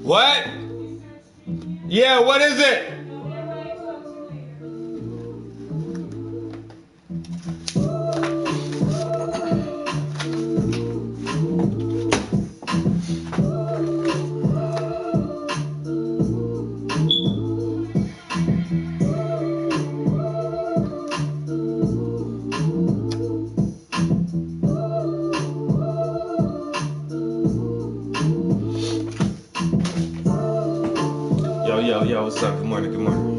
What? Yeah, what is it? Yo, what's up? Good morning, good morning.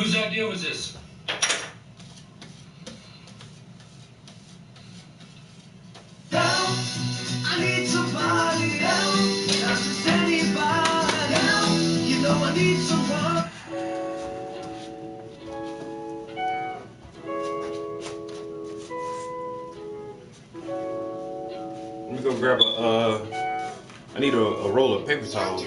Whose idea was this? Help! I need somebody help! Not just anybody help! You know I need someone. Let me go grab I need a roll of paper towels.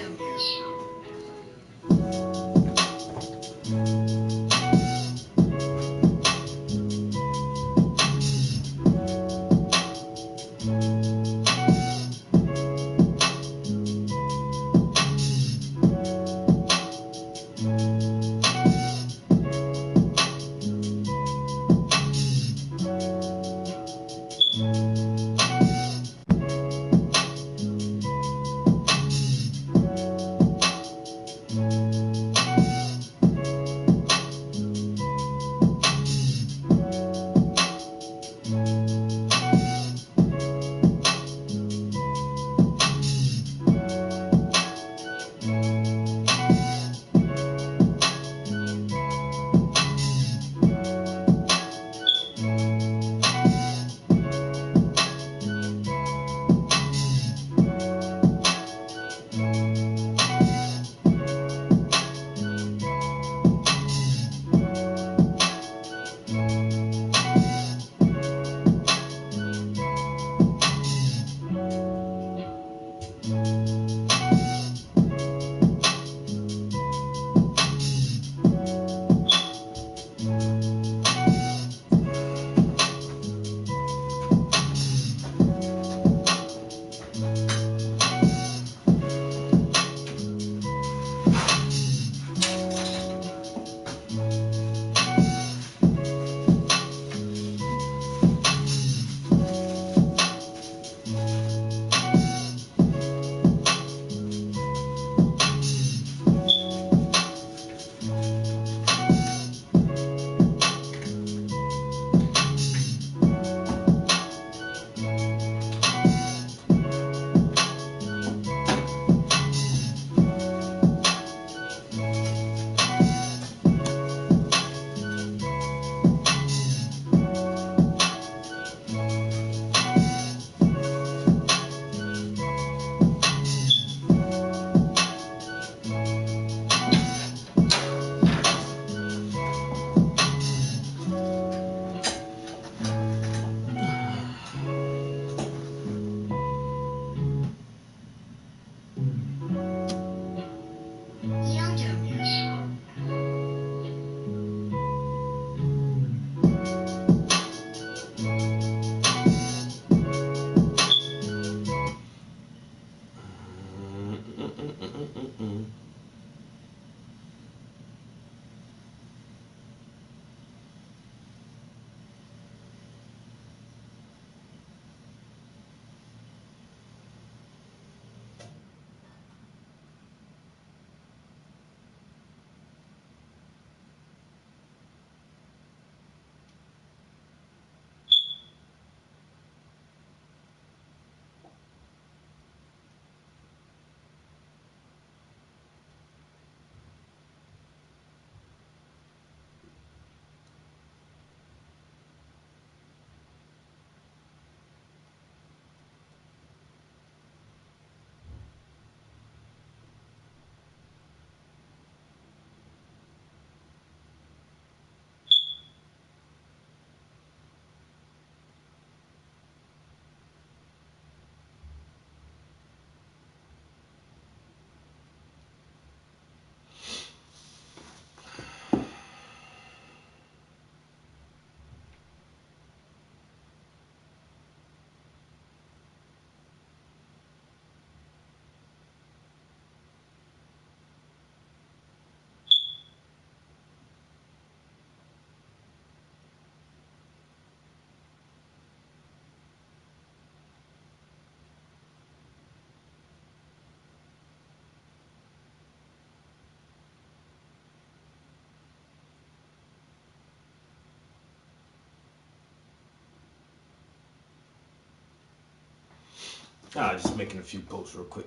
Just making a few posts real quick.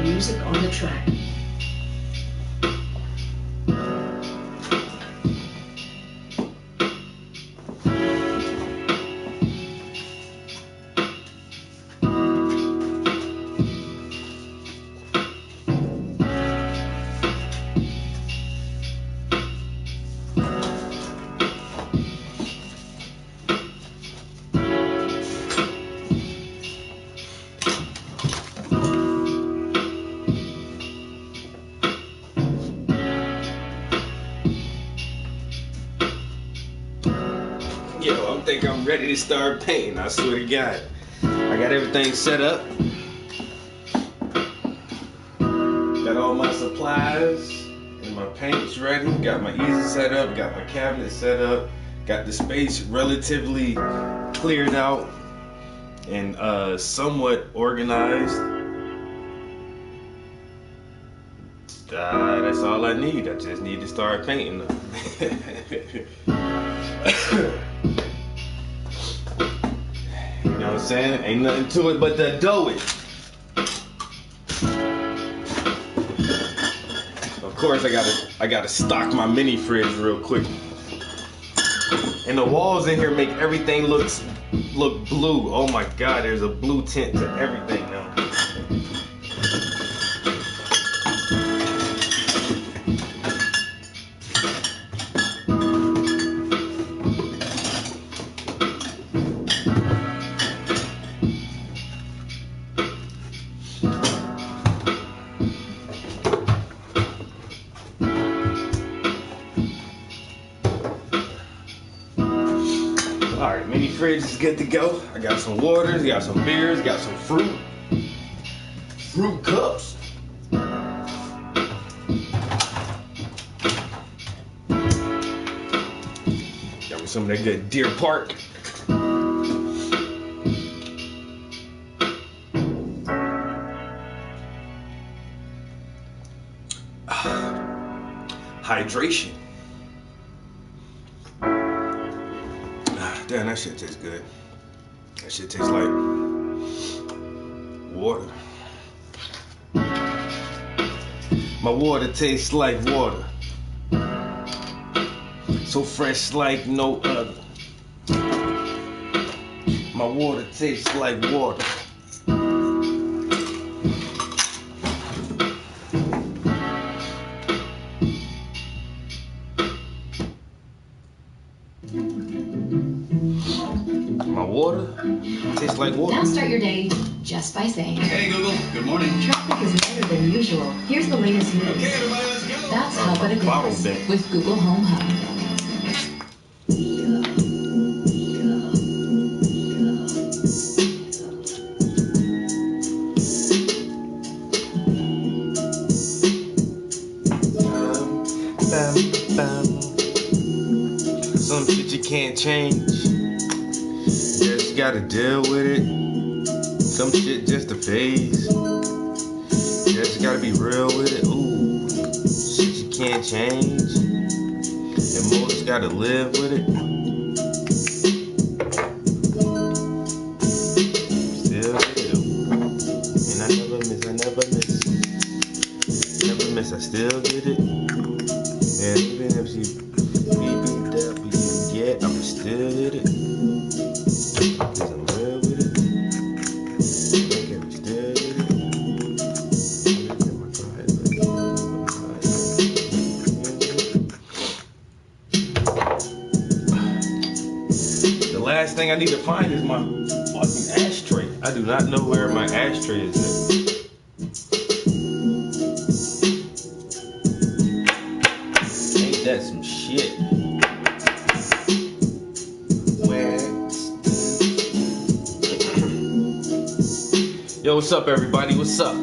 Music on the track. Yo, I think I'm ready to start painting. I swear to God. I got everything set up. Got all my supplies and my paints ready. Got my easel set up. Got my cabinet set up. Got the space relatively cleared out and somewhat organized. That's all I need. I just need to start painting them. You know what I'm saying? Ain't nothing to it but to do it. Of course, I gotta stock my mini fridge real quick. And the walls in here make everything look blue. Oh my God, there's a blue tint to everything now. Alright, mini fridge is good to go. I got some waters, got some beers, got some fruit. Fruit cups. Got me some of that good Deer Park. Hydration. Damn, that shit tastes good. That shit tastes like water. My water tastes like water. So fresh like no other. My water tastes like water. My water tastes like water. Now start your day just by saying, Hey Google, good morning. traffic is better than usual. Here's the latest news. Okay, everybody, let's go. That's how good it Bottle is bit. with Google Home Hub. Some shit you can't change. Just gotta deal with it. Some shit just a phase. Just gotta be real with it. Ooh, shit you can't change. And most gotta live with it. Still do. And I never miss. Never miss, I still get it. And even if she beat up, yeah, I'm still hit it. Cause I'm real with it. Make every still hit it. Look at my pride, the last thing I need to find is my fucking ashtray. I do not know where my ashtray is at. Ain't that some shit? Where? Yo, what's up, everybody? What's up?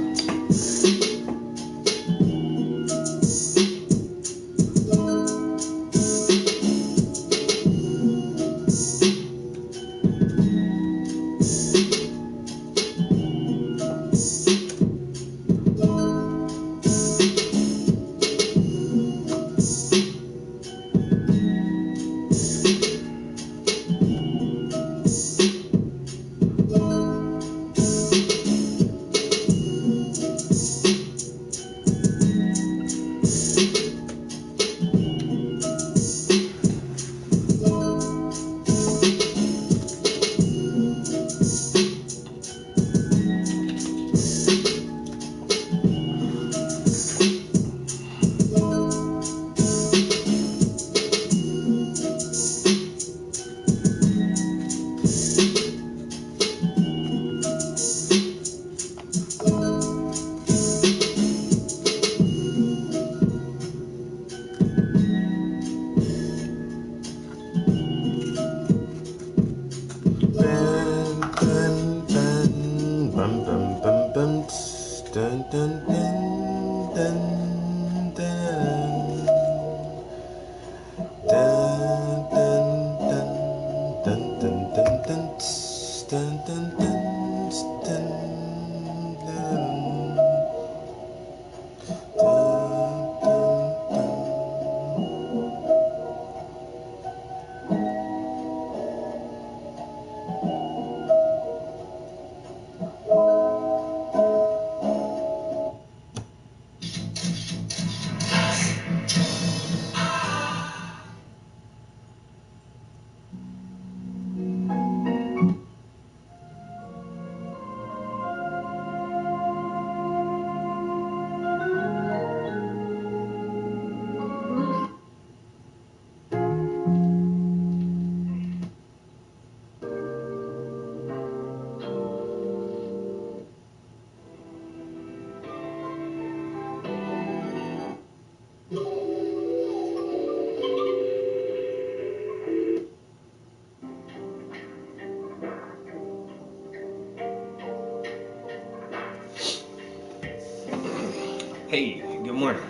Hey, good morning.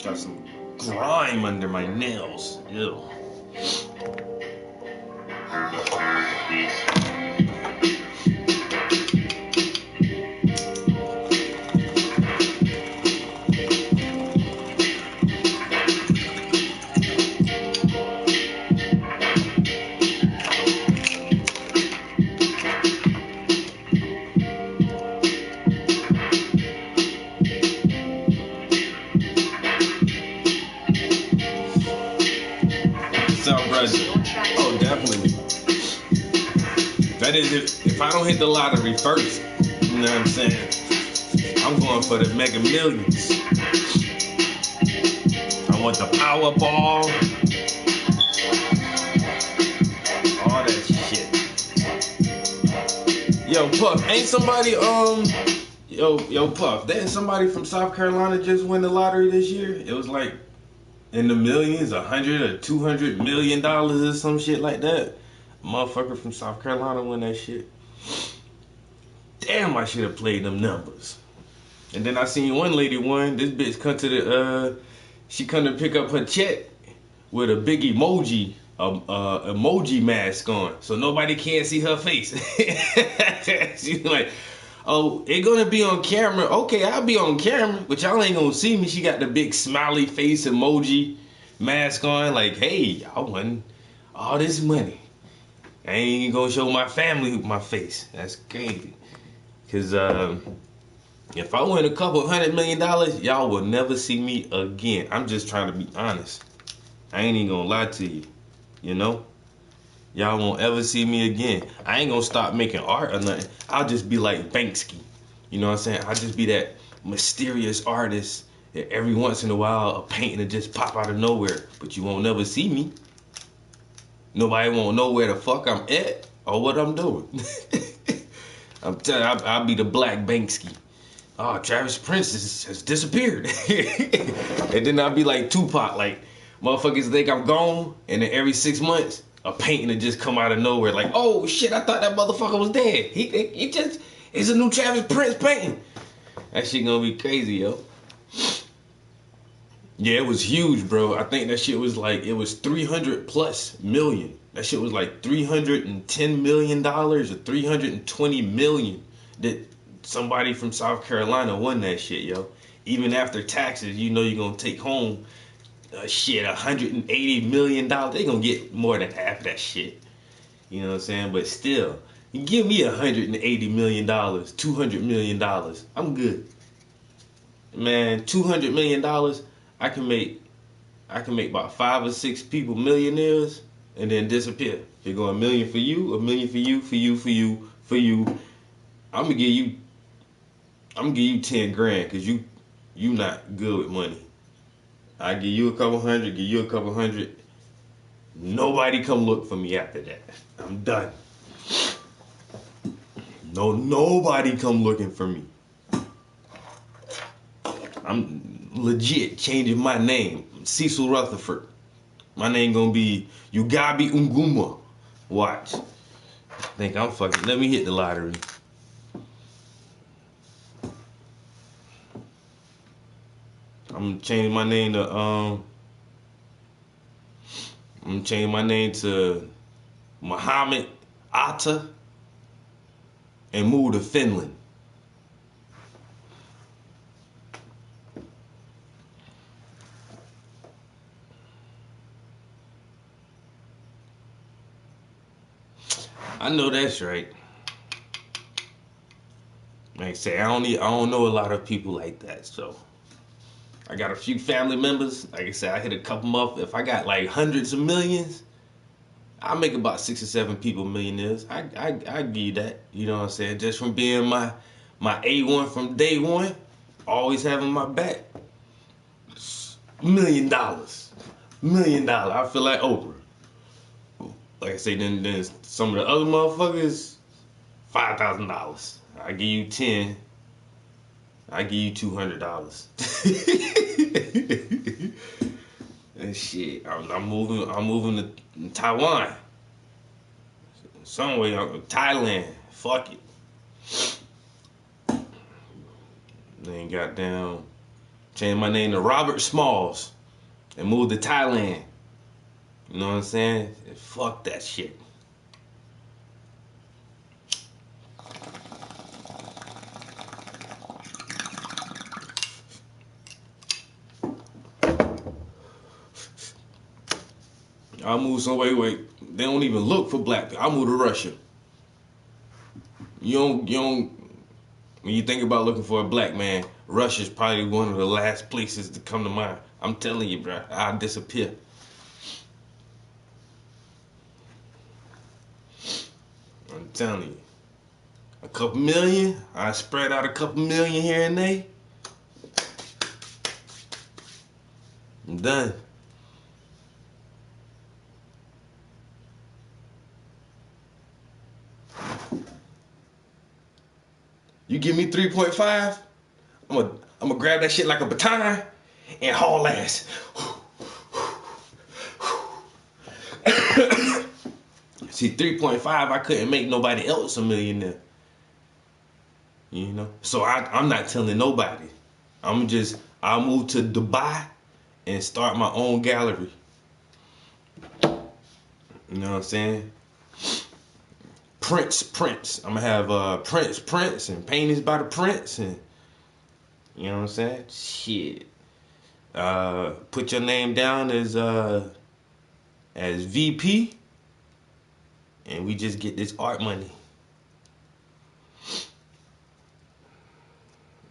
Got some grime under my nails. Ew. South Brazil. Oh, definitely. That is if I don't hit the lottery first, you know what I'm saying? I'm going for the Mega Millions. I want the Powerball. All that shit. Yo, Puff, ain't somebody Yo, Puff, didn't somebody from South Carolina just win the lottery this year? It was like in the millions, 100 or 200 million dollars or some shit like that. Motherfucker from South Carolina won that shit. Damn, I should have played them numbers. And then I seen one lady won. This bitch come to the she come to pick up her check with a big emoji mask on, so nobody can see her face. She's like, oh, it gonna be on camera. Okay, I'll be on camera, but y'all ain't gonna see me. She got the big smiley face emoji mask on, like, hey, I won all this money. I ain't even gonna show my family my face. That's crazy. Cause if I win a couple $100 million, y'all will never see me again. I'm just trying to be honest. I ain't even gonna lie to you. You know? Y'all won't ever see me again. I ain't gonna stop making art or nothing. I'll just be like Banksy. You know what I'm saying? I'll just be that mysterious artist that every once in a while a painting will just pop out of nowhere. But you won't never see me. Nobody won't know where the fuck I'm at or what I'm doing. I'm telling you, I'll be the Black Banksy. oh, Travis Prince has disappeared. And then I'll be like Tupac, like, motherfuckers think I'm gone, and then every 6 months, a painting will just come out of nowhere, like, oh shit, I thought that motherfucker was dead. It's a new Travis Prince painting. That shit gonna be crazy, yo. Yeah, it was huge, bro. I think that shit was like, it was 300 plus million. That shit was like $310 million or 320 million that somebody from South Carolina won that shit, yo. Even after taxes, you know you're gonna take home shit, $180 million. They gonna get more than half of that shit. You know what I'm saying? But still, you give me $180 million, $200 million. I'm good. Man, $200 million, I can make about 5 or 6 people millionaires and then disappear. You're going $1 million for you, $1 million for you, for you, for you, for you. I'm gonna give you 10 grand because you not good with money. I give you a couple hundred, give you a couple hundred. Nobody come look for me after that. I'm done. Nobody come looking for me. I'm legit changing my name. Cecil Rutherford. My name gonna be Ugabi Unguma. Watch. Think I'm fucking. Let me hit the lottery. I'm changing my name to I'm changing my name to Muhammad Atta and move to Finland. I know that's right. Like I say, I don't know a lot of people like that, so I got a few family members. Like I said, I hit a couple up. If I got like hundreds of millions, I make about 6 or 7 people millionaires. I give you that. You know what I'm saying? Just from being my A1 from day one, always having my back. $1 million. $1 million. I feel like Oprah. Like I say, then some of the other motherfuckers, $5,000. I give you 10. I give you $200. And shit, I'm moving to Taiwan. Some way, Thailand. Fuck it. Then goddamn, change my name to Robert Smalls and move to Thailand. You know what I'm saying? Fuck that shit. I'll move some way. They don't even look for black people. I'll move to Russia. You don't. When you think about looking for a black man, Russia's probably one of the last places to come to mind. I'm telling you, bro, I'll disappear. I'm telling you. A couple million, I spread out a couple million here and there. I'm done. You give me 3.5, I'm gonna grab that shit like a baton and haul ass. See, 3.5, I couldn't make nobody else a millionaire. You know? So I'm not telling nobody. I'll move to Dubai and start my own gallery. You know what I'm saying? Prince. I'm gonna have Prince and paintings by the Prince, and you know what I'm saying? Shit. Put your name down as VP, and we just get this art money.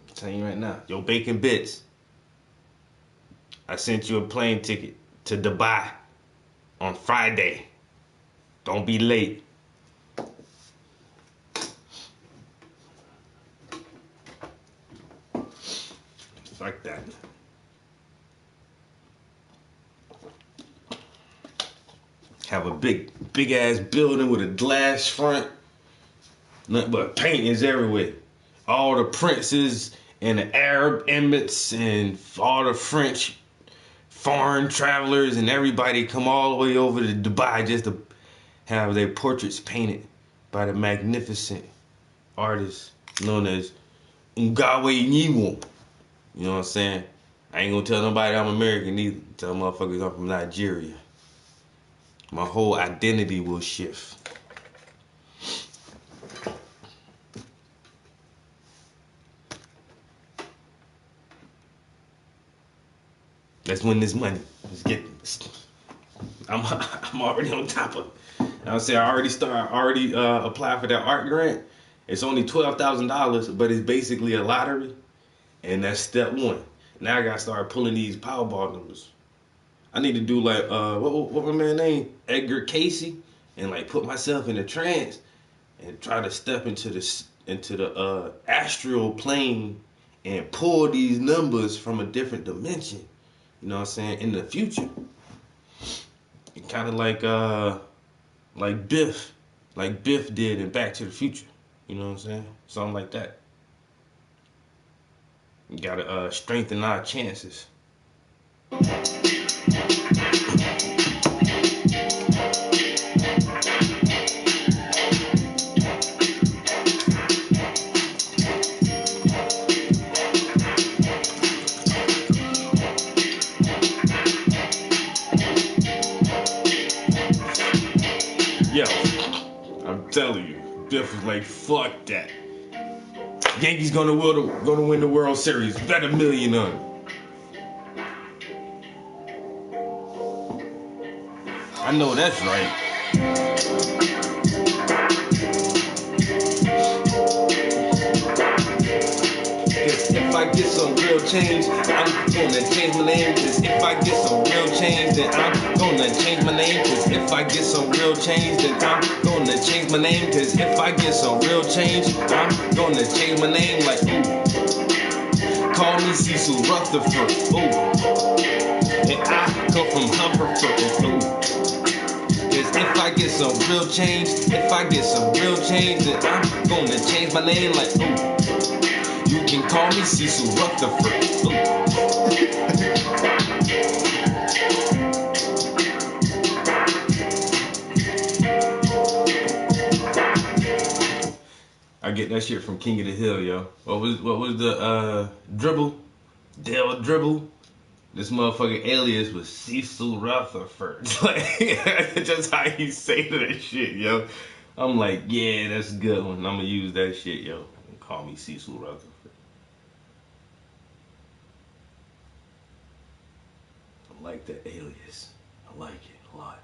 I'm telling you right now, yo, Bacon Bits. I sent you a plane ticket to Dubai on Friday. Don't be late. Like that. Have a big ass building with a glass front. Nothing but paintings everywhere. All the princes and the Arab Emirates and all the French foreign travelers and everybody come all the way over to Dubai just to have their portraits painted by the magnificent artist known as Ngawe Nyiwo. You know what I'm saying? I ain't gonna tell nobody I'm American either. Tell motherfuckers I'm from Nigeria. My whole identity will shift. Let's win this money. Let's get this. I'm already on top of it. I'll say I already applied for that art grant. It's only $12,000, but it's basically a lottery. And that's step one. Now I gotta start pulling these Powerball numbers. I need to do like what my man name? Edgar Casey, and like put myself in a trance and try to step into the astral plane and pull these numbers from a different dimension. You know what I'm saying? In the future. Kind of like Biff did in Back to the Future. You know what I'm saying? Something like that. You gotta strengthen our chances. Yo, I'm telling you, Biff was like, fuck that. Yankees gonna win the World Series. Bet $1 million on it. I know that's right. If I get some real change, I'm gonna change my name. Cause if I get some real change, then I'm gonna change my name. Cause if I get some real change, then I'm gonna change my name. Cause if I get some real change, I'm gonna change my name. Like, ooh, call me Cecil Rutherford. Ooh, and I come from Humberford. Ooh, cause if I get some real change, then I'm gonna change my name. Like, ooh, you can call me Cecil Rutherford. I get that shit from King of the Hill, yo. What was the dribble? Dale Dribble. This motherfucking alias was Cecil Rutherford. Like, just how you say that shit, yo. I'm like, yeah, that's a good one. I'm gonna use that shit, yo. Call me Cecil Rutherford. I like the alias. I like it a lot.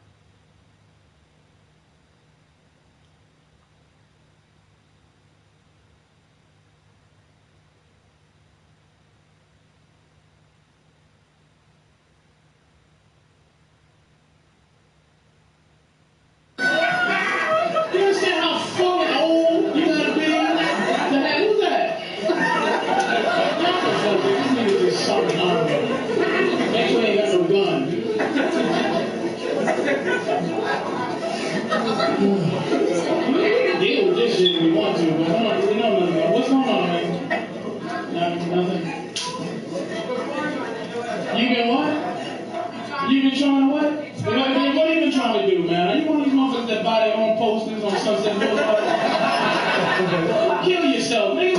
You understand how fucking old you gotta be? The hell, who's that? This nigga just something on me. Make sure they got no gun. You can deal with this shit if you want to, but hold on, you know nothing. What's going on, man? Nothing. You been what? You been trying to what? What have you been trying to do, man? Are you one of these motherfuckers that buy their own posters on Sunset Boulevard? Kill yourself, nigga.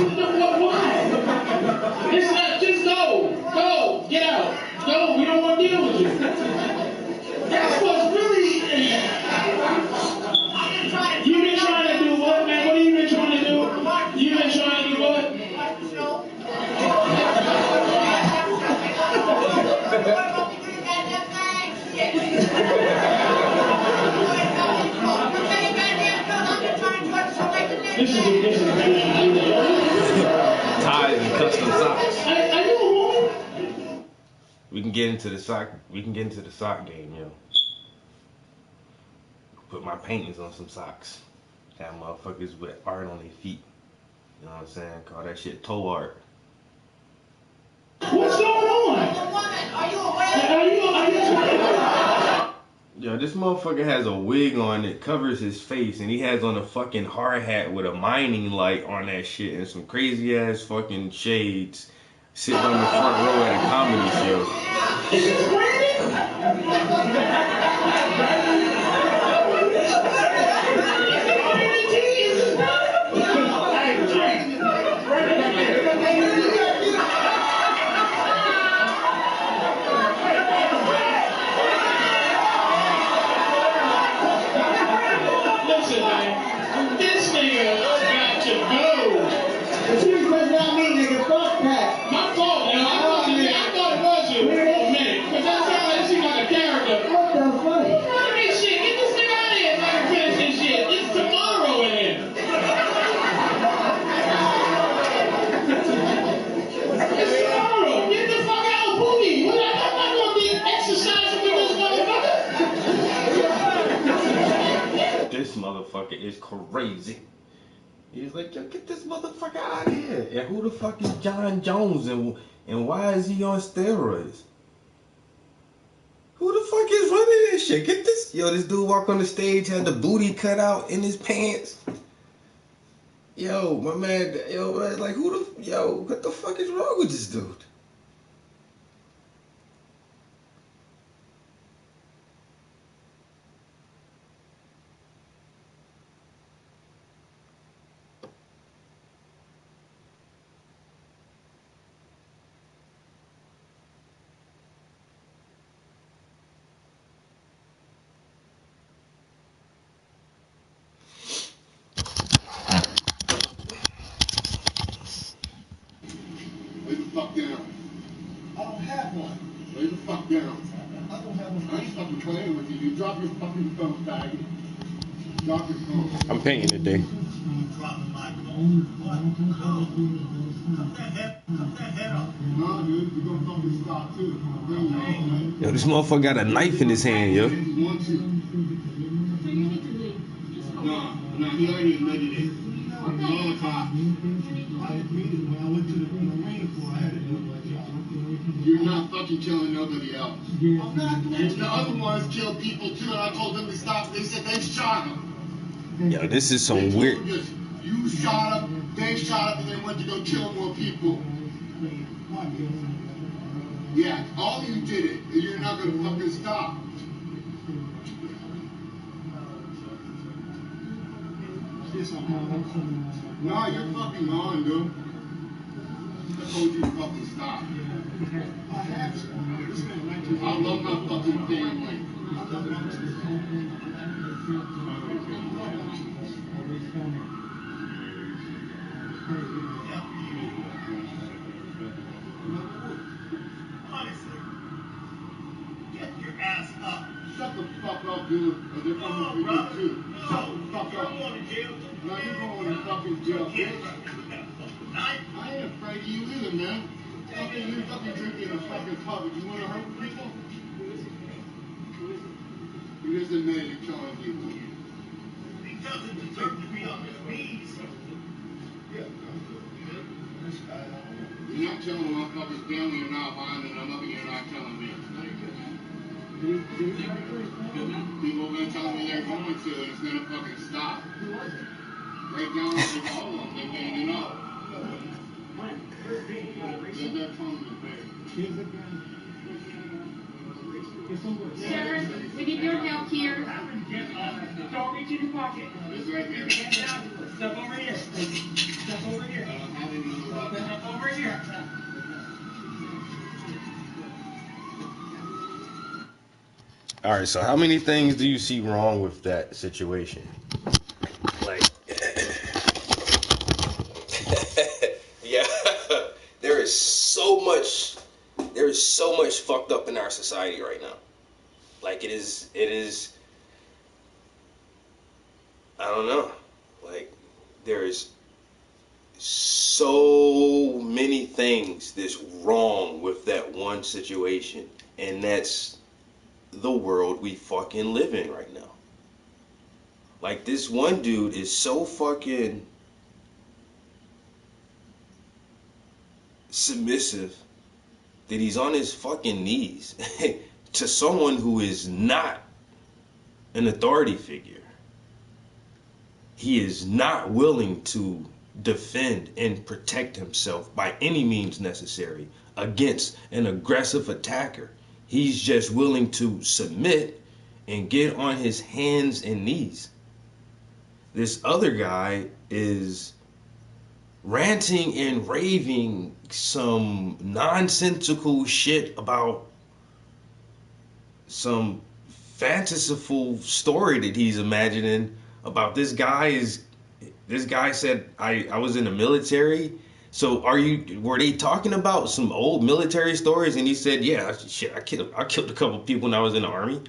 Why? It's not, just go. Go. Get out. Go. We don't want to deal with you. That's what's really... You been trying to do what, man? What have you been trying to do? You been trying to do what? This is a Ties and custom socks. Are you a woman? We can get into the sock game, yo. Put my paintings on some socks. Have motherfuckers with art on their feet. You know what I'm saying? Call that shit toe art. What's going on? Are you Yo, this motherfucker has a wig on that covers his face, and he has on a fucking hard hat with a mining light on that shit and some crazy ass fucking shades. sitting on the front row at a comedy show. Is it Brandon? Listen, man, this nigga got to go. My fault, yo. I thought it was you for a minute. Because that seemed like a character. Hey, shit, get this nigga out of here so I can finish this shit. It's tomorrow in here. It's tomorrow. Get the fuck out, booty. I'm not going to be exercising with this motherfucker. This motherfucker is crazy. He's like, yo, get this motherfucker out of here. And who the fuck is John Jones and why is he on steroids? Who the fuck is running this shit? Get this. Yo, this dude walk on the stage, had the booty cut out in his pants. Yo, my man, like what the fuck is wrong with this dude? Lay the fuck down. I don't have one. Lay the fuck down. I don't have one. I ain't fucking playing with you. You drop your fucking phone, faggot. Drop your phone. I'm painting today. Dropping my phone. What? No. Cut that head off. Nah, dude, you're gonna fucking stop too. I'm bringing you home, man. Yo, this motherfucker got a knife in his hand, yo. If you want to. Nah, he already admitted it. Molotov. I admitted when I went to the Marine Corps, I had to do my job. You're not fucking killing nobody else. I'm not doing And the other ones killed people too, and I told them to stop. They said they shot them. Yo, this is They some told weird. us, you shot them, they shot them, and they went to go kill more people. Yeah, all of you did it. And you're not gonna fucking stop. No, you're fucking on, dude. I told you to fucking stop. I have to. I love my fucking family. Honestly, get your ass up. Shut the fuck up, dude. Or they're coming for you brother. too. No, Shut the fuck you're up. going to jail. No, you're going to fucking jail, bitch. Knife. I ain't afraid of you either, man. Fucking you fucking drinking a fucking tub. You wanna hurt people? You just admitted you're killing people. He doesn't deserve to be on his knees. You're not killing my fucking family, you're not violent, and I'm up and you're not killing me. People have been telling me they're going to, and it's gonna fucking stop. Right down to the column, they're ganging up. They're that phone in there. Sir, we need your help here. Don't reach in your pocket. It's right here. Hand down. Step over here. Step over here. How do you know about that? Step over here. All right, so how many things do you see wrong with that situation? Like, yeah, there is so much fucked up in our society right now. Like it is, I don't know. Like there is so many things that's wrong with that one situation, and that's the world we fucking live in right now. Like this one dude is so fucking submissive that he's on his fucking knees to someone who is not an authority figure. He is not willing to defend and protect himself by any means necessary against an aggressive attacker. He's just willing to submit and get on his hands and knees. This other guy is ranting and raving some nonsensical shit about some fanciful story that he's imagining about this guy said, I was in the military. So were they talking about some old military stories? And he said, yeah, shit, I killed a couple people when I was in the army.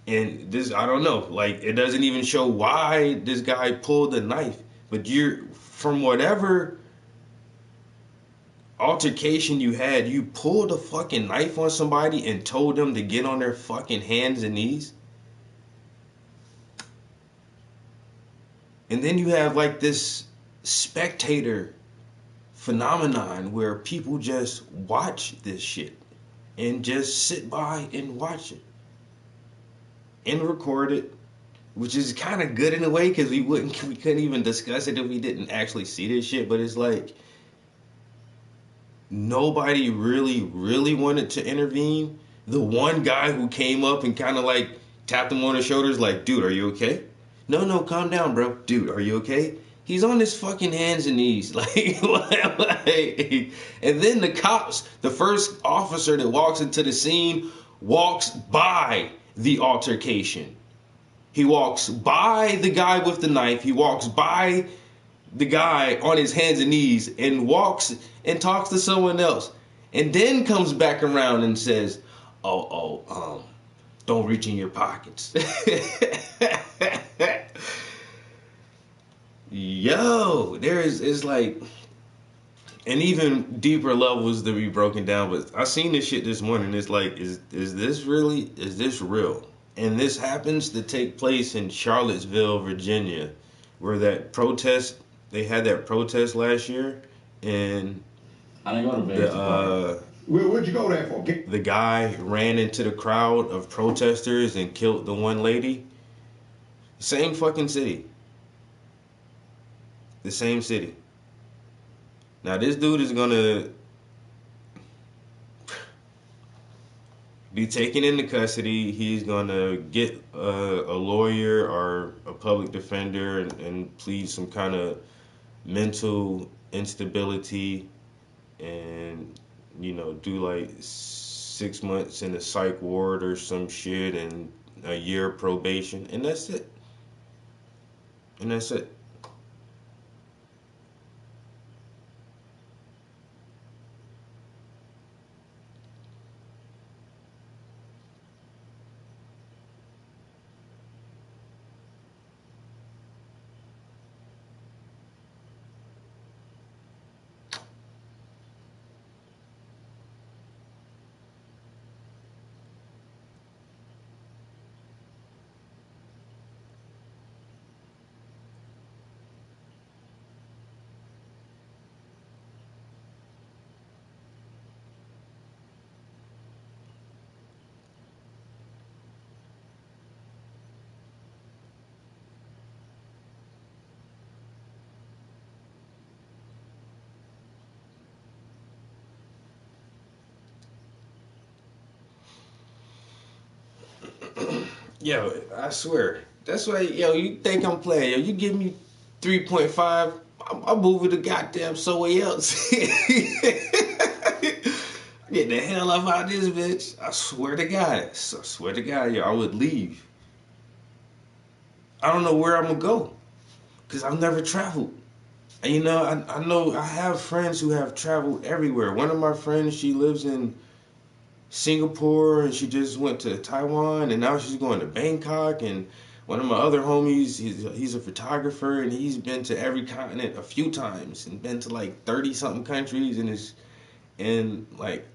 And this, I don't know, like, it doesn't even show why this guy pulled the knife. But from whatever altercation you had, you pulled a fucking knife on somebody and told them to get on their fucking hands and knees. And then you have like this spectator phenomenon where people just watch this shit and just sit by and watch it and record it, which is kind of good in a way because we couldn't even discuss it if we didn't actually see this shit. But it's like nobody really wanted to intervene. The one guy who came up and kind of like tapped him on the shoulders like, dude, are you okay? No, calm down, bro. Dude, are you okay? He's on his fucking hands and knees. Like, and then the cops, the first officer that walks into the scene, walks by the altercation. He walks by the guy with the knife. He walks by the guy on his hands and knees and walks and talks to someone else. And then comes back around and says, don't reach in your pockets. Yo, it's like an even deeper levels to be broken down. But I seen this shit this morning. It's like, is this real? And this happens to take place in Charlottesville, Virginia, where they had that protest last year, and I didn't go to Vegas. Where'd you go there for? The guy ran into the crowd of protesters and killed the one lady. Same fucking city. The same city. Now this dude is gonna be taken into custody. He's gonna get a lawyer or a public defender and plead some kind of mental instability and, do like 6 months in a psych ward or some shit and a year probation, and that's it. Yo, I swear. That's why, you think I'm playing. Yo, you give me 3.5, I'll move it to goddamn somewhere else. Get the hell up out of this bitch. I swear to God. Yo, I would leave. I don't know where I'm going to go. Because I've never traveled. And, I know I have friends who have traveled everywhere. One of my friends, she lives in Singapore, and she just went to Taiwan, and now she's going to Bangkok. And one of my other homies, he's a photographer, and he's been to every continent a few times and been to like 30 something countries, and like,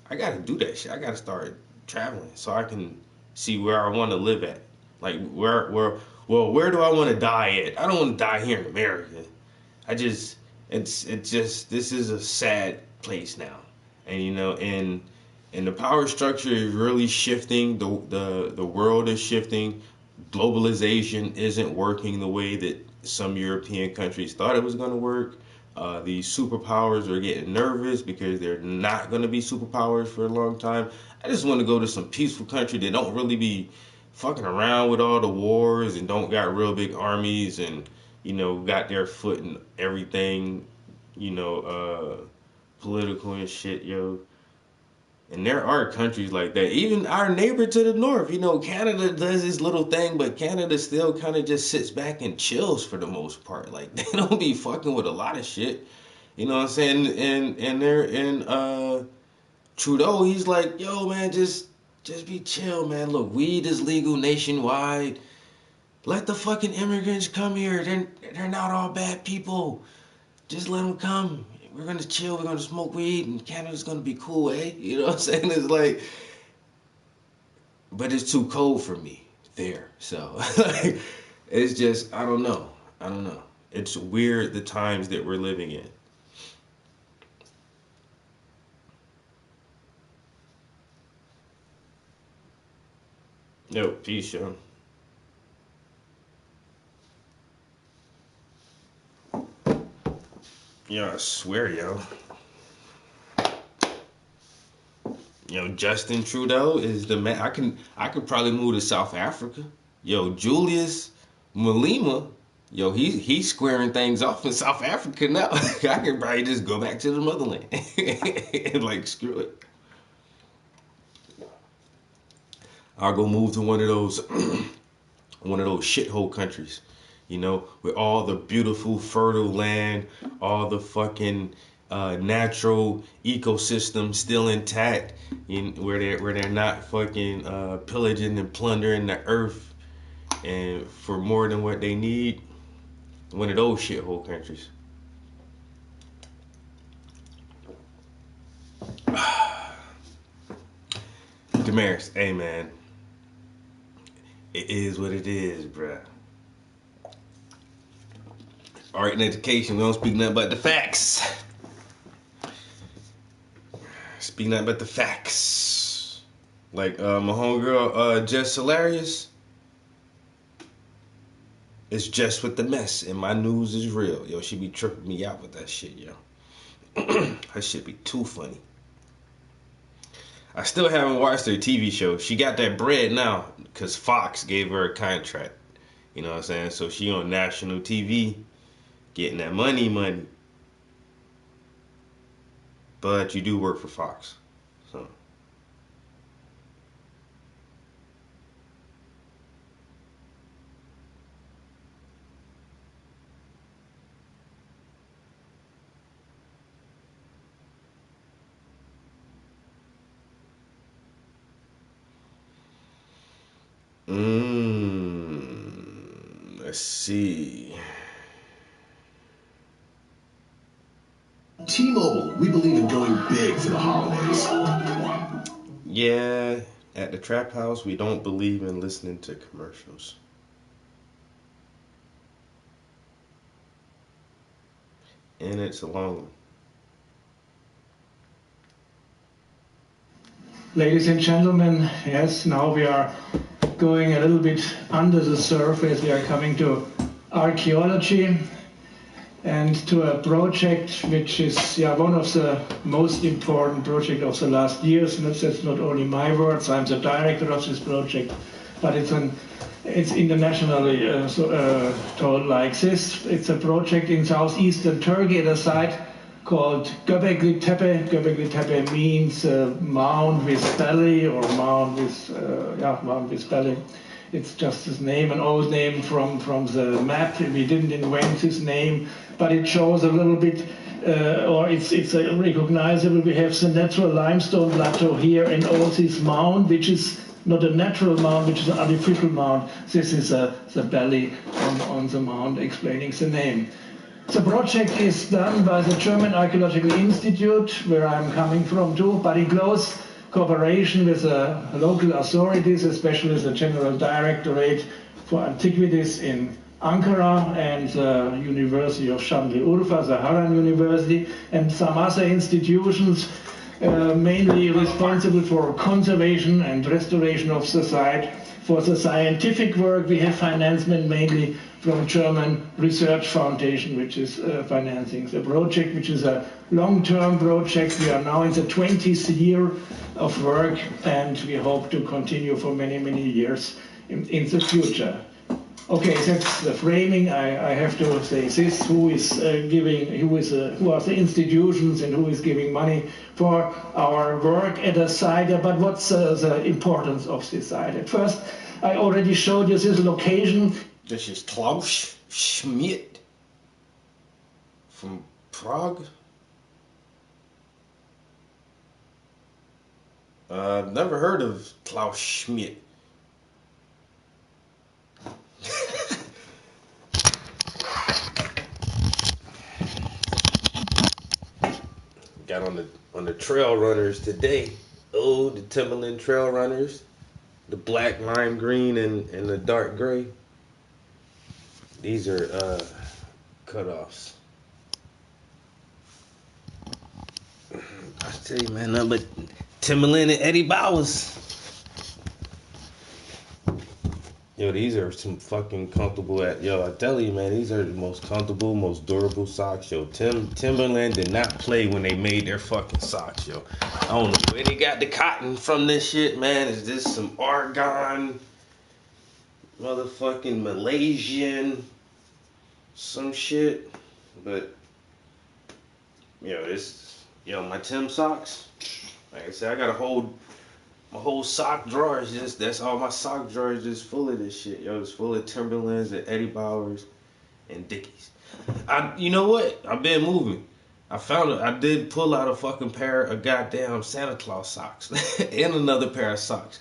I gotta do that shit. I gotta start traveling so I can see where I want to live at. Like where do I want to die at? I don't want to die here in America. It's just this is a sad place now, and and the power structure is really shifting. The world is shifting. Globalization isn't working the way that some European countries thought it was going to work. These superpowers are getting nervous because they're not going to be superpowers for a long time. I just want to go to some peaceful country that don't really be fucking around with all the wars and don't got real big armies and, you know, got their foot in everything, you know, political and shit, yo. And there are countries like that. Even our neighbor to the north, you know, Canada does this little thing, but Canada still kind of just sits back and chills for the most part. Like, they don't be fucking with a lot of shit. You know what I'm saying? And they're in Trudeau, he's like, yo, man, just be chill, man. Look, weed is legal nationwide. Let the fucking immigrants come here. They're not all bad people. Just let them come. We're going to chill, we're going to smoke weed, and Canada's going to be cool, eh? You know what I'm saying? It's like, but it's too cold for me there. So, like, it's just, I don't know. It's weird the times that we're living in. Yo, peace, yo. Yo, I swear, yo. Yo, Justin Trudeau is the man. I could probably move to South Africa. Yo, Julius Malema, yo, he's squaring things off in South Africa now. I could probably just go back to the motherland. Like, screw it. I'll go move to one of those shithole countries. You know, with all the beautiful, fertile land, all the fucking natural ecosystem still intact, where they're not fucking pillaging and plundering the earth and for more than what they need. One of those shithole countries. Damaris, hey man, it is what it is, bruh. Art and education, we don't speak nothing but the facts. Speak nothing but the facts. Like my homegirl, Jess Hilarious, it's just with the mess, and my news is real. Yo, she be tripping me out with that shit, yo. Her shit be too funny. I still haven't watched her TV show. She got that bread now, because Fox gave her a contract. You know what I'm saying? So she on national TV. Getting that money. But you do work for Fox. So. Let's see. T-Mobile, we believe in going big for the holidays. Yeah, at the Trap House, we don't believe in listening to commercials. And it's a long one. Ladies and gentlemen, yes, now we are going a little bit under the surface. We are coming to archaeology and to a project which is one of the most important projects of the last years. And that's not only my words, I'm the director of this project, but it's internationally told like this. It's a project in southeastern Turkey at a site called Göbekli Tepe. Göbekli Tepe means mound with belly, or mound with belly. It's just his name, an old name from the map. We didn't invent this name, but it shows a little bit, or it's recognizable. We have the natural limestone plateau here, and all this mound, which is not a natural mound, which is an artificial mound. This is the belly on the mound, explaining the name. The project is done by the German Archaeological Institute, where I'm coming from too, but in close cooperation with local authorities, especially the General Directorate for Antiquities in Ankara and the University of Şanlıurfa, the Harran University, and some other institutions mainly responsible for conservation and restoration of the site. For the scientific work, we have financement mainly from German Research Foundation, which is financing the project, which is a long-term project. We are now in the 20th year of work, and we hope to continue for many, many years in the future. Okay, that's the framing. I have to say this: who is who are the institutions and who is giving money for our work at a site? But what's the importance of this site? At first, I already showed you this location. This is Klaus Schmidt from Prague. I've never heard of Klaus Schmidt. Got on the trail runners today. Oh, the Timberland trail runners, the black, lime green, and the dark gray. These are cutoffs. I tell you, man, nothing but Timberland and Eddie Bowers. Yo, these are some fucking comfortable yo, I tell you, man, these are the most comfortable, most durable socks, yo. Timberland did not play when they made their fucking socks, yo. I don't know where they got the cotton from this shit, man. Is this some argon, motherfucking Malaysian, some shit? But, yo, my Tim socks, like I said, I got my whole sock drawer is just, that's all my sock drawer is just full of this shit, yo. It's full of Timberlands and Eddie Bowers and Dickies. You know what? I've been moving. I did pull out a fucking pair of goddamn Santa Claus socks and another pair of socks.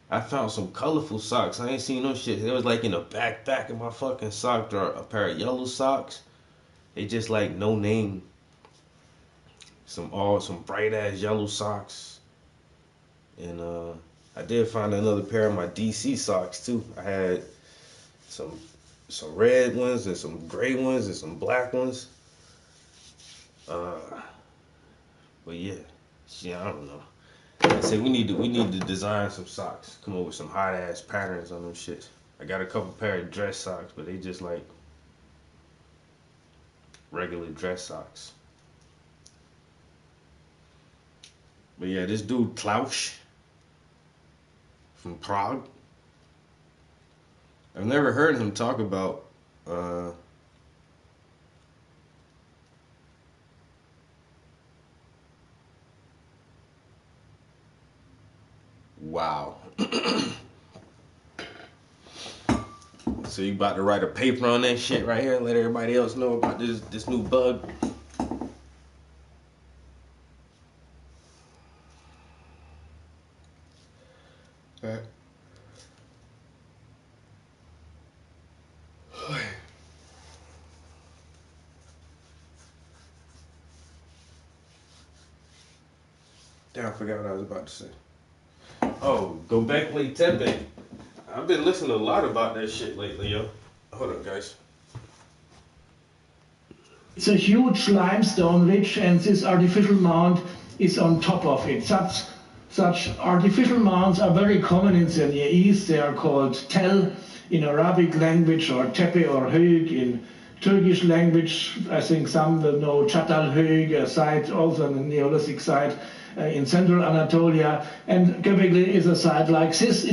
I found some colorful socks. I ain't seen no shit. It was like in the back of my fucking sock drawer. A pair of yellow socks. They just like no name. Some bright ass yellow socks. And I did find another pair of my DC socks too. I had some red ones and some gray ones and some black ones. But yeah, I don't know. I said we need to design some socks. Come up with some hot ass patterns on them shits. I got a couple pair of dress socks, but they just like regular dress socks. But yeah, this dude Klaus from Prague. I've never heard him talk about wow. So you about to write a paper on that shit right here and let everybody else know about this new bug? Alright. Damn, I forgot what I was about to say. Oh, Göbekli Tepe. I've been listening a lot about that shit lately, yo. Hold up, guys. It's a huge limestone ridge, and this artificial mound is on top of it. Such artificial mounds are very common in the Near East. They are called tel in Arabic language, or tepe or höyük in Turkish language. I think some will know Çatalhöyük, a site, also a Neolithic site in central Anatolia. And Göbekli is a site like this,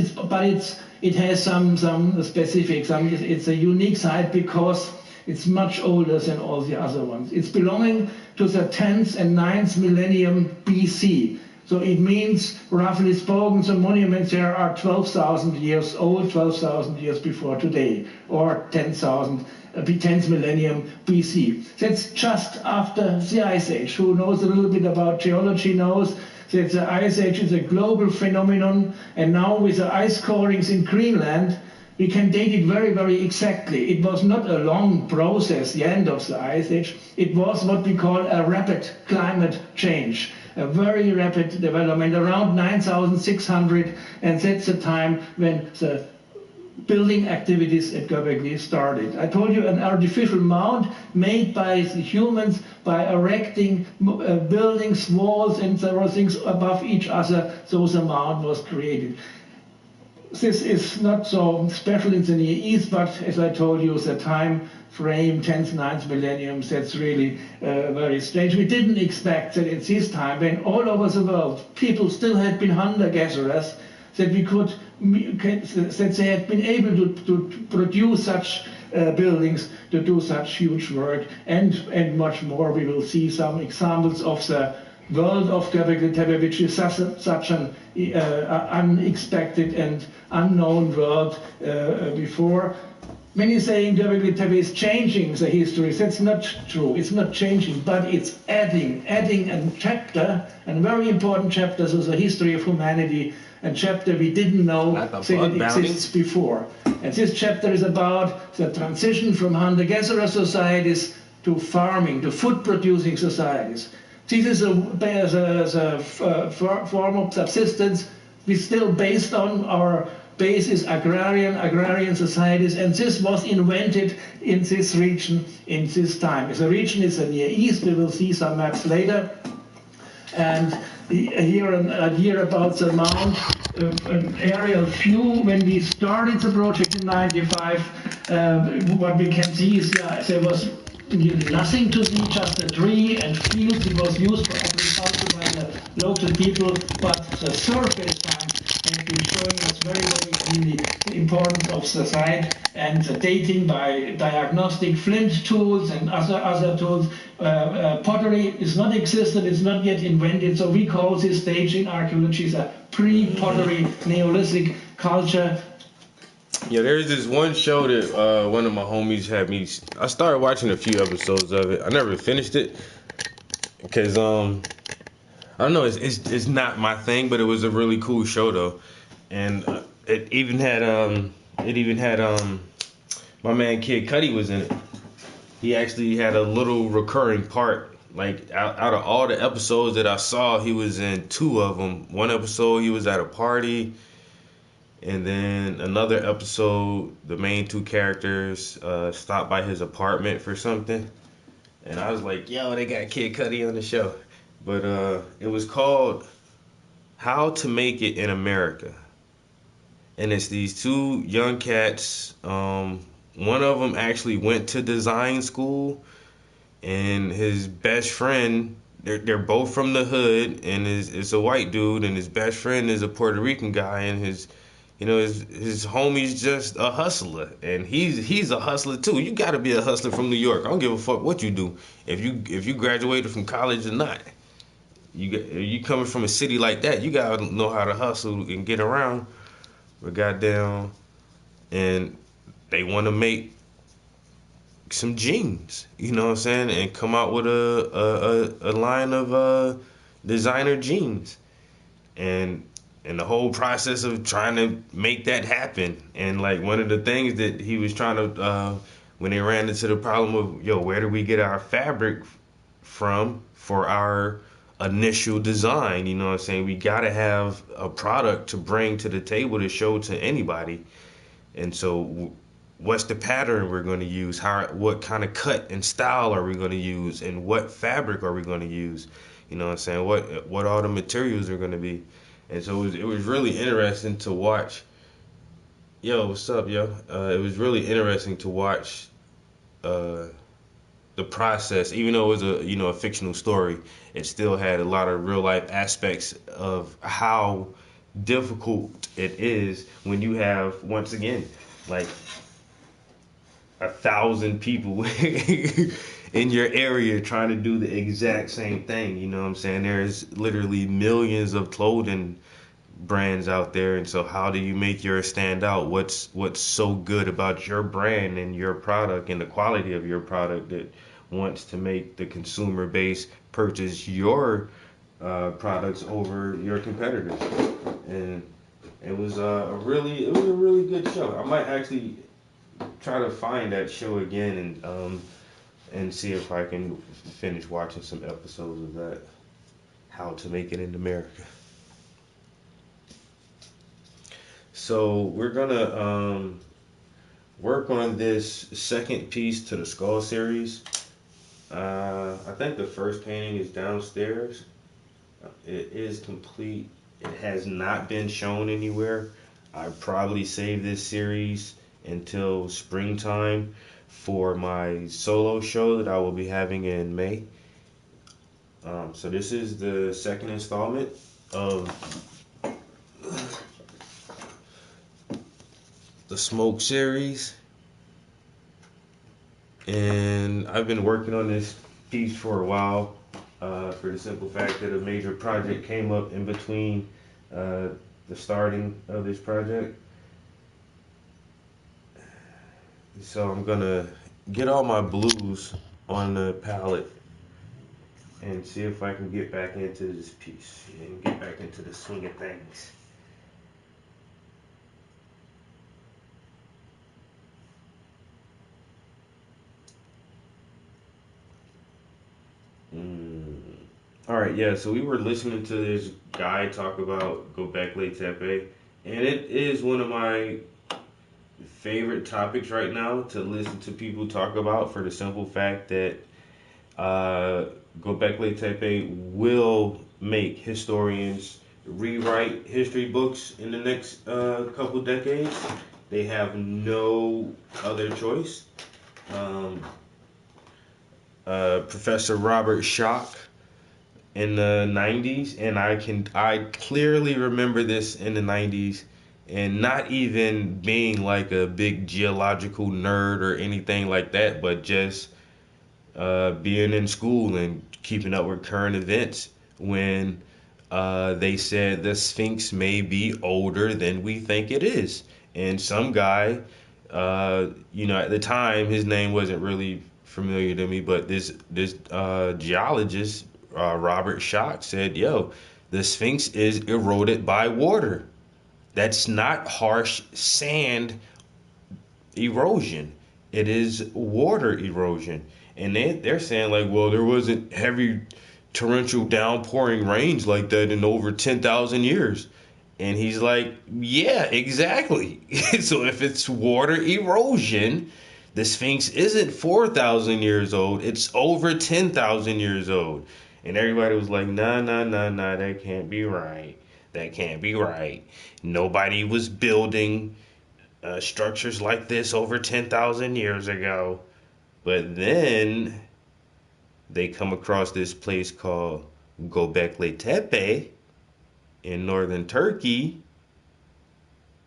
it has some specifics. It's a unique site because it's much older than all the other ones. It's belonging to the 10th and 9th millennium BC. So it means, roughly spoken, the monuments there are 12,000 years old, 12,000 years before today, or 10th millennium BC. That's just after the Ice Age. Who knows a little bit about geology knows that the Ice Age is a global phenomenon, and now with the ice corings in Greenland, we can date it very, very exactly. It was not a long process, the end of the Ice Age. It was what we call a rapid climate change. A very rapid development, around 9,600, and that's the time when the building activities at Göbekli started. I told you, an artificial mound made by the humans by erecting buildings, walls, and several things above each other, so the mound was created. this is not so special in the Near East, but as I told you, the time frame, 10th, 9th millennium, that's really very strange. We didn't expect that at this time, when all over the world people still had been hunter-gatherers, that that they had been able to produce such buildings, to do such huge work, and much more. We will see some examples of the world of Göbekli Tepe, which is such an unexpected and unknown world before. Many saying Göbekli Tepe is changing the history. That's not true. It's not changing, but it's adding a chapter, a very important chapter to the history of humanity, a chapter we didn't know that it exists before. And this chapter is about the transition from hunter-gatherer societies to farming, to food-producing societies. This is a form of subsistence we still based on our basis agrarian societies, and this was invented in this region in this time. The region is the Near East. We will see some maps later. And here an idea about the amount, an aerial view. When we started the project in '95, what we can see is there was nothing to see, just a tree and fields. It was used for agriculture by the local people, but the surface time has been showing us very, very clearly the importance of the site, and the dating by diagnostic flint tools and other tools. Pottery is not existed, it's not yet invented, so we call this stage in archaeology a pre-pottery Neolithic culture. Yeah, there's this one show that one of my homies had me. I started watching a few episodes of it. I never finished it because I don't know. It's not my thing, but it was a really cool show though, and it even had my man Kid Cudi was in it. He actually had a little recurring part. Like out of all the episodes that I saw, he was in 2 of them. One episode he was at a party. And then another episode, the main 2 characters stopped by his apartment for something. And I was like, yo, they got Kid Cudi on the show. But it was called How to Make It in America. And it's these 2 young cats. One of them actually went to design school. And his best friend, they're both from the hood. And it's a white dude. And his best friend is a Puerto Rican guy. And his homie's just a hustler, and he's a hustler too. You got to be a hustler from New York. I don't give a fuck what you do. If you graduated from college or not, you coming from a city like that, you gotta know how to hustle and get around. But goddamn, and they want to make some jeans, you know what I'm saying, and come out with a line of designer jeans, and the whole process of trying to make that happen. And like one of the things that he was trying to, when they ran into the problem of, yo, where do we get our fabric from for our initial design? You know what I'm saying? We got to have a product to bring to the table to show to anybody. And so what's the pattern we're going to use? What kind of cut and style are we going to use? And what fabric are we going to use? You know what I'm saying? What all the materials are going to be? And so it was really interesting to watch. Yo, what's up, yo? It was really interesting to watch the process. Even though it was a fictional story, it still had a lot of real life aspects of how difficult it is when you have, once again, like 1,000 people in your area trying to do the exact same thing. You know what I'm saying? There's literally millions of clothing brands out there, and so how do you make yours stand out? What's so good about your brand and your product and the quality of your product that wants to make the consumer base purchase your products over your competitors? And it was a really good show. I might actually try to find that show again and see if I can finish watching some episodes of that. How to Make It in America. So we're gonna work on this second piece to the skull series. I think the first painting is downstairs. It is complete. It has not been shown anywhere. I probably save this series until springtime for my solo show that I will be having in May. So this is the second installment of the Smoke series. And I've been working on this piece for a while, for the simple fact that a major project came up in between the starting of this project. So I'm gonna get all my blues on the palette and see if I can get back into this piece and get back into the swing of things. Alright, yeah, so we were listening to this guy talk about Göbekli Tepe, and it is one of my favorite topics right now to listen to people talk about, for the simple fact that Göbekli Tepe will make historians rewrite history books in the next couple decades. They have no other choice. Professor Robert Schoch in the 90s, and I clearly remember this in the 90s, and not even being like a big geological nerd or anything like that, but just being in school and keeping up with current events when they said the Sphinx may be older than we think it is. And some guy, at the time, his name wasn't really familiar to me, but this geologist, Robert Schoch, said, yo, the Sphinx is eroded by water. That's not harsh sand erosion. It is water erosion. And they're saying, like, well, there wasn't heavy torrential downpouring rains like that in over 10,000 years. And he's like, yeah, exactly. So if it's water erosion, the Sphinx isn't 4,000 years old. It's over 10,000 years old. And everybody was like, nah, that can't be right. That can't be right. Nobody was building structures like this over 10,000 years ago. But then they come across this place called Göbekli Tepe in northern Turkey.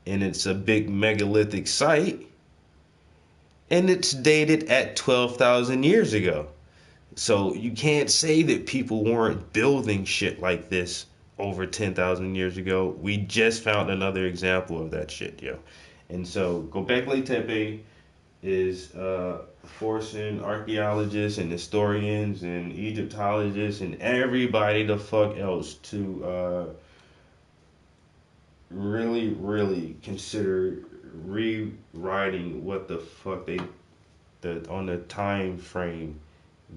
And it's a big megalithic site. And it's dated at 12,000 years ago. So you can't say that people weren't building shit like this over 10,000 years ago. We just found another example of that shit, yo. And so Göbekli Tepe is forcing archaeologists and historians and Egyptologists and everybody the fuck else to really consider rewriting what the fuck on the time frame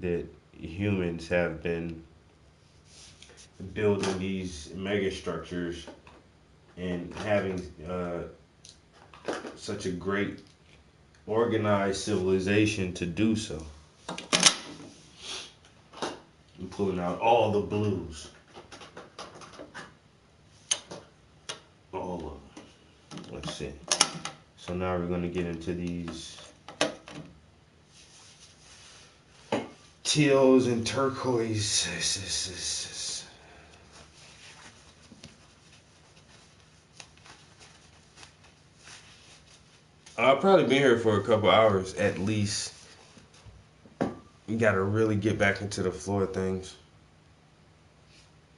that humans have been building these mega structures and having such a great organized civilization to do so. I'm pulling out all the blues. All of them. Let's see. So now we're going to get into these teals and turquoise. I'll probably be here for a couple hours at least. You gotta really get back into the flow of things.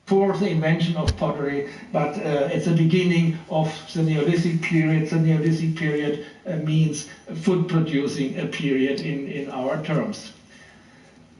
For the invention of pottery, but it's the beginning of the Neolithic period. The Neolithic period means food producing a period in our terms.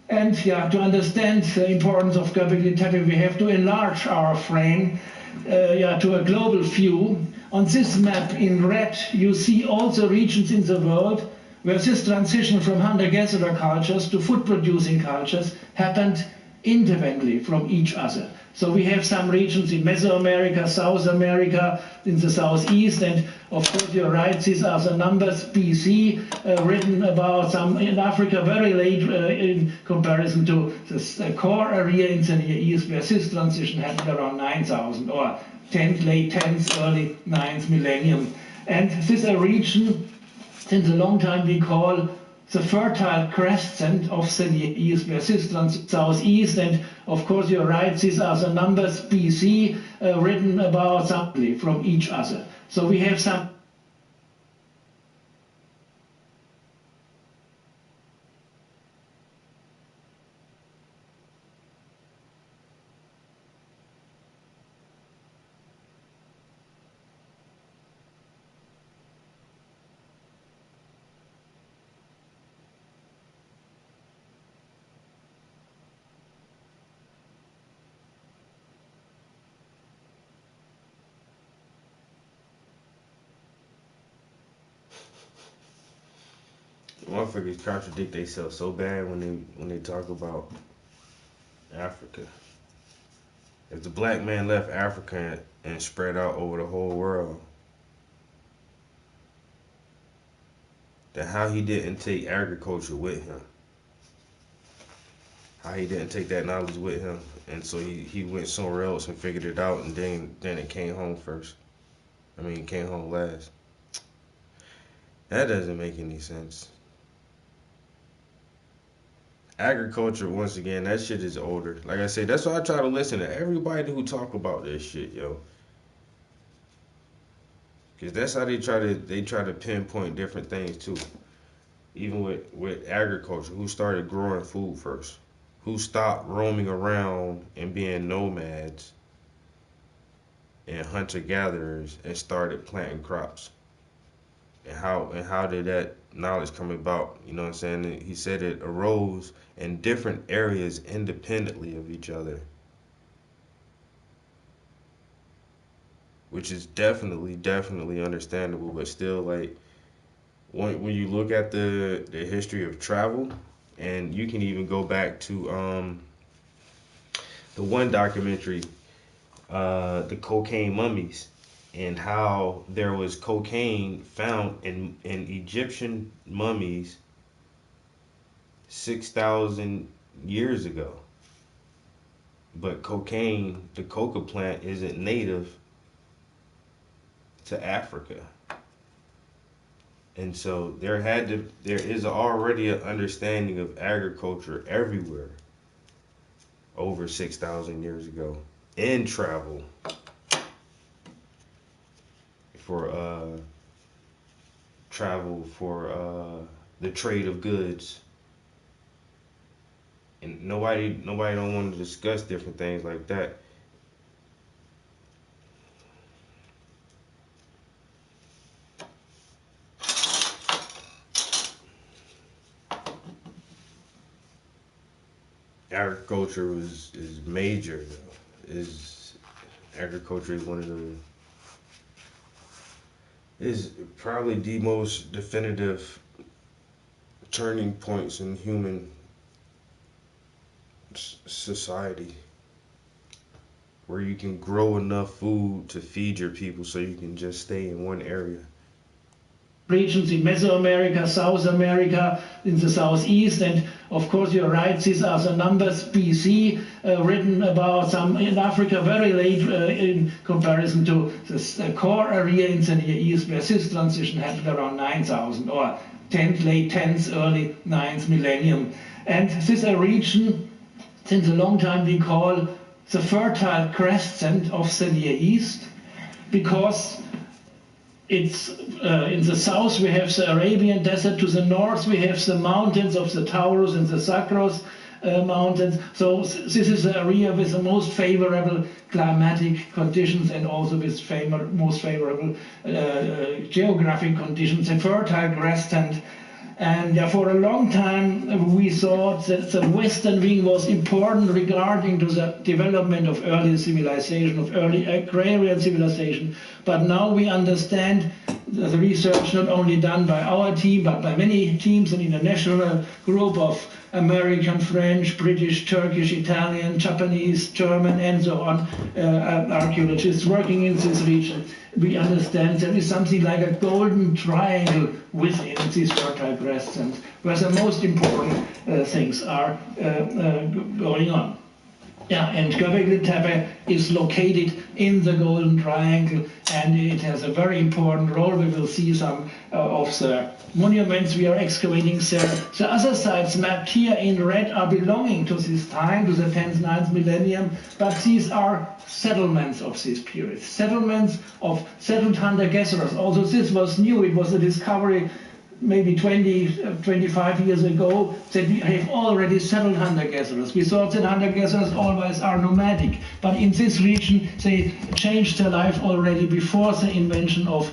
And to understand the importance of Göbekli Tepe, we have to enlarge our frame to a global view. On this map in red, you see all the regions in the world where this transition from hunter-gatherer cultures to food-producing cultures happened independently from each other. So we have some regions in Mesoamerica, South America, in the southeast, and of course you're right, these are the numbers BC written about some in Africa very late in comparison to the core area in the Near East, where this transition happened around 9,000 or late 10th, early 9th millennium. And this is a region since a long time we call the fertile crescent of the Near East, where this southeast, and of course you're right, these are the numbers BC written about something from each other. So we have some motherfuckers contradict themselves so bad when they talk about Africa. If the black man left Africa and spread out over the whole world, then how he didn't take agriculture with him? How he didn't take that knowledge with him, and so he went somewhere else and figured it out, and then it came home first. I mean, it came home last. That doesn't make any sense. Agriculture, once again, that shit is older. Like I said, that's why I try to listen to everybody who talk about this shit, yo. Cause that's how they try to pinpoint different things too. Even with agriculture, who started growing food first? Who stopped roaming around and being nomads and hunter-gatherers and started planting crops? And how did that knowledge come about? You know what I'm saying? He said it arose in different areas independently of each other, which is definitely understandable. But still, like when you look at the history of travel, and you can even go back to the one documentary, the Cocaine Mummies, and how there was cocaine found in Egyptian mummies 6,000 years ago. But cocaine, the coca plant, isn't native to Africa. And so there is already an understanding of agriculture everywhere over 6,000 years ago, and travel for the trade of goods. And nobody don't want to discuss different things like that. Agriculture is major, though. Agriculture is one of the is probably the most definitive turning points in human society, where you can grow enough food to feed your people so you can just stay in one area. Regions in Mesoamerica, South America, in the southeast, and of course you're right, these are the numbers BC written about some in Africa very late in comparison to the core area in the Near East, where this transition happened around 9,000 or late 10th, early 9th millennium. And this is a region since a long time we call the fertile crescent of the Near East, because it's in the south we have the Arabian Desert, to the north we have the mountains of the Taurus and the Zagros mountains. So this is the area with the most favorable climatic conditions and also with most favorable geographic conditions, a fertile crescent. And for a long time we thought that the western wing was important regarding to the development of early civilization, of early agrarian civilization. But now we understand the research not only done by our team, but by many teams, an international group of American, French, British, Turkish, Italian, Japanese, German, and so on, archaeologists working in this region. We understand there is something like a golden triangle within these fertile grasslands, where the most important things are going on. Yeah, and Göbekli Tepe is located in the Golden Triangle, and it has a very important role. We will see some of the monuments we are excavating there. The other sites mapped here in red are belonging to this time, to the 10th, 9th millennium, but these are settlements of this period, settlements of settled hunter-gatherers. Although this was new, it was a discovery maybe 20, 25 years ago, that we have already settled hunter-gatherers. We thought that hunter-gatherers always are nomadic, but in this region they changed their life already before the invention of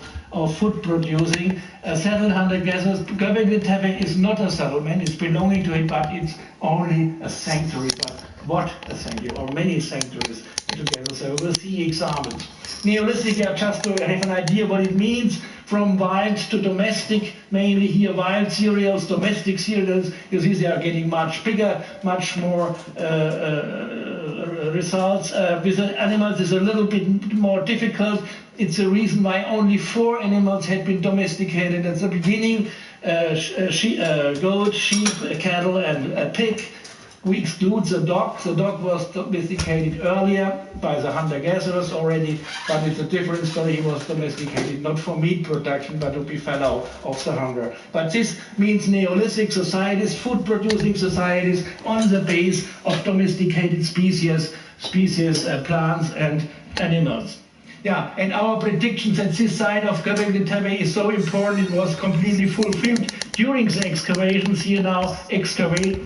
food producing. Settled hunter-gatherers. Göbekli Tepe is not a settlement, it's belonging to it, but it's only a sanctuary. But what a sanctuary, or many sanctuaries together, so we'll see examples. Neolithic, just to have an idea what it means, from wild to domestic, mainly here wild cereals, domestic cereals. You see they are getting much bigger, much more results. With the animals it's a little bit more difficult. It's the reason why only 4 animals had been domesticated at the beginning, goat, sheep, cattle, and a pig. We exclude the dog. The dog was domesticated earlier by the hunter-gatherers already, but it's a different story. He was domesticated not for meat production, but to be fellow of the hunter. But this means Neolithic societies, food-producing societies on the base of domesticated species, plants and animals. Yeah, and our prediction that this site of Göbekli Tepe is so important, it was completely fulfilled during the excavations here now, excavation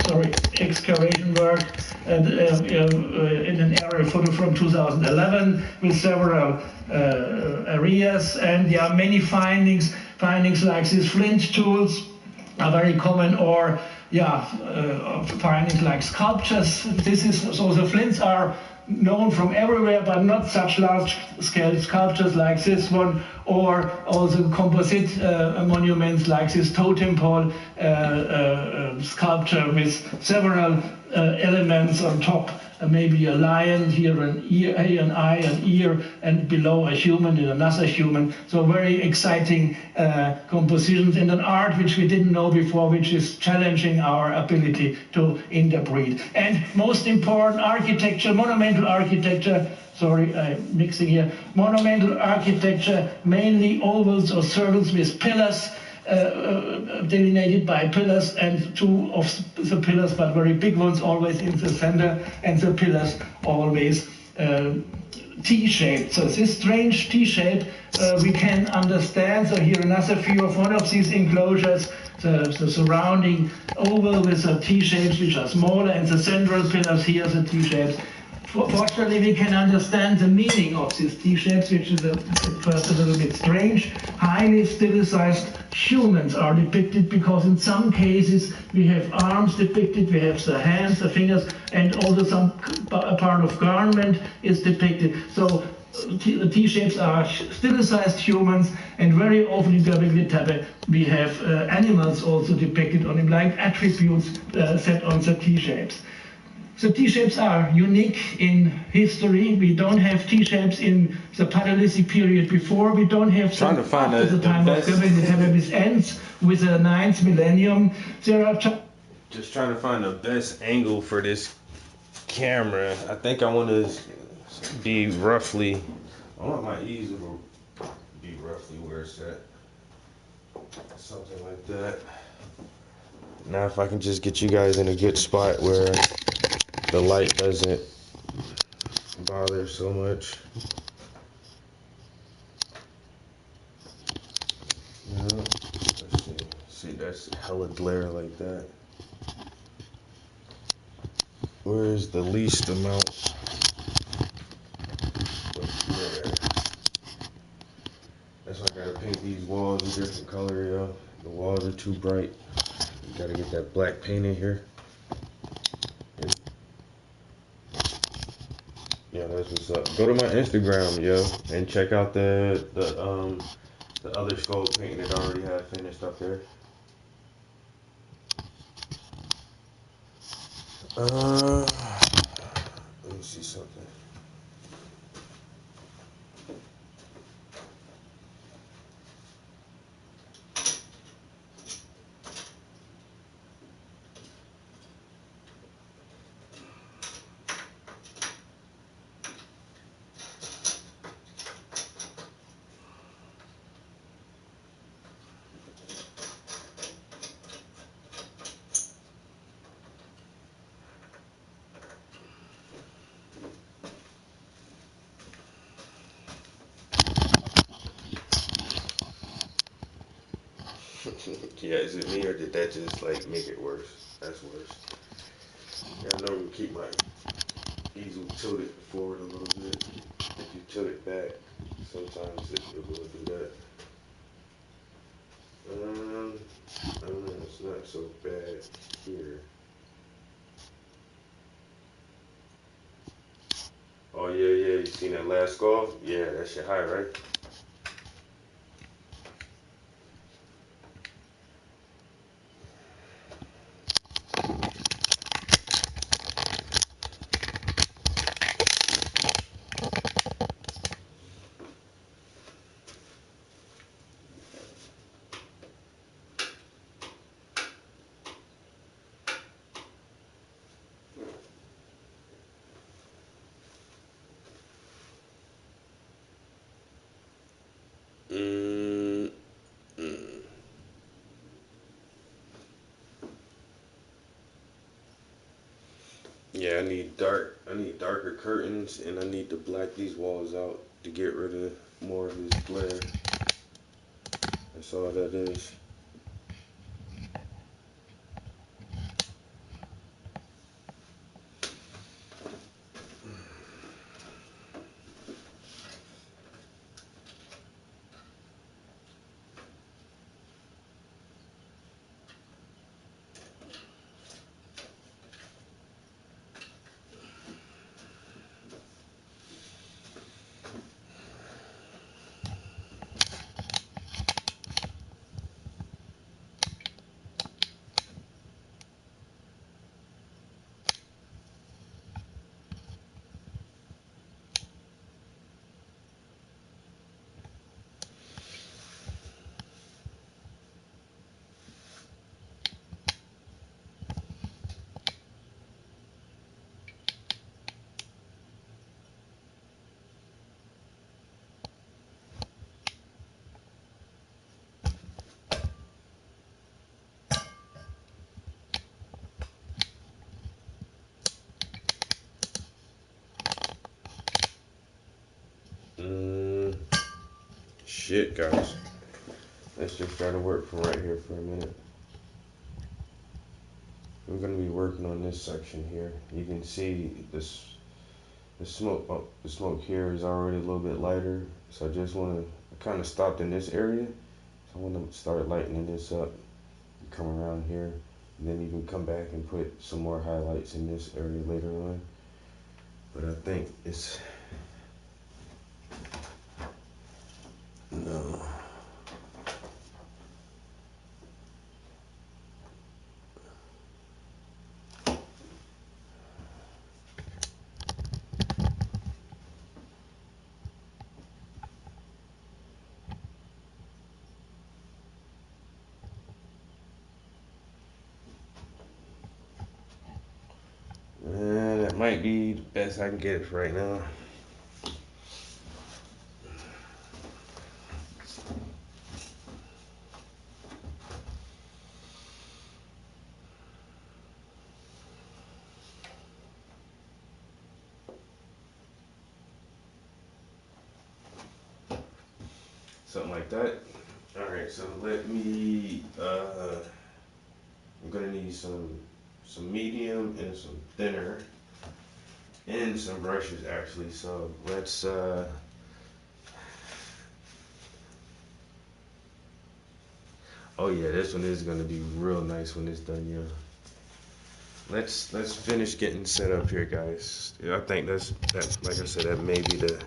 work in an aerial photo from 2011 with several areas, and there are many findings like these flint tools are very common, or findings like sculptures. So the flints are known from everywhere, but not such large-scale sculptures like this one, or also composite monuments like this totem pole sculpture with several elements on top, maybe a lion, here an ear, an eye, an ear, and below a human and another human. So very exciting compositions and an art which we didn't know before, which is challenging our ability to interpret. And most important, architecture, monumental architecture. Sorry, I'm mixing here. Monumental architecture, mainly ovals or circles with pillars, delineated by pillars, and 2 of the pillars, but very big ones, always in the center, and the pillars always T-shaped. So this strange T-shape we can understand. So here another view of one of these enclosures, the surrounding oval with the T-shapes which are smaller, and the central pillars here, the T-shapes. Fortunately, we can understand the meaning of these T-shapes, which is at first a little bit strange. Highly stilized humans are depicted, because in some cases we have arms depicted, we have the hands, the fingers, and also some part of garment is depicted. So the T-shapes are stilized humans, and very often in Göbekli Tepe we have animals also depicted on it, like attributes set on the T-shapes. The T-shapes are unique in history. We don't have T-shapes in the Paleolithic period before. We don't have them after the time of Göbekli Tepe. This ends with the 9th millennium. There are just trying to find the best angle for this camera. I think I want to be roughly. I want my easel to be roughly where it's at. Something like that. Now, if I can just get you guys in a good spot where the light doesn't bother so much. Yeah, let's see. See, that's hella glare like that. Where is the least amount of glare? That's why I gotta paint these walls a different color, yo. The walls are too bright. Gotta get that black paint in here. Yeah, that's what's up. Go to my Instagram, yo, and check out the other skull painting that I already have finished up there. Let me see something. Yeah, is it me or did that just like make it worse? That's worse. Yeah, I normally keep my easel tilted forward a little bit. If you tilt it back, sometimes it will do that. I don't know, it's not so bad here. Oh yeah, you seen that last skull? Yeah, that shit high, right? Yeah, I need darker curtains, and I need to black these walls out to get rid of more of this glare. That's all that is. Shit, guys. Let's just try to work from right here for a minute. We're gonna be working on this section here. You can see this, the smoke. Oh, the smoke here is already a little bit lighter. So I just want to kind of stopped in this area. So I want to start lightening this up. Come around here, and then you can come back and put some more highlights in this area later on. But I think it's no. That might be the best I can get for right now. Something like that. Alright, so let me, I'm gonna need some medium and some thinner and some brushes actually. So let's, Oh yeah, this one is gonna be real nice when it's done, yeah. Let's finish getting set up here, guys. Yeah, I think that like I said, that may be the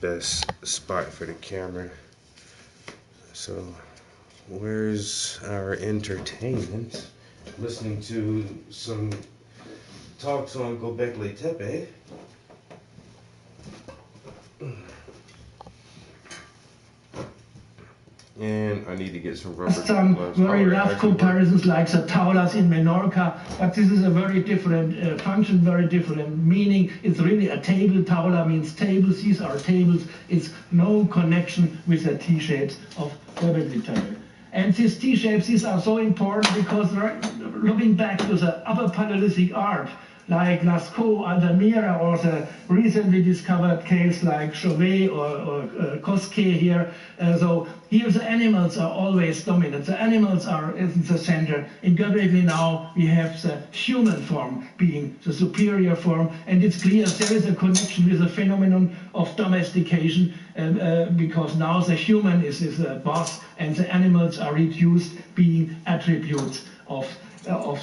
best spot for the camera. So where's our entertainment? Listening to some talks on Göbekli Tepe. And I need to get some rubber gloves. Very rough comparisons like the taulas in Menorca, but this is a very different function, very different meaning. It's really a table. Taula means tables. These are tables. It's no connection with the T-shapes of Göbekli Tepe. And these T-shapes, these are so important because looking back to the Upper Paleolithic art, like Lascaux, Altamira, or the recently discovered caves like Chauvet or Cosquet here. So here the animals are always dominant. The animals are in the center. In Göbekli now we have the human form being the superior form, and it's clear there is a connection with the phenomenon of domestication because now the human is the boss and the animals are reduced being attributes of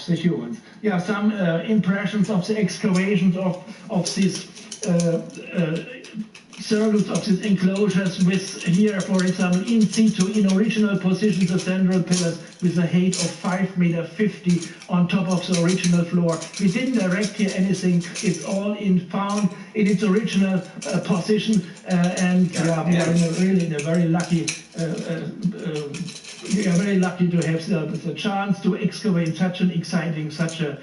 the humans. Yeah, some impressions of the excavations of these circles, of these enclosures with here, for example, in situ, in original position, the central pillars with a height of 5.50 meters on top of the original floor. We didn't erect here anything. It's all found in its original position, and yeah, we are really in a very lucky we are very lucky to have the chance to excavate such an exciting, such an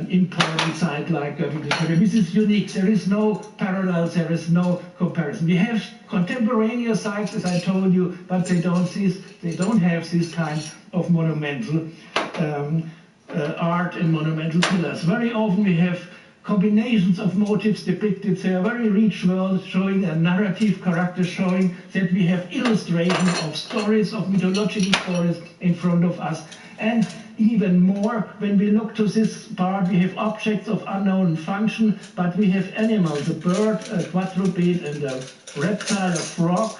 important site like Göbekli Tepe. This is unique. There is no parallels. There is no comparison. We have contemporaneous sites, as I told you, but they don't have this kind of monumental art and monumental pillars. Very often we have combinations of motifs depicted. They are very rich worlds, showing a narrative character, showing that we have illustrations of stories, of mythological stories in front of us. And even more, when we look to this part, we have objects of unknown function, but we have animals, a bird, a quadruped, and a reptile, a frog.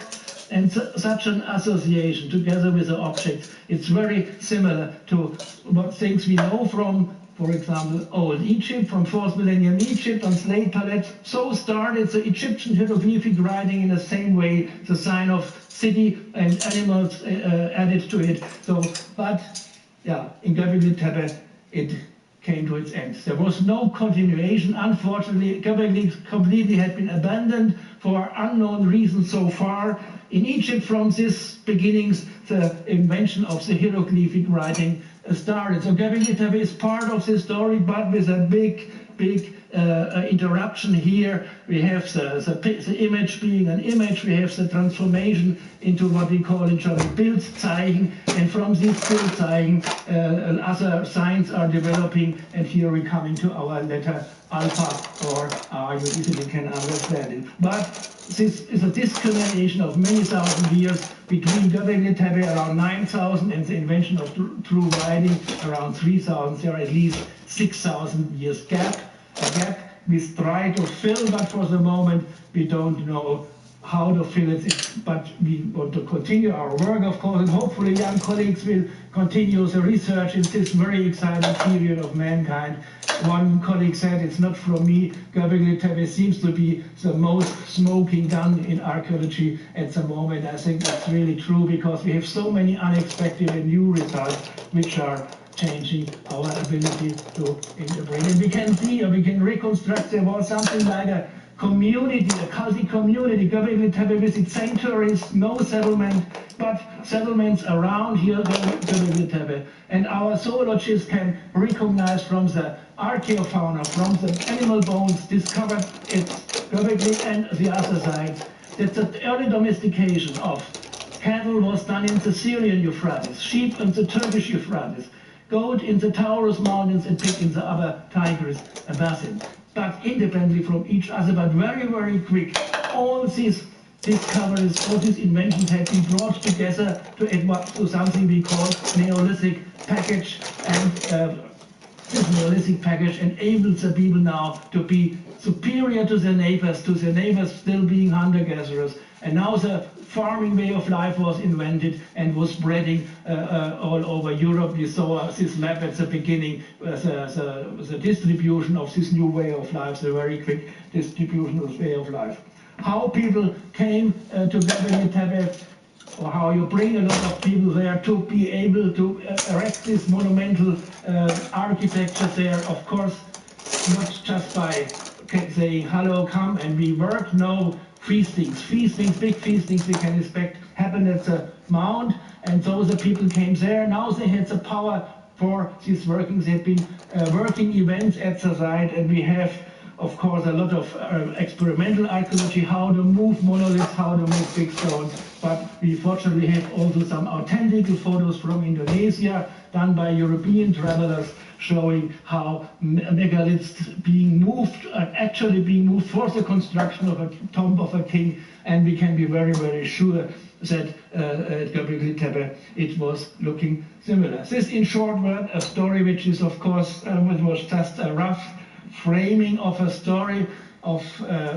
And such an association together with the objects, it's very similar to what things we know from, for example, Old Egypt, from 4th millennium Egypt on slate tablets. So started the Egyptian hieroglyphic writing in the same way, the sign of city and animals added to it. So, but yeah, in Göbekli Tepe it came to its end. There was no continuation. Unfortunately, Göbekli completely had been abandoned for unknown reasons so far. In Egypt, from these beginnings, the invention of the hieroglyphic writing started. So Göbekli Tepe is part of the story, but with a big interruption here. We have the image being an image. We have the transformation into what we call in German Bildzeichen, and from these Bildzeichen other signs are developing, and here we're coming to our letter alpha, or you easily can understand it. But this is a discrimination of many thousand years between Göbekli Tepe around 9,000 and the invention of true writing around 3,000. There are at least 6,000 years gap. A gap we try to fill, but for the moment we don't know how to fill it. But we want to continue our work, of course, and hopefully young colleagues will continue the research in this very exciting period of mankind. One colleague said, it's not from me, Göbekli Tepe seems to be the most smoking gun in archaeology at the moment. I think that's really true, because we have so many unexpected and new results which are changing our ability to interpret. And we can see, or we can reconstruct, there was something like a community, a cultic community, Göbekli Tepe with its sanctuaries, no settlement, but settlements around here, Göbekli Tepe. And our zoologists can recognize from the archaeofauna, from the animal bones discovered at Göbekli and the other sides, that the early domestication of cattle was done in the Syrian Euphrates, sheep in the Turkish Euphrates, goat in the Taurus Mountains, and pig in the upper Tigris basin. But independently from each other, but very, very quick, all these discoveries, all these inventions have been brought together to something we call Neolithic package, and this Neolithic package enables the people now to be superior to their neighbors still being hunter-gatherers. And now the farming way of life was invented and was spreading all over Europe. We saw this map at the beginning, the distribution of this new way of life, the very quick distribution of this way of life. How people came together in Tibet, or how you bring a lot of people there to be able to erect this monumental architecture there, of course, not just by saying, hello, come and we work. No, feastings, big feastings we can expect happen at the mount, and so the people came there. Now they had the power for these workings. They had been working events at the site, and we have, of course, a lot of experimental archaeology, how to move monoliths, how to move big stones. But we fortunately have also some authentic photos from Indonesia done by European travelers showing how megaliths being moved, actually being moved for the construction of a tomb of a king, and we can be very, very sure that at Göbekli Tepe it was looking similar. This, in short, word, a story which is, of course, it was just a rough framing of a story of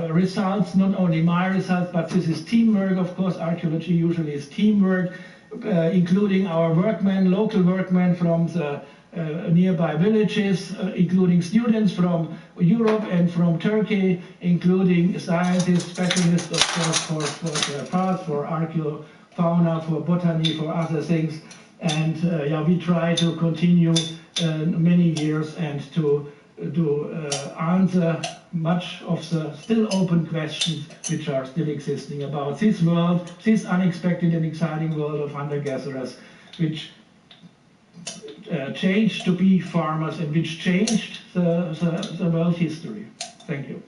results, not only my results, but this is teamwork. Of course, archaeology usually is teamwork, including our workmen, local workmen from the nearby villages, including students from Europe and from Turkey, including scientists, specialists, of course, for their parts, for archaeofauna, for botany, for other things. And yeah, we try to continue many years and to answer much of the still open questions which are still existing about this world, this unexpected and exciting world of hunter-gatherers, which changed to be farmers and which changed the world history. Thank you.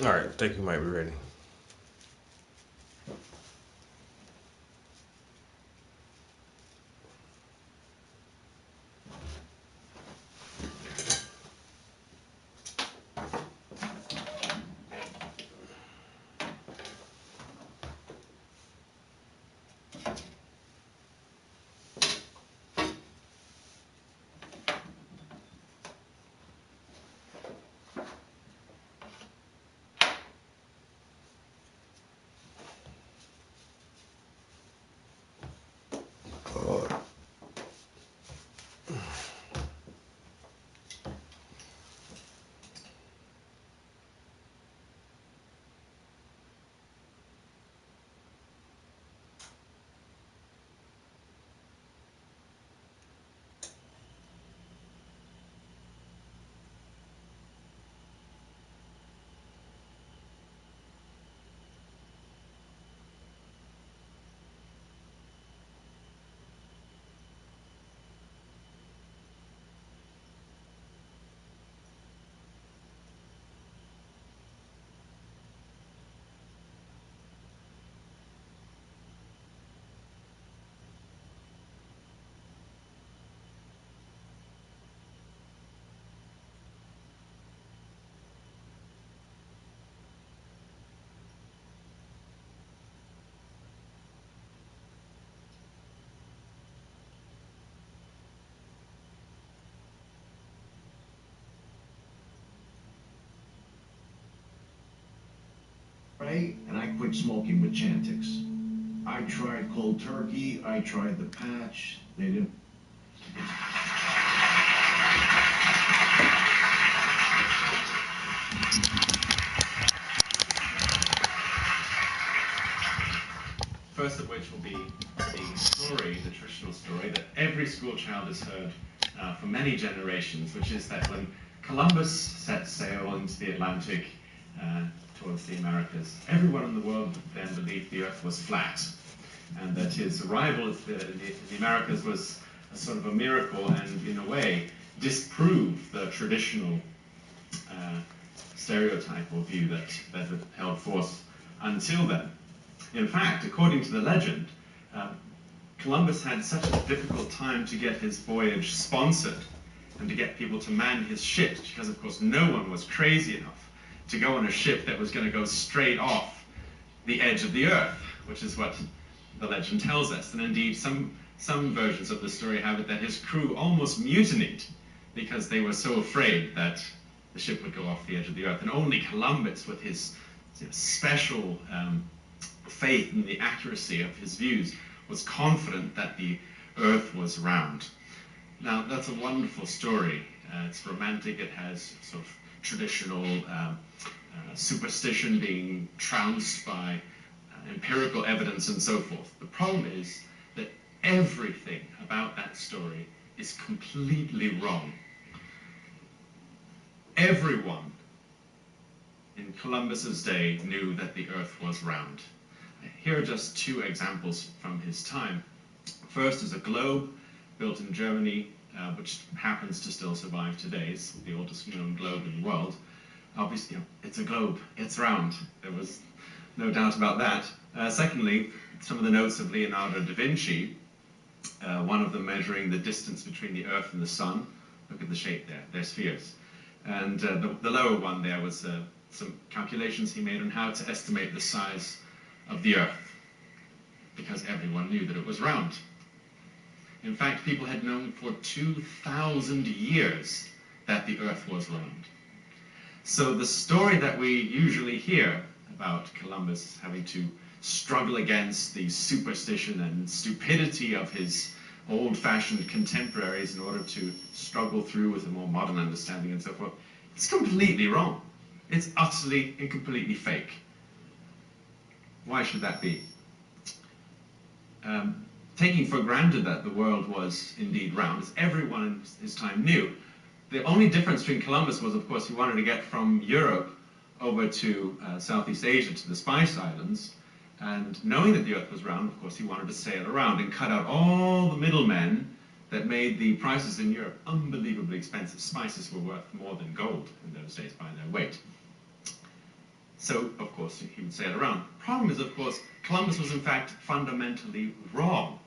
All right, I think you might be ready. And I quit smoking with Chantix. I tried cold turkey, I tried the patch, they didn't. First of which will be the story, the traditional story that every school child has heard for many generations, which is that when Columbus set sail into the Atlantic towards the Americas, everyone in the world then believed the Earth was flat, and that his arrival at the Americas was a sort of a miracle, and in a way disproved the traditional stereotype or view that had held forth until then. In fact, according to the legend, Columbus had such a difficult time to get his voyage sponsored and to get people to man his ships, because of course no one was crazy enough to go on a ship that was going to go straight off the edge of the earth, which is what the legend tells us. And indeed, some versions of the story have it that his crew almost mutinied because they were so afraid that the ship would go off the edge of the earth. And only Columbus, with his special faith in the accuracy of his views, was confident that the earth was round. Now, that's a wonderful story. It's romantic. It has sort of traditional superstition being trounced by empirical evidence and so forth. The problem is that everything about that story is completely wrong. Everyone in Columbus's day knew that the earth was round. Here are just two examples from his time. First is a globe built in Germany, which happens to still survive today. It's the oldest known globe in the world. Obviously, it's a globe, it's round. There was no doubt about that. Secondly, some of the notes of Leonardo da Vinci, one of them measuring the distance between the Earth and the Sun. Look at the shape there, they're spheres. And the lower one there was some calculations he made on how to estimate the size of the Earth, because everyone knew that it was round. In fact, people had known for 2,000 years that the Earth was round. So the story that we usually hear about Columbus having to struggle against the superstition and stupidity of his old-fashioned contemporaries in order to struggle through with a more modern understanding and so forth, it's completely wrong. It's utterly and completely fake. Why should that be? Taking for granted that the world was indeed round, as everyone in his time knew, the only difference between Columbus was, of course, he wanted to get from Europe over to Southeast Asia, to the Spice Islands, and knowing that the Earth was round, of course, he wanted to sail around and cut out all the middlemen that made the prices in Europe unbelievably expensive. Spices were worth more than gold in those days by their weight. So, of course, he would sail around. Problem is, of course, Columbus was in fact fundamentally wrong,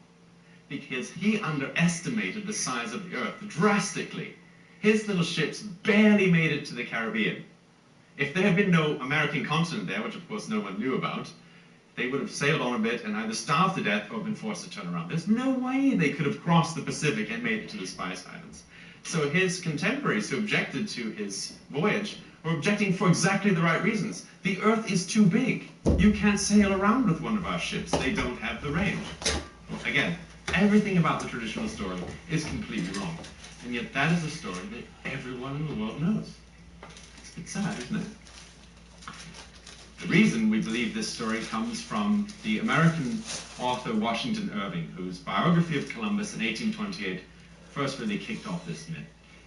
because he underestimated the size of the Earth drastically. His little ships barely made it to the Caribbean. If there had been no American continent there, which of course no one knew about, they would have sailed on a bit and either starved to death or been forced to turn around. There's no way they could have crossed the Pacific and made it to the Spice Islands. So his contemporaries who objected to his voyage were objecting for exactly the right reasons. The Earth is too big. You can't sail around with one of our ships. They don't have the range. Again, everything about the traditional story is completely wrong. And yet that is a story that everyone in the world knows. It's sad, isn't it? The reason we believe this story comes from the American author Washington Irving, whose biography of Columbus in 1828 first really kicked off this myth.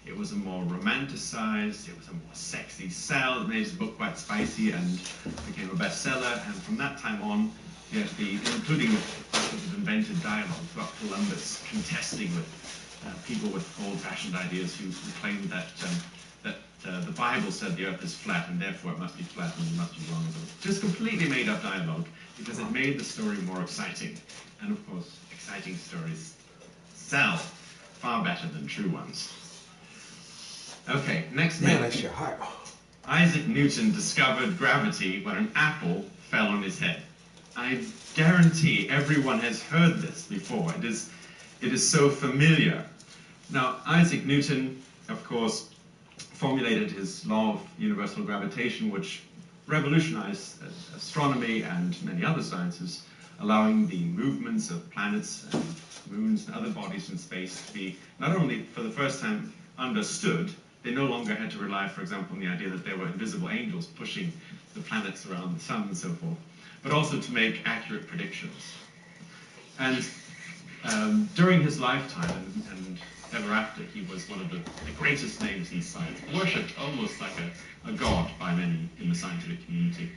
It was a more romanticized, it was a more sexy sell. It made his book quite spicy and became a bestseller. And from that time on, you have including sort of invented dialogues about Columbus contesting with people with old-fashioned ideas who claimed that the Bible said the Earth is flat and therefore it must be flat and it must be wrong. Just completely made-up dialogue because it made the story more exciting. And of course, exciting stories sell far better than true ones. Okay, next Man, myth. that shit hot. Isaac Newton discovered gravity when an apple fell on his head. I guarantee everyone has heard this before. It is so familiar. Now, Isaac Newton, of course, formulated his law of universal gravitation, which revolutionized astronomy and many other sciences, allowing the movements of planets and moons and other bodies in space to be not only for the first time understood, they no longer had to rely, for example, on the idea that there were invisible angels pushing the planets around the sun and so forth, but also to make accurate predictions. And during his lifetime and ever after, he was one of the greatest names in science, worshipped almost like a god by many in the scientific community.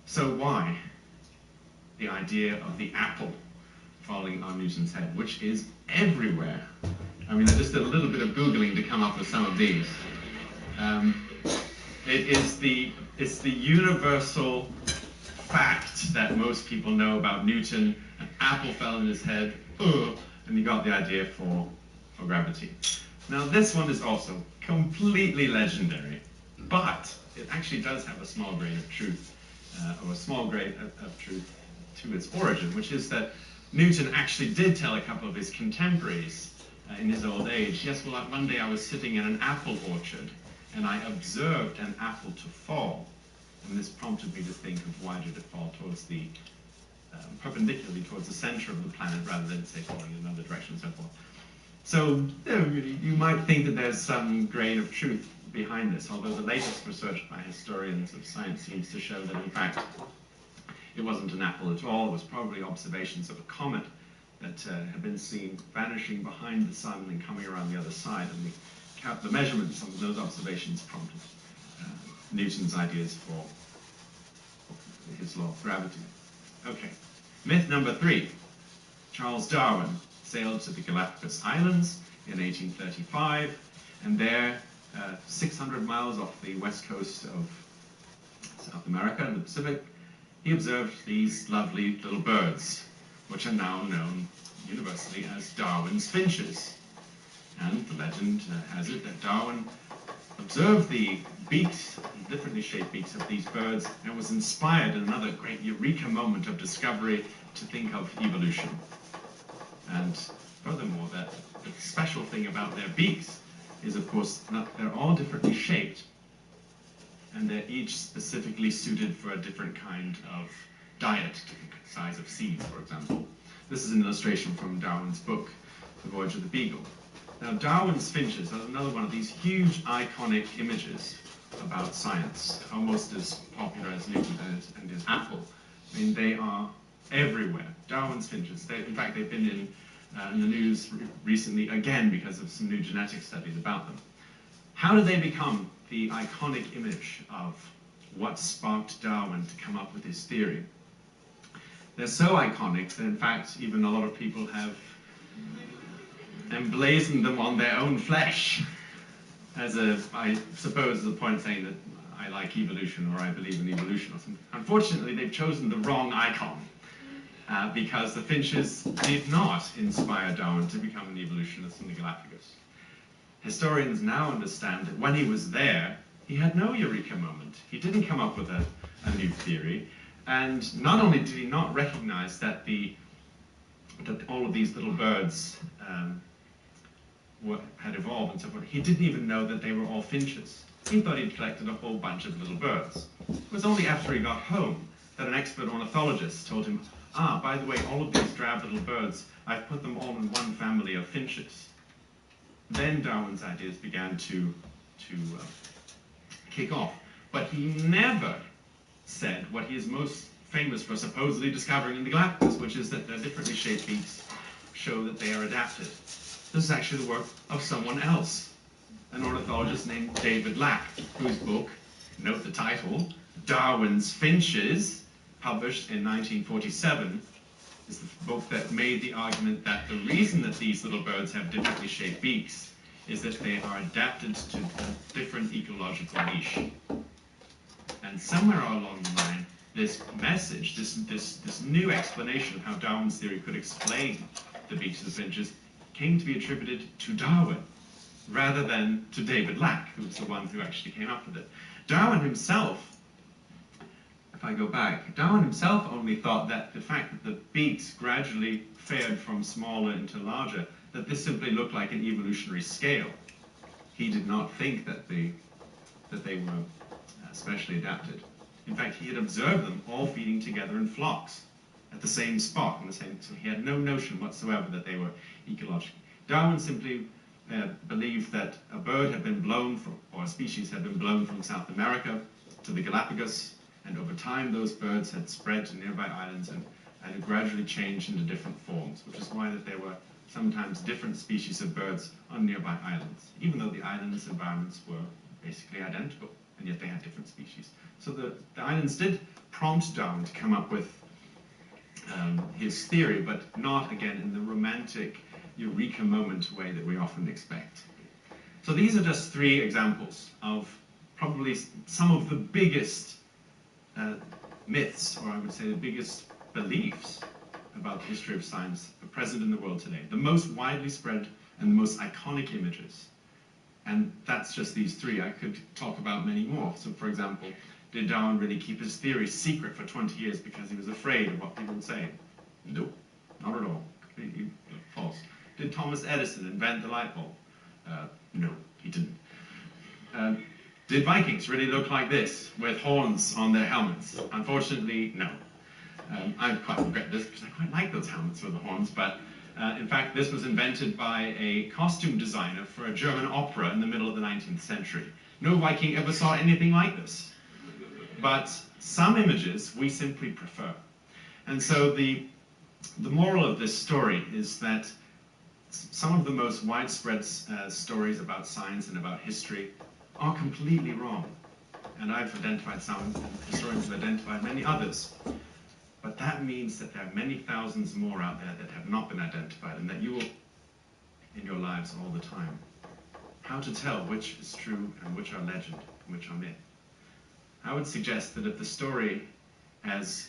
So why the idea of the apple falling on Newton's head, which is everywhere? I mean, I just did a little bit of Googling to come up with some of these. It's the universal fact that most people know about Newton. An apple fell on his head, and he got the idea for gravity. Now, this one is also completely legendary, but it actually does have a small grain of truth, or a small grain of truth to its origin, which is that Newton actually did tell a couple of his contemporaries in his old age, yes, well, one day I was sitting in an apple orchard, and I observed an apple to fall. And this prompted me to think of why did it fall towards the, perpendicularly towards the center of the planet rather than, say, falling in another direction and so forth. So you might think that there's some grain of truth behind this, although the latest research by historians of science seems to show that, in fact, it wasn't an apple at all. It was probably observations of a comet that had been seen vanishing behind the sun and coming around the other side. And the measurements of those observations prompted Newton's ideas for his law of gravity. Okay, myth number 3. Charles Darwin sailed to the Galapagos Islands in 1835, and there, 600 miles off the west coast of South America in the Pacific, he observed these lovely little birds, which are now known universally as Darwin's finches. And the legend has it that Darwin observed the beaks, differently shaped beaks of these birds, and was inspired in another great eureka moment of discovery to think of evolution. And furthermore, the special thing about their beaks is, of course, that they're all differently shaped, and they're each specifically suited for a different kind of diet, different size of seeds, for example. This is an illustration from Darwin's book, The Voyage of the Beagle. Now, Darwin's finches are another one of these huge iconic images about science, almost as popular as Newton and his apple. I mean, they are everywhere. Darwin's finches. In fact, they've been in the news recently again because of some new genetic studies about them. How did they become the iconic image of what sparked Darwin to come up with his theory? They're so iconic that, in fact, even a lot of people have emblazoned them on their own flesh as I suppose the point saying that I like evolution, or I believe in evolution, or something. Unfortunately, they've chosen the wrong icon, because the finches did not inspire Darwin to become an evolutionist in the Galapagos. Historians now understand that when he was there, he had no eureka moment. He didn't come up with a new theory, and not only did he not recognize that all of these little birds had evolved and so forth, he didn't even know that they were all finches. He thought he'd collected a whole bunch of little birds. It was only after he got home that an expert ornithologist told him, by the way, all of these drab little birds, I've put them all in one family of finches. Then Darwin's ideas began to kick off. But he never said what he is most famous for supposedly discovering in the Galapagos, which is that their differently shaped beaks show that they are adapted. This is actually the work of someone else, an ornithologist named David Lack, whose book, note the title, Darwin's Finches, published in 1947, is the book that made the argument that the reason that these little birds have differently shaped beaks is that they are adapted to a different ecological niche. And somewhere along the line, this message, this new explanation of how Darwin's theory could explain the beaks of the finches, came to be attributed to Darwin, rather than to David Lack, who was the one who actually came up with it. Darwin himself, if I go back, Darwin himself only thought that the fact that the beaks gradually fared from smaller into larger, that this simply looked like an evolutionary scale. He did not think that they were specially adapted. In fact, he had observed them all feeding together in flocks at the same spot, so he had no notion whatsoever that they were ecological. Darwin simply believed that a bird had been blown from, or a species had been blown from South America to the Galapagos, and over time those birds had spread to nearby islands and had gradually changed into different forms, which is why that there were sometimes different species of birds on nearby islands, even though the islands' environments were basically identical, and yet they had different species. So the islands did prompt Darwin to come up with his theory, but not, again, in the romantic eureka moment way that we often expect. So these are just three examples of probably some of the biggest myths, or I would say the biggest beliefs about the history of science present in the world today. The most widely spread and the most iconic images. And that's just these three. I could talk about many more. So, for example, did Darwin really keep his theory secret for 20 years because he was afraid of what people would say? No, not at all. Completely false. Did Thomas Edison invent the light bulb? No, he didn't. Did Vikings really look like this, with horns on their helmets? Unfortunately, no. I quite regret this because I quite like those helmets with the horns, but in fact, this was invented by a costume designer for a German opera in the middle of the 19th century. No Viking ever saw anything like this. But some images we simply prefer. And so the moral of this story is that some of the most widespread stories about science and about history are completely wrong. And I've identified some, and historians have identified many others. But that means that there are many thousands more out there that have not been identified, and that you will, in your lives all the time. How to tell which is true and which are legend and which are myth? I would suggest that if the story has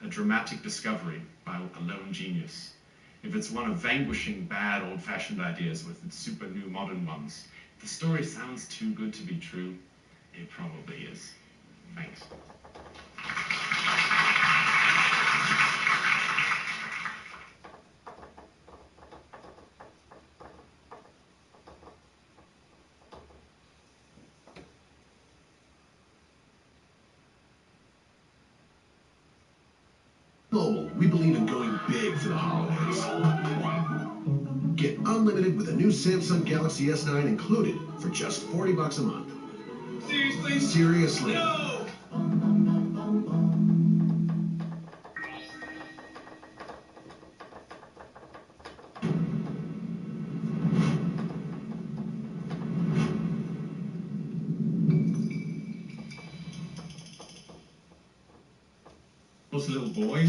a dramatic discovery by a lone genius, if it's one of vanquishing bad old-fashioned ideas with its super new modern ones, if the story sounds too good to be true, it probably is. Thanks. Mobile, we believe in going big for the holidays. Get unlimited with a new Samsung Galaxy S9 included for just $40 a month. Seriously? Seriously. No! I was a little boy,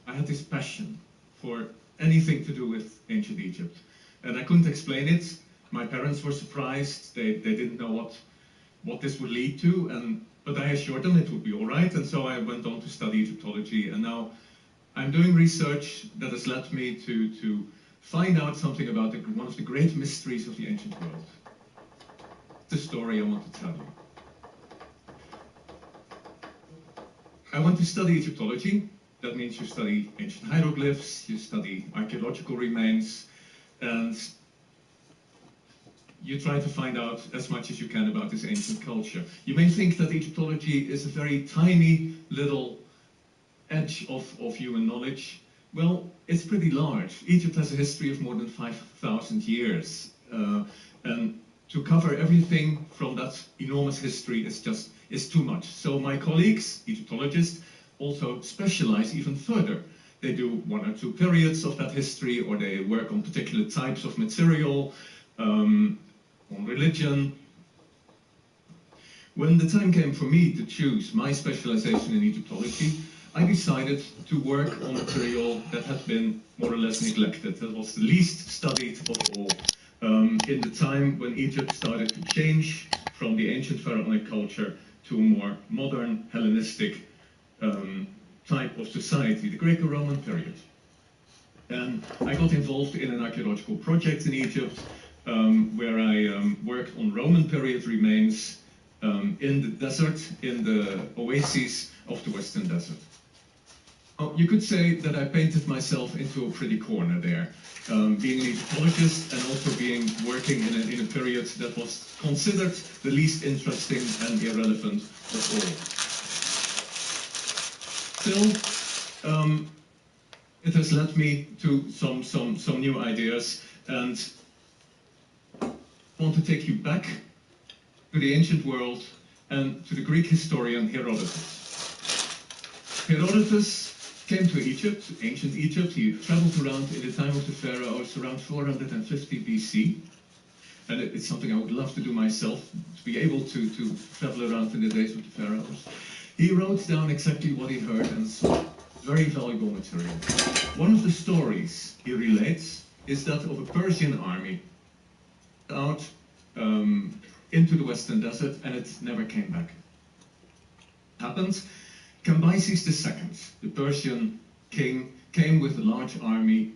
I had this passion for anything to do with ancient Egypt. And I couldn't explain it. My parents were surprised. They didn't know what this would lead to, but I assured them it would be all right, and so I went on to study Egyptology, and now I'm doing research that has led me to find out something about one of the great mysteries of the ancient world. The story I want to tell you. I want to study Egyptology. That means you study ancient hieroglyphs, you study archaeological remains, and you try to find out as much as you can about this ancient culture. You may think that Egyptology is a very tiny little edge of human knowledge. Well, it's pretty large. Egypt has a history of more than 5,000 years. And to cover everything from that enormous history is too much. So my colleagues, Egyptologists, also specialize even further. They do 1 or 2 periods of that history, or they work on particular types of material, on religion. When the time came for me to choose my specialization in Egyptology, I decided to work on material that had been more or less neglected, that was the least studied of all. In the time when Egypt started to change from the ancient pharaonic culture to a more modern Hellenistic type of society, the Greco-Roman period. And I got involved in an archaeological project in Egypt where I worked on Roman period remains in the desert, in the oases of the Western Desert. You could say that I painted myself into a pretty corner there, being an Egyptologist and also working in a period that was considered the least interesting and irrelevant of all. Still, it has led me to some new ideas, and I want to take you back to the ancient world and to the Greek historian Herodotus. Herodotus came to Egypt, ancient Egypt. He traveled around in the time of the pharaohs around 450 BC. And it's something I would love to do myself, to be able to travel around in the days of the pharaohs. He wrote down exactly what he heard and saw. Very valuable material. One of the stories he relates is that of a Persian army out into the Western Desert, and it never came back. Happened. Cambyses II, the Persian king, came with a large army.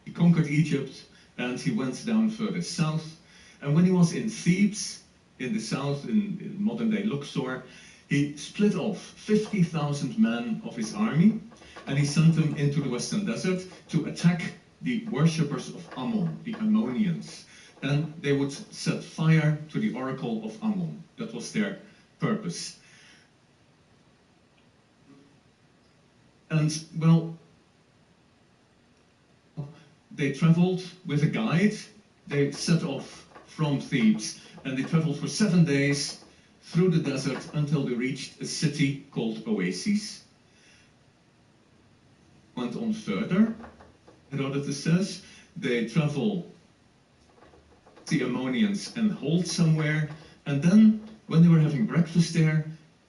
He conquered Egypt, and he went down further south. And when he was in Thebes, in the south, in modern-day Luxor, he split off 50,000 men of his army, and he sent them into the Western Desert to attack the worshippers of Ammon, the Ammonians. And they would set fire to the oracle of Ammon. That was their purpose. And, well, they traveled with a guide. They set off from Thebes, and they traveled for 7 days through the desert until they reached a city called Oasis. Went on further, Herodotus says, they travel the Ammonians and halt somewhere, and then, when they were having breakfast there,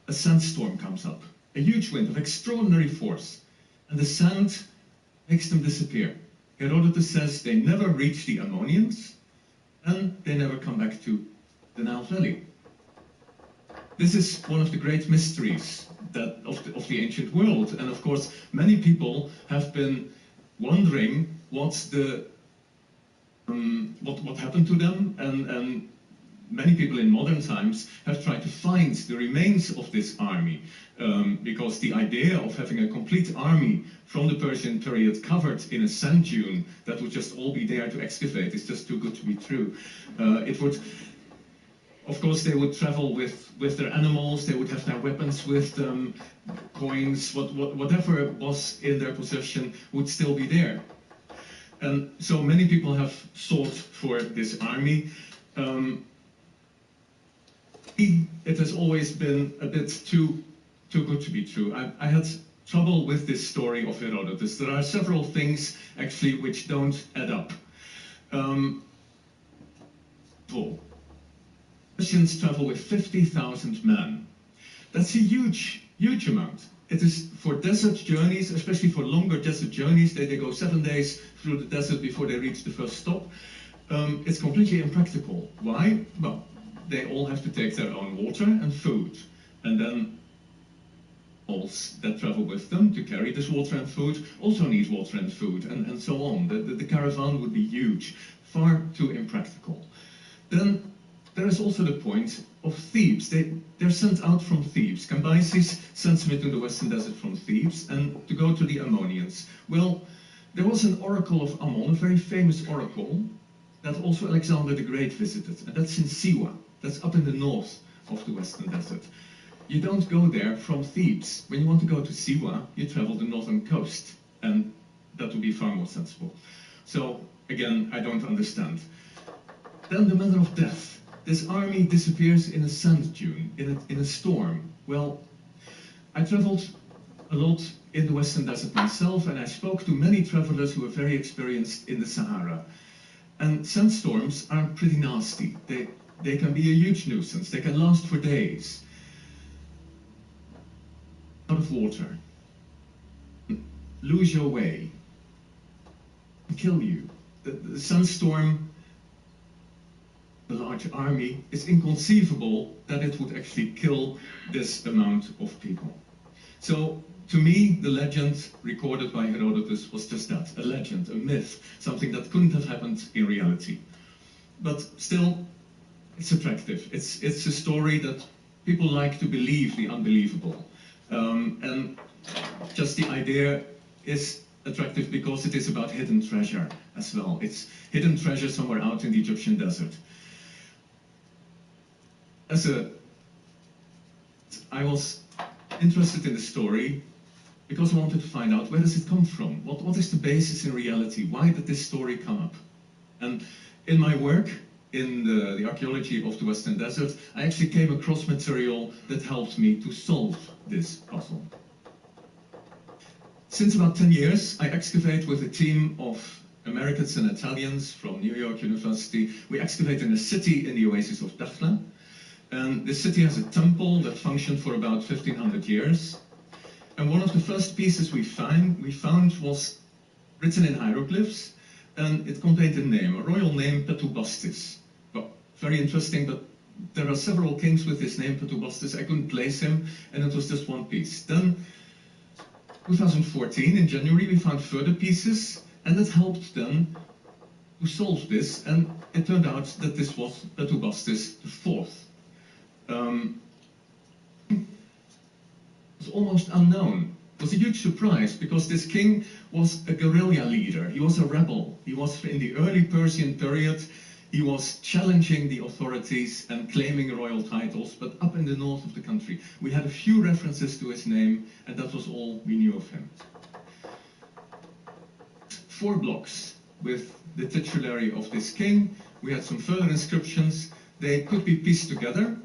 a sandstorm comes up. A huge wind of extraordinary force, and the sand makes them disappear. Herodotus says they never reach the Ammonians, and they never come back to the Nile Valley. This is one of the great mysteries of the ancient world, and of course many people have been wondering what happened to them, and many people in modern times have tried to find the remains of this army, because the idea of having a complete army from the Persian period covered in a sand dune that would just all be there to excavate is just too good to be true. Of course, they would travel with their animals, they would have their weapons with them, coins, whatever was in their possession would still be there. And so many people have sought for this army. It has always been a bit too good to be true. I had trouble with this story of Herodotus. There are several things, actually, which don't add up. Persians travel with 50,000 men. That's a huge, huge amount. It is for desert journeys, especially for longer desert journeys, they go 7 days through the desert before they reach the first stop. It's completely impractical. Why? Well, they all have to take their own water and food, and then animals that travel with them to carry this water and food also need water and food, and so on. The caravan would be huge, far too impractical. Then there is also the point of Thebes. They're sent out from Thebes. Cambyses sends them into the Western Desert from Thebes and to go to the Ammonians. Well, there was an oracle of Ammon, a very famous oracle, that also Alexander the Great visited, and that's in Siwa. That's up in the north of the Western Desert. You don't go there from Thebes. When you want to go to Siwa, you travel the northern coast, and that would be far more sensible. So, again, I don't understand. Then the matter of death. This army disappears in a sand dune, in a storm. Well, I traveled a lot in the Western Desert myself, and I spoke to many travelers who are very experienced in the Sahara. And sandstorms are pretty nasty. They can be a huge nuisance. They can last for days. Out of water. Lose your way. Kill you. The sandstorm, the large army, it's inconceivable that it would actually kill this amount of people. So, to me, the legend recorded by Herodotus was just that, a legend, a myth, something that couldn't have happened in reality. But still, it's attractive. It's a story that people like to believe the unbelievable. And just the idea is attractive because it is about hidden treasure as well. It's hidden treasure somewhere out in the Egyptian desert. I was interested in the story because I wanted to find out, where does it come from? What is the basis in reality? Why did this story come up? And in my work in the archaeology of the Western Desert, I actually came across material that helped me to solve this puzzle. Since about 10 years, I excavate with a team of Americans and Italians from New York University. We excavate in a city in the oasis of Dakhla. And this city has a temple that functioned for about 1500 years. And one of the first pieces we found was written in hieroglyphs, and it contained a name, a royal name, Petubastis. Well, very interesting, but there are several kings with this name, Petubastis. I couldn't place him, and it was just one piece. Then, 2014, in January, we found further pieces, and it helped then to solve this, and it turned out that this was Petubastis IV. It was almost unknown. It was a huge surprise because this king was a guerrilla leader. He was a rebel. He was in the early Persian period. He was challenging the authorities and claiming royal titles, but up in the north of the country. We had a few references to his name, and that was all we knew of him. 4 blocks with the titulary of this king. We had some further inscriptions. They could be pieced together,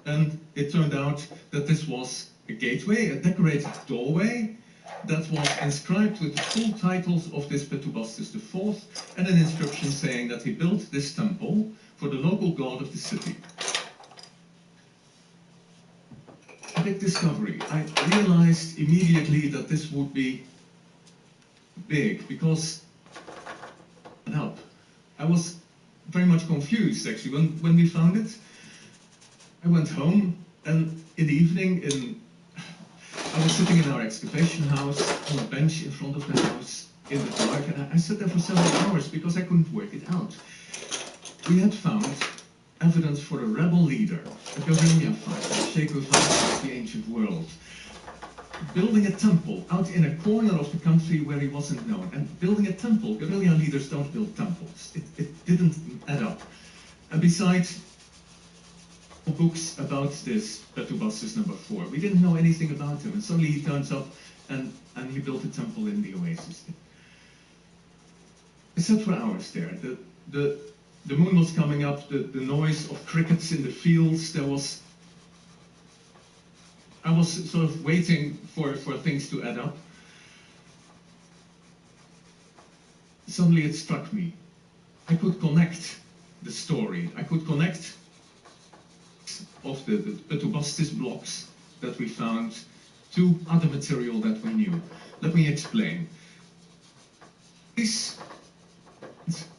and it turned out that this was a gateway, a decorated doorway that was inscribed with the full titles of this Petubastis IV and an inscription saying that he built this temple for the local god of the city. A big discovery. I realized immediately that this would be big because I was very much confused actually. When we found it, I went home, and in the evening I was sitting in our excavation house on a bench in front of the house in the dark, and I sat there for several hours because I couldn't work it out. We had found evidence for a rebel leader, a guerrilla fighter, Sheikh of the ancient world, building a temple out in a corner of the country where he wasn't known. And building a temple, guerrilla leaders don't build temples. It didn't add up. And besides, books about this Petubastis IV. We didn't know anything about him, and suddenly he turns up and he built a temple in the oasis. I sat for hours there. The moon was coming up, the noise of crickets in the fields, I was sort of waiting for things to add up. Suddenly it struck me. I could connect the story. I could connect of the Petubastis blocks that we found to other material that we knew. Let me explain. This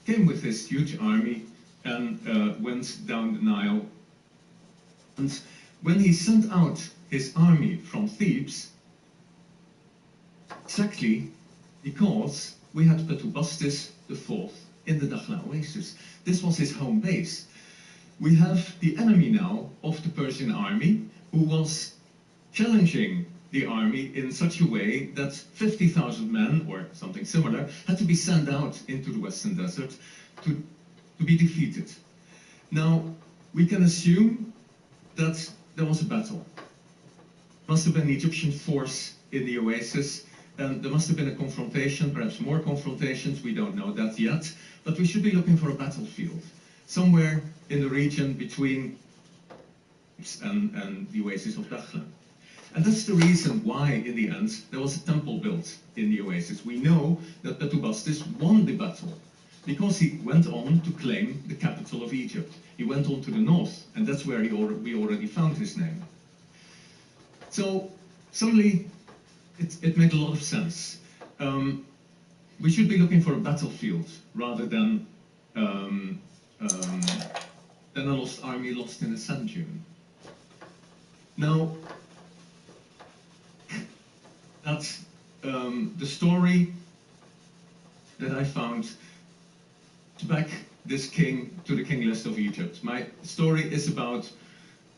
came with this huge army, and went down the Nile. And when he sent out his army from Thebes, exactly because we had Petubastis IV in the Dakhla oasis. This was his home base. We have the enemy now of the Persian army, who was challenging the army in such a way that 50,000 men, or something similar, had to be sent out into the Western Desert to be defeated. Now, we can assume that there was a battle. Must have been an Egyptian force in the oasis, and there must have been a confrontation, perhaps more confrontations, we don't know that yet, but we should be looking for a battlefield, somewhere in the region between and the oasis of Dakhla. And that's the reason why, in the end, there was a temple built in the oasis. We know that Petubastis won the battle because he went on to claim the capital of Egypt. He went on to the north, and that's where we already found his name. So suddenly, it made a lot of sense. We should be looking for a battlefield rather than a lost army lost in a sand dune. Now, that's the story that I found to back this king to the king list of Egypt. My story is about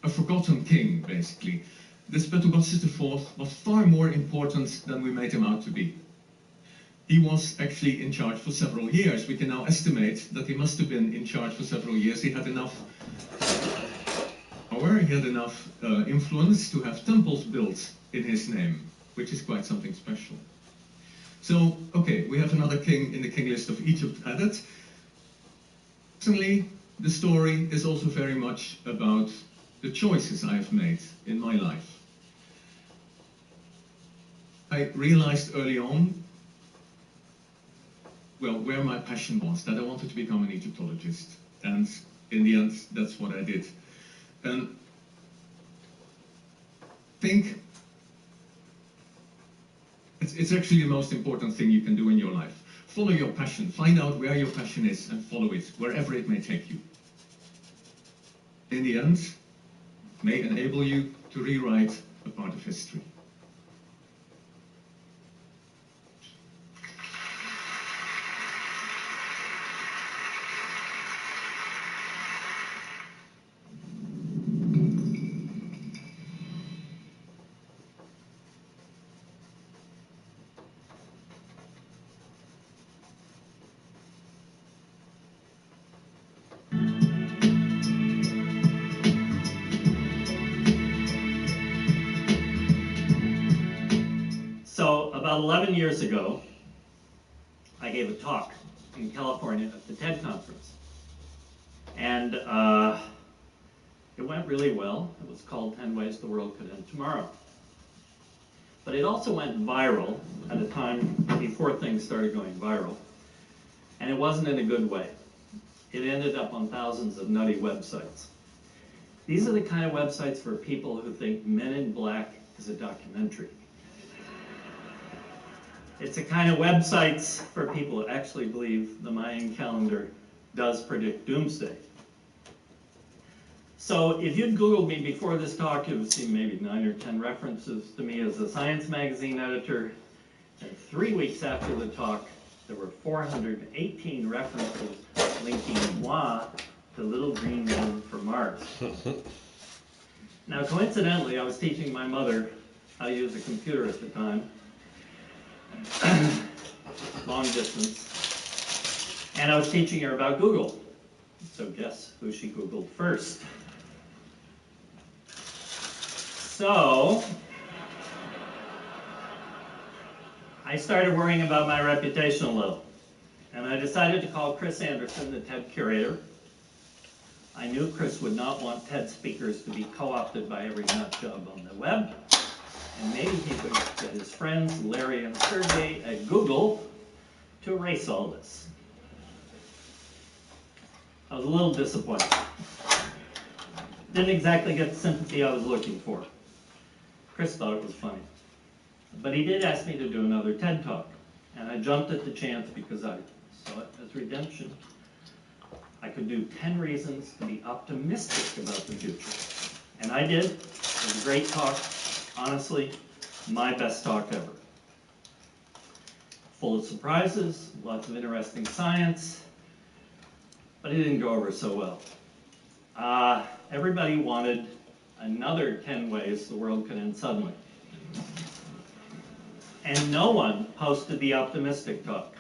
a forgotten king, basically. This Petubastis IV was far more important than we made him out to be. He was actually in charge for several years. We can now estimate that he must have been in charge for several years. He had enough power, he had enough influence to have temples built in his name, which is quite something special. So, okay, we have another king in the king list of Egypt added. Personally, the story is also very much about the choices I have made in my life. I realized early on, well, where my passion was, that I wanted to become an Egyptologist. And in the end, that's what I did. And I think it's actually the most important thing you can do in your life. Follow your passion. Find out where your passion is and follow it, wherever it may take you. In the end, it may enable you to rewrite a part of history. So about 11 years ago, I gave a talk in California at the TED conference. And it went really well. It was called 10 Ways the World Could End Tomorrow. But it also went viral at a time before things started going viral. And it wasn't in a good way. It ended up on thousands of nutty websites. These are the kind of websites for people who think Men in Black is a documentary. It's the kind of websites for people who actually believe the Mayan calendar does predict doomsday. So if you'd Googled me before this talk, you would see maybe 9 or 10 references to me as a Science magazine editor. And 3 weeks after the talk, there were 418 references linking moi to Little Green Men for Mars. Now, coincidentally, I was teaching my mother how to use a computer at the time. Long distance. And I was teaching her about Google. So guess who she Googled first? So I started worrying about my reputation a little. And I decided to call Chris Anderson, the TED curator. I knew Chris would not want TED speakers to be co-opted by every nut job on the web. And maybe he could get his friends, Larry and Sergey at Google, to erase all this. I was a little disappointed. Didn't exactly get the sympathy I was looking for. Chris thought it was funny. But he did ask me to do another TED Talk. And I jumped at the chance because I saw it as redemption. I could do 10 reasons to be optimistic about the future. And I did. It was a great talk. Honestly, my best talk ever. Full of surprises, lots of interesting science, but it didn't go over so well. Everybody wanted another 10 ways the world could end suddenly. And no one posted the optimistic talk.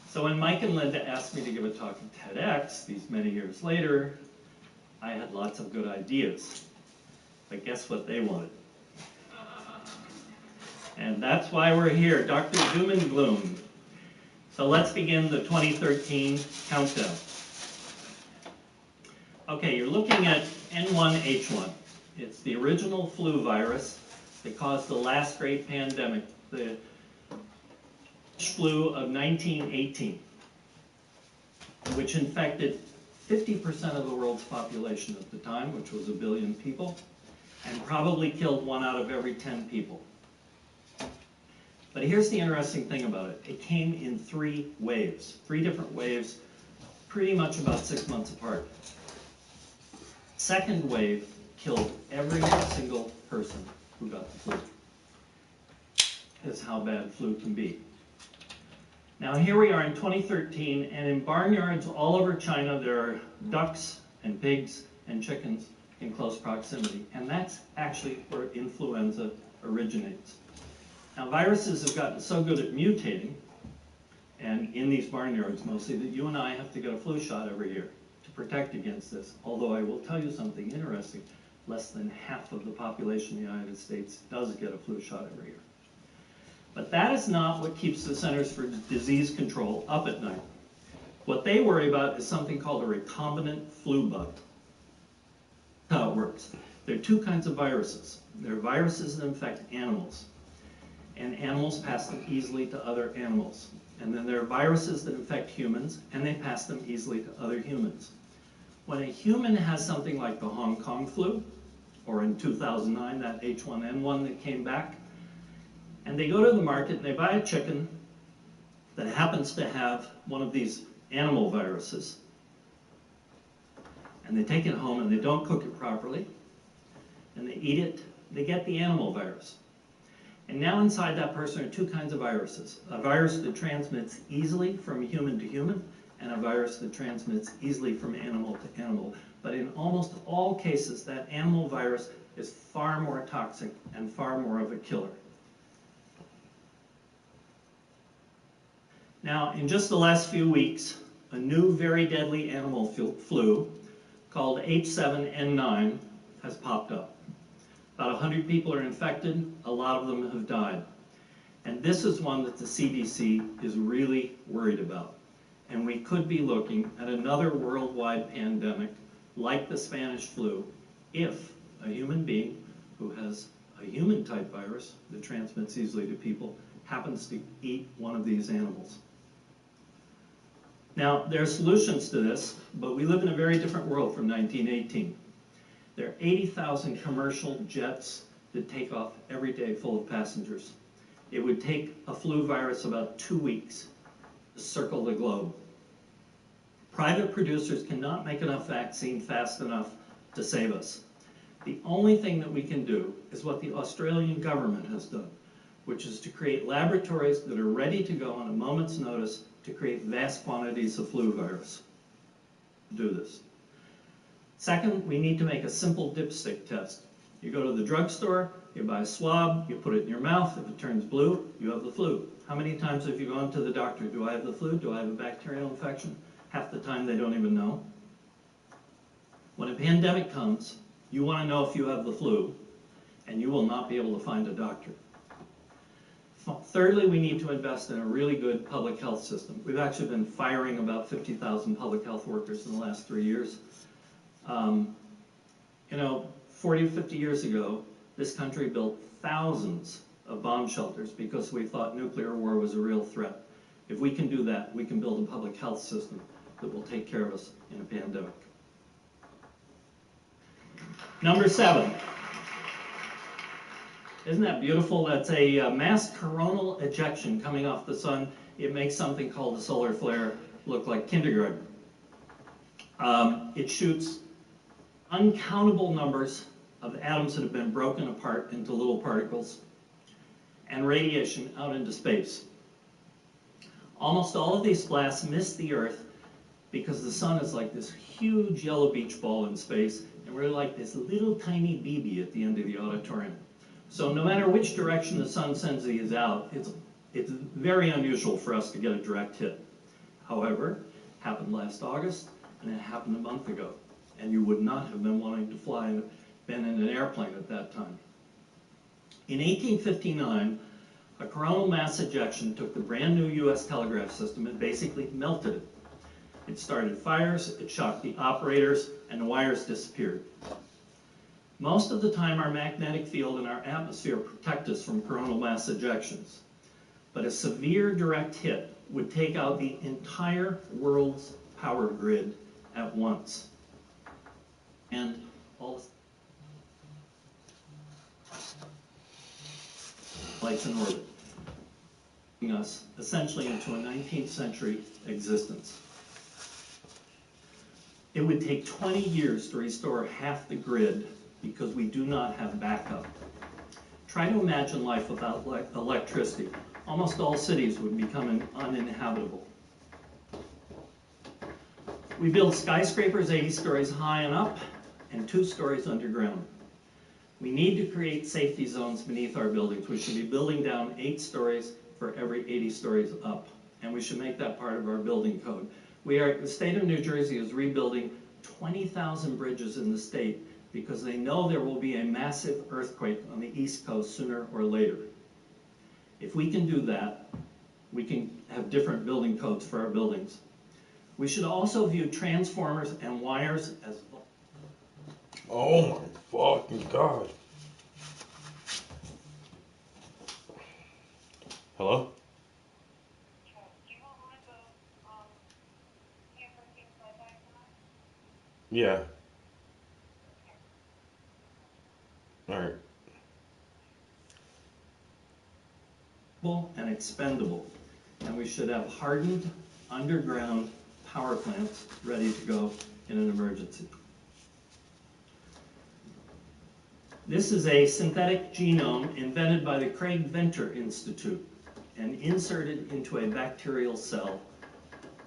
So when Mike and Linda asked me to give a talk at TEDx these many years later, I had lots of good ideas. But guess what they wanted? And that's why we're here, Dr. Doom and Gloom. So let's begin the 2013 countdown. Okay, you're looking at N1H1. It's the original flu virus that caused the last great pandemic, the flu of 1918, which infected 50% of the world's population at the time, which was 1 billion people, and probably killed 1 out of every 10 people. But here's the interesting thing about it. It came in 3 waves, 3 different waves, pretty much about 6 months apart. Second wave killed every single person who got the flu. That's how bad flu can be. Now here we are in 2013, and in barnyards all over China there are ducks and pigs and chickens in close proximity, and that's actually where influenza originates. Now viruses have gotten so good at mutating, and in these barnyards mostly, that you and I have to get a flu shot every year to protect against this. Although I will tell you something interesting, less than half of the population in the United States does get a flu shot every year. But that is not what keeps the Centers for Disease Control up at night. What they worry about is something called a recombinant flu bug. How it works. There are 2 kinds of viruses. There are viruses that infect animals, and animals pass them easily to other animals. And then there are viruses that infect humans, and they pass them easily to other humans. When a human has something like the Hong Kong flu, or in 2009, that H1N1 that came back, and they go to the market and they buy a chicken that happens to have one of these animal viruses, and they take it home and they don't cook it properly, and they eat it, they get the animal virus. And now inside that person are 2 kinds of viruses. A virus that transmits easily from human to human, and a virus that transmits easily from animal to animal. But in almost all cases, that animal virus is far more toxic and far more of a killer. Now, in just the last few weeks, a new very deadly animal flu called H7N9 has popped up. About 100 people are infected, a lot of them have died. And this is one that the CDC is really worried about. And we could be looking at another worldwide pandemic like the Spanish flu if a human being who has a human-type virus that transmits easily to people happens to eat one of these animals. Now, there are solutions to this, but we live in a very different world from 1918. There are 80,000 commercial jets that take off every day full of passengers. It would take a flu virus about 2 weeks to circle the globe. Private producers cannot make enough vaccine fast enough to save us. The only thing that we can do is what the Australian government has done, which is to create laboratories that are ready to go on a moment's notice to create vast quantities of flu virus. Do this. Second, we need to make a simple dipstick test. You go to the drugstore, you buy a swab, you put it in your mouth. If it turns blue, you have the flu. How many times have you gone to the doctor? Do I have the flu? Do I have a bacterial infection? Half the time they don't even know. When a pandemic comes, you want to know if you have the flu, and you will not be able to find a doctor. Thirdly, we need to invest in a really good public health system. We've actually been firing about 50,000 public health workers in the last 3 years. 40 or 50 years ago, this country built thousands of bomb shelters because we thought nuclear war was a real threat. If we can do that, we can build a public health system that will take care of us in a pandemic. Number 7. Isn't that beautiful? That's a mass coronal ejection coming off the sun. It makes something called a solar flare look like kindergarten. It shoots uncountable numbers of atoms that have been broken apart into little particles and radiation out into space. Almost all of these blasts miss the Earth because the sun is like this huge yellow beach ball in space, and we're like this little tiny BB at the end of the auditorium. So no matter which direction the sun sends these out, it's very unusual for us to get a direct hit. However, it happened last August, and it happened a month ago, and you would not have been wanting to fly and been in an airplane at that time. In 1859, a coronal mass ejection took the brand new U.S. telegraph system and basically melted it. It started fires, it shocked the operators, and the wires disappeared. Most of the time, our magnetic field and our atmosphere protect us from coronal mass ejections. But a severe direct hit would take out the entire world's power grid at once. And all the lights in orbit, bringing us essentially into a 19th century existence. It would take 20 years to restore half the grid because we do not have backup. Try to imagine life without electricity. Almost all cities would become uninhabitable. We build skyscrapers 80 stories high and up and 2 stories underground. We need to create safety zones beneath our buildings. We should be building down 8 stories for every 80 stories up, and we should make that part of our building code. The state of New Jersey is rebuilding 20,000 bridges in the state because they know there will be a massive earthquake on the East Coast sooner or later. If we can do that, we can have different building codes for our buildings. We should also view transformers and wires as... Oh my fucking God. Hello? Yeah. All right. And expendable, and we should have hardened underground power plants ready to go in an emergency. This is a synthetic genome invented by the Craig Venter Institute and inserted into a bacterial cell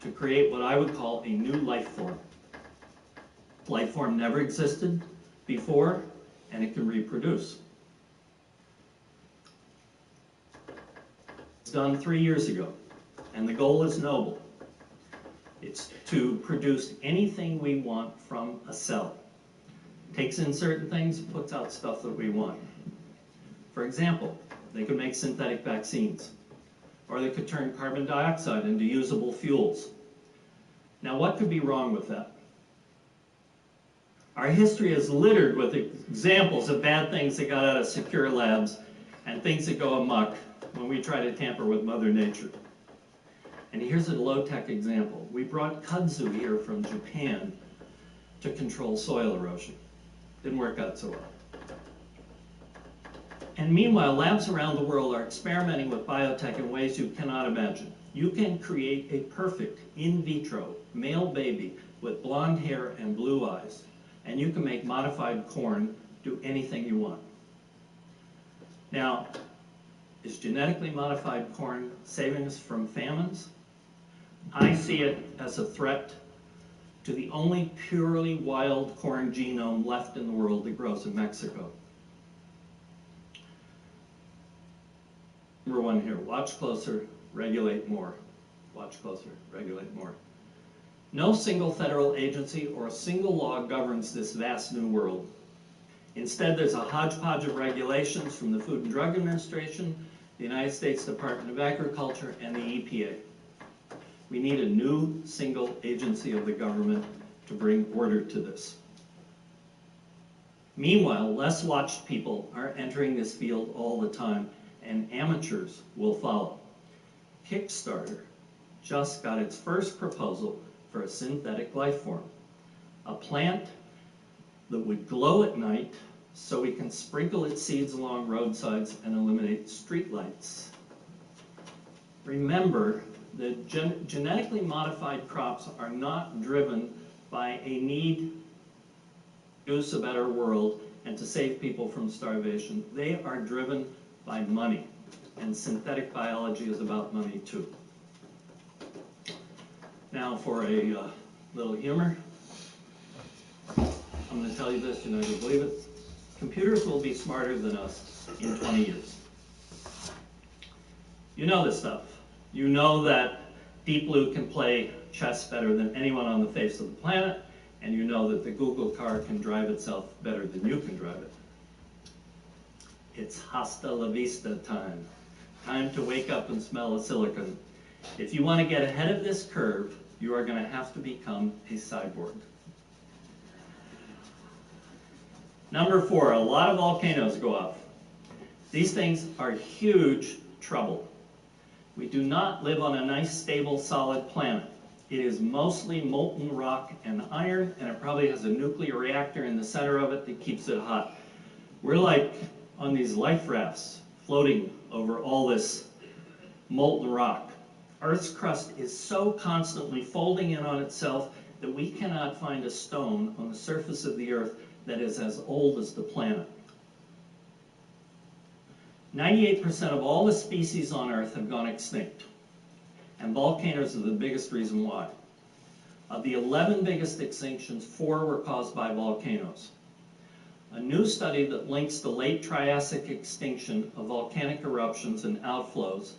to create what I would call a new life form. Life form never existed before, and it can reproduce. Done 3 years ago, and the goal is noble. It's to produce anything we want from a cell. Takes in certain things, puts out stuff that we want. For example, they could make synthetic vaccines, or they could turn carbon dioxide into usable fuels. Now, what could be wrong with that? Our history is littered with examples of bad things that got out of secure labs and things that go amok when we try to tamper with Mother Nature. And here's a low-tech example. We brought kudzu here from Japan to control soil erosion. Didn't work out so well. And meanwhile, labs around the world are experimenting with biotech in ways you cannot imagine. You can create a perfect in vitro male baby with blonde hair and blue eyes, and you can make modified corn do anything you want. Now, is genetically modified corn saving us from famines? I see it as a threat to the only purely wild corn genome left in the world that grows in Mexico. Number 1 here, watch closer, regulate more. Watch closer, regulate more. No single federal agency or a single law governs this vast new world. Instead, there's a hodgepodge of regulations from the Food and Drug Administration, the United States Department of Agriculture, and the EPA. We need a new single agency of the government to bring order to this. Meanwhile, less watched people are entering this field all the time, and amateurs will follow. Kickstarter just got its first proposal for a synthetic life form, a plant that would glow at night so we can sprinkle its seeds along roadsides and eliminate streetlights. Remember that genetically modified crops are not driven by a need to produce a better world and to save people from starvation. They are driven by money, and synthetic biology is about money too. Now for a little humor. I'm going to tell you this, you're not going to believe it. Computers will be smarter than us in 20 years. You know this stuff. You know that Deep Blue can play chess better than anyone on the face of the planet, and you know that the Google car can drive itself better than you can drive it. It's hasta la vista time. Time to wake up and smell a silicon. If you want to get ahead of this curve, you are going to have to become a cyborg. Number 4, a lot of volcanoes go off. These things are huge trouble. We do not live on a nice, stable, solid planet. It is mostly molten rock and iron, and it probably has a nuclear reactor in the center of it that keeps it hot. We're like on these life rafts, floating over all this molten rock. Earth's crust is so constantly folding in on itself that we cannot find a stone on the surface of the Earth that is as old as the planet. 98% of all the species on Earth have gone extinct, and volcanoes are the biggest reason why. Of the 11 biggest extinctions, 4 were caused by volcanoes. A new study that links the late Triassic extinction of volcanic eruptions and outflows,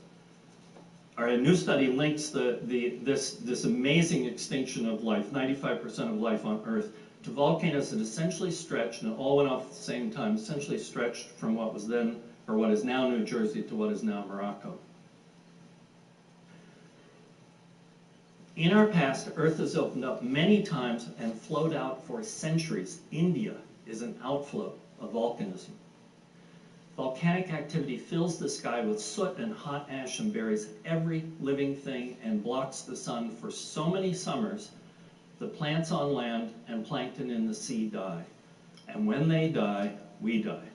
or a new study links this amazing extinction of life, 95% of life on Earth, to volcanoes that essentially stretched, and all went off at the same time, essentially stretched from what was then, or what is now New Jersey, to what is now Morocco. In our past, Earth has opened up many times and flowed out for centuries. India is an outflow of volcanism. Volcanic activity fills the sky with soot and hot ash and buries every living thing and blocks the sun for so many summers. The plants on land and plankton in the sea die. And when they die, we die.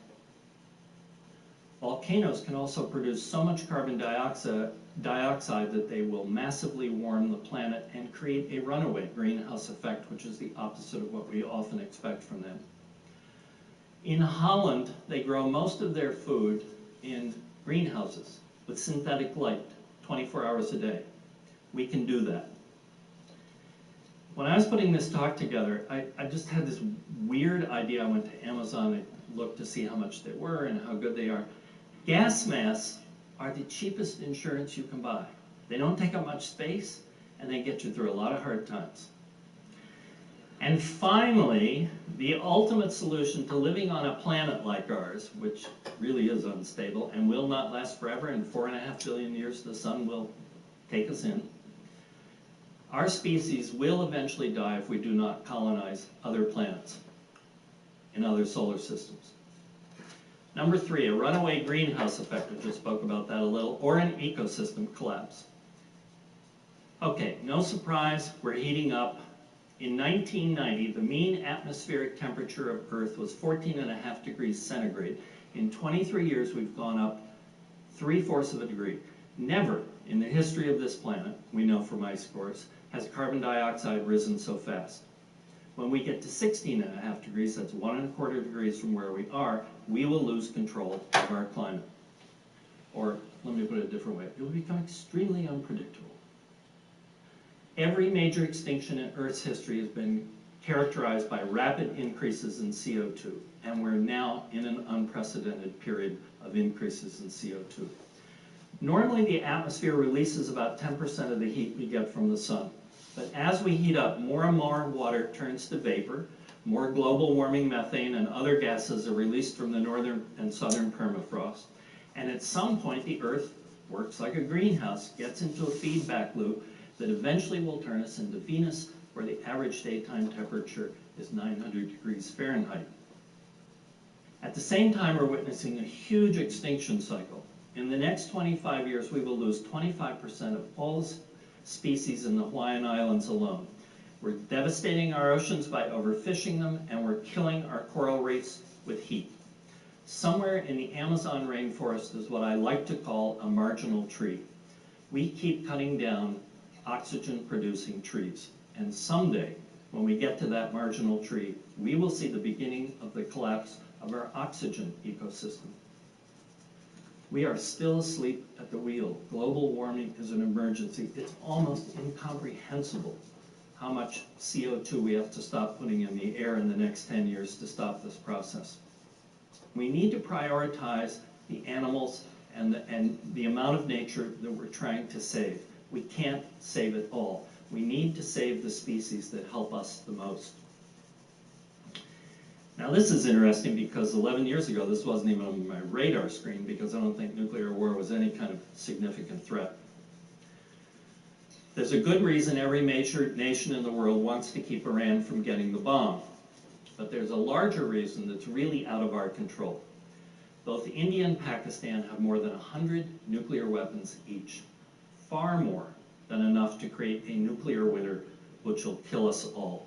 Volcanoes can also produce so much carbon dioxide that they will massively warm the planet and create a runaway greenhouse effect, which is the opposite of what we often expect from them. In Holland, they grow most of their food in greenhouses with synthetic light, 24 hours a day. We can do that. When I was putting this talk together, I just had this weird idea. I went to Amazon and looked to see how much they were and how good they are. Gas masks are the cheapest insurance you can buy. They don't take up much space, and they get you through a lot of hard times. And finally, the ultimate solution to living on a planet like ours, which really is unstable and will not last forever, in 4.5 billion years the sun will take us in. Our species will eventually die if we do not colonize other planets in other solar systems. Number 3, a runaway greenhouse effect. I just spoke about that a little, or an ecosystem collapse. Okay, no surprise, we're heating up. In 1990, the mean atmospheric temperature of Earth was 14.5 degrees centigrade. In 23 years, we've gone up 3/4 of a degree. Never in the history of this planet, we know from ice cores, has carbon dioxide risen so fast. When we get to 16.5 degrees, that's 1.25 degrees from where we are, we will lose control of our climate. Or, let me put it a different way, it will become extremely unpredictable. Every major extinction in Earth's history has been characterized by rapid increases in CO2, and we're now in an unprecedented period of increases in CO2. Normally, the atmosphere releases about 10% of the heat we get from the sun. But as we heat up, more and more water turns to vapor, more global warming methane and other gases are released from the northern and southern permafrost. And at some point, the Earth works like a greenhouse, gets into a feedback loop that eventually will turn us into Venus, where the average daytime temperature is 900 degrees Fahrenheit. At the same time, we're witnessing a huge extinction cycle. In the next 25 years, we will lose 25% of all species in the Hawaiian Islands alone. We're devastating our oceans by overfishing them, and we're killing our coral reefs with heat. Somewhere in the Amazon rainforest is what I like to call a marginal tree. We keep cutting down oxygen-producing trees, and someday, when we get to that marginal tree, we will see the beginning of the collapse of our oxygen ecosystem. We are still asleep at the wheel. Global warming is an emergency. It's almost incomprehensible how much CO2 we have to stop putting in the air in the next 10 years to stop this process. We need to prioritize the animals and the amount of nature that we're trying to save. We can't save it all. We need to save the species that help us the most. Now this is interesting because 11 years ago this wasn't even on my radar screen because I don't think nuclear war was any kind of significant threat. There's a good reason every major nation in the world wants to keep Iran from getting the bomb. But there's a larger reason that's really out of our control. Both India and Pakistan have more than 100 nuclear weapons each. Far more than enough to create a nuclear winter which will kill us all.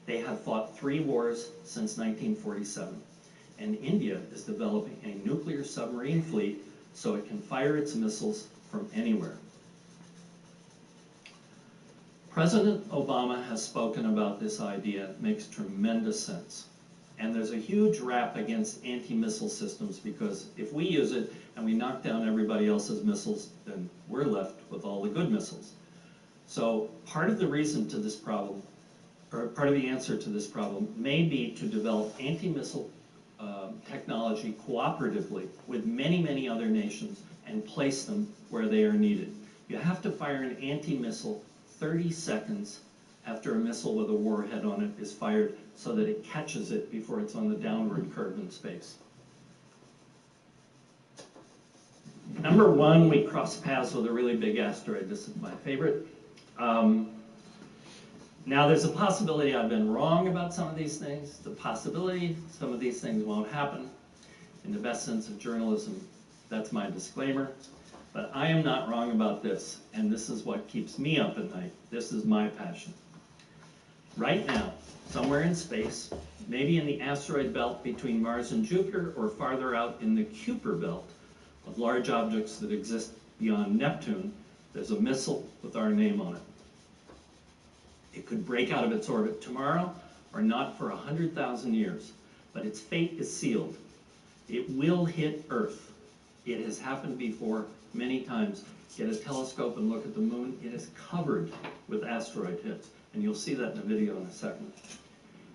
They have fought 3 wars since 1947, and India is developing a nuclear submarine fleet so it can fire its missiles from anywhere. President Obama has spoken about this idea. It makes tremendous sense. And there's a huge rap against anti-missile systems because if we use it and we knock down everybody else's missiles, then we're left with all the good missiles. So part of the reason to this problem, or part of the answer to this problem, may be to develop anti-missile technology cooperatively with many, many other nations and place them where they are needed. You have to fire an anti-missile 30 seconds after a missile with a warhead on it is fired so that it catches it before it's on the downward curve in space. Number 1, we crossed paths with a really big asteroid. This is my favorite. Now there's a possibility I've been wrong about some of these things. The possibility some of these things won't happen. In the best sense of journalism, that's my disclaimer. But I am not wrong about this, and this is what keeps me up at night. This is my passion. Right now, somewhere in space, maybe in the asteroid belt between Mars and Jupiter, or farther out in the Kuiper belt of large objects that exist beyond Neptune, there's a missile with our name on it. It could break out of its orbit tomorrow, or not for 100,000 years, but its fate is sealed. It will hit Earth. It has happened before many times. Get a telescope and look at the moon. It is covered with asteroid hits, and you'll see that in the video in a second.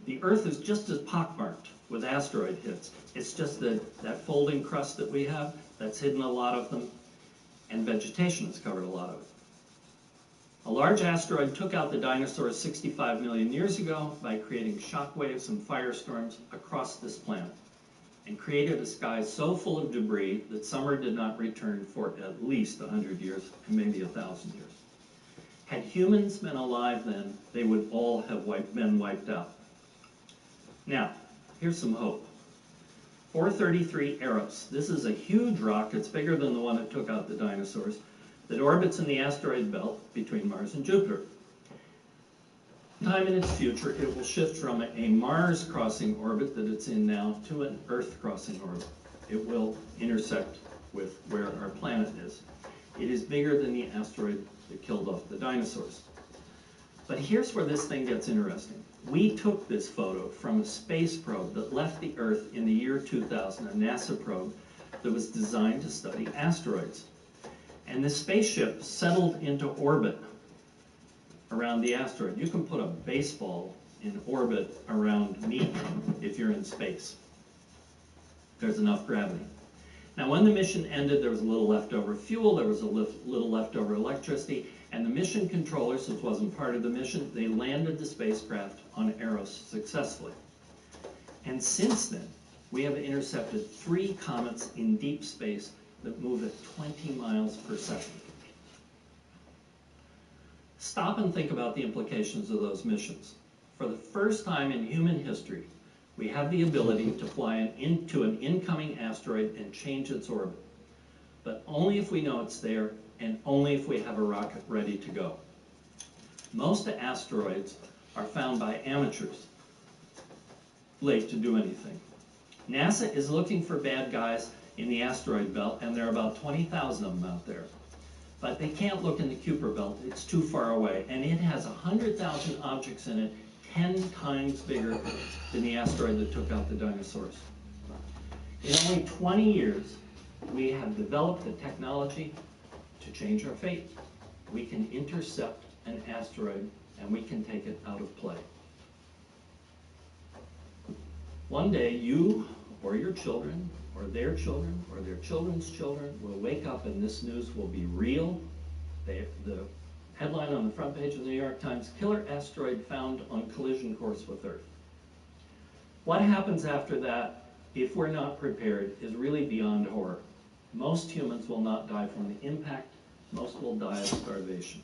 The Earth is just as pockmarked with asteroid hits. It's just that folding crust that we have that's hidden a lot of them, and vegetation has covered a lot of it. A large asteroid took out the dinosaurs 65 million years ago by creating shock waves and firestorms across this planet, and created a sky so full of debris that summer did not return for at least 100 years, and maybe 1,000 years. Had humans been alive then, they would all have been wiped out. Now, here's some hope. 433 Eros. This is a huge rock. It's bigger than the one that took out the dinosaurs, that orbits in the asteroid belt between Mars and Jupiter. Sometime in its future, it will shift from a Mars crossing orbit that it's in now to an Earth crossing orbit. It will intersect with where our planet is. It is bigger than the asteroid that killed off the dinosaurs. But here's where this thing gets interesting. We took this photo from a space probe that left the Earth in the year 2000, a NASA probe that was designed to study asteroids. And this spaceship settled into orbit around the asteroid. You can put a baseball in orbit around me if you're in space. There's enough gravity. Now, when the mission ended, there was a little leftover fuel, there was a little leftover electricity, and the mission controllers, which wasn't part of the mission, they landed the spacecraft on Eros successfully. And since then, we have intercepted 3 comets in deep space that move at 20 miles per second. Stop and think about the implications of those missions. For the first time in human history, we have the ability to fly into an incoming asteroid and change its orbit, but only if we know it's there and only if we have a rocket ready to go. Most asteroids are found by amateurs, late to do anything. NASA is looking for bad guys in the asteroid belt, and there are about 20,000 of them out there. But they can't look in the Kuiper belt, it's too far away, and it has 100,000 objects in it 10 times bigger than the asteroid that took out the dinosaurs. In only 20 years, we have developed the technology to change our fate. We can intercept an asteroid and we can take it out of play. One day, you or your children or their children's children will wake up and this news will be real. The headline on the front page of the New York Times, killer asteroid found on collision course with Earth. What happens after that, if we're not prepared, is really beyond horror. Most humans will not die from the impact. Most will die of starvation.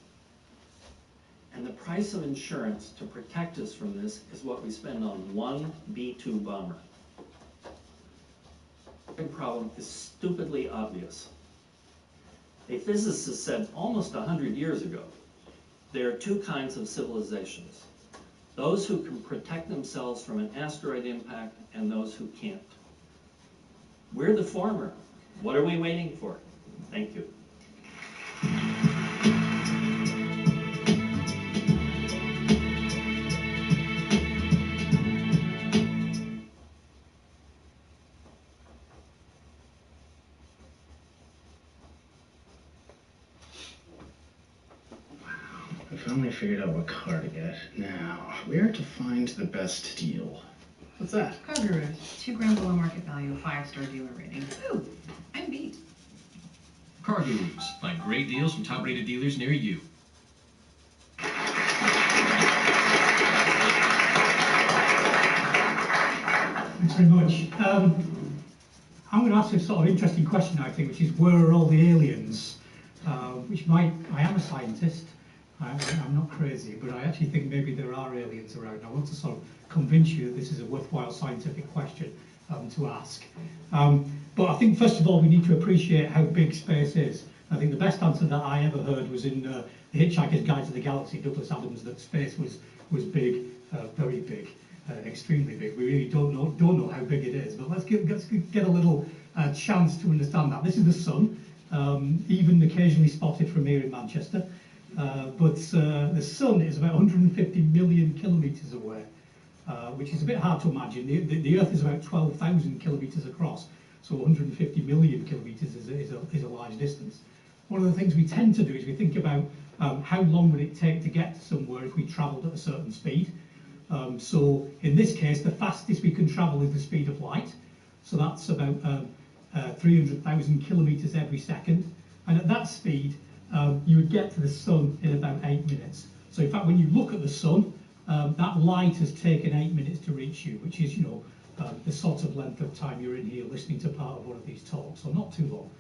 And the price of insurance to protect us from this is what we spend on one B-2 bomber. The problem is stupidly obvious. A physicist said almost 100 years ago, there are two kinds of civilizations. Those who can protect themselves from an asteroid impact and those who can't. We're the former. What are we waiting for? Thank you. I finally figured out what car to get. Now, where to find the best deal? What's that? Car Gurus, 2 grand below market value, 5-star dealer rating. Ooh, I'm beat. Car Gurus, find great deals from top-rated dealers near you. Thanks very much. I'm going to ask a sort of interesting question, I think, which is where are all the aliens? I am a scientist. I'm not crazy, but I actually think maybe there are aliens around. I want to sort of convince you that this is a worthwhile scientific question to ask. But I think, first of all, we need to appreciate how big space is. I think the best answer that I ever heard was in The Hitchhiker's Guide to the Galaxy, Douglas Adams, that space was big, very big, extremely big. We really don't know how big it is, but let's get a little chance to understand that. This is the sun, even occasionally spotted from here in Manchester. But the sun is about 150 million kilometres away, which is a bit hard to imagine. The Earth is about 12,000 kilometres across, so 150 million kilometres is a large distance. One of the things we tend to do is we think about how long would it take to get to somewhere if we travelled at a certain speed. So in this case, the fastest we can travel is the speed of light. So that's about 300,000 kilometres every second. And at that speed, you would get to the sun in about 8 minutes. So in fact, when you look at the sun, that light has taken 8 minutes to reach you, which is, the sort of length of time you're in here listening to part of one of these talks, so not too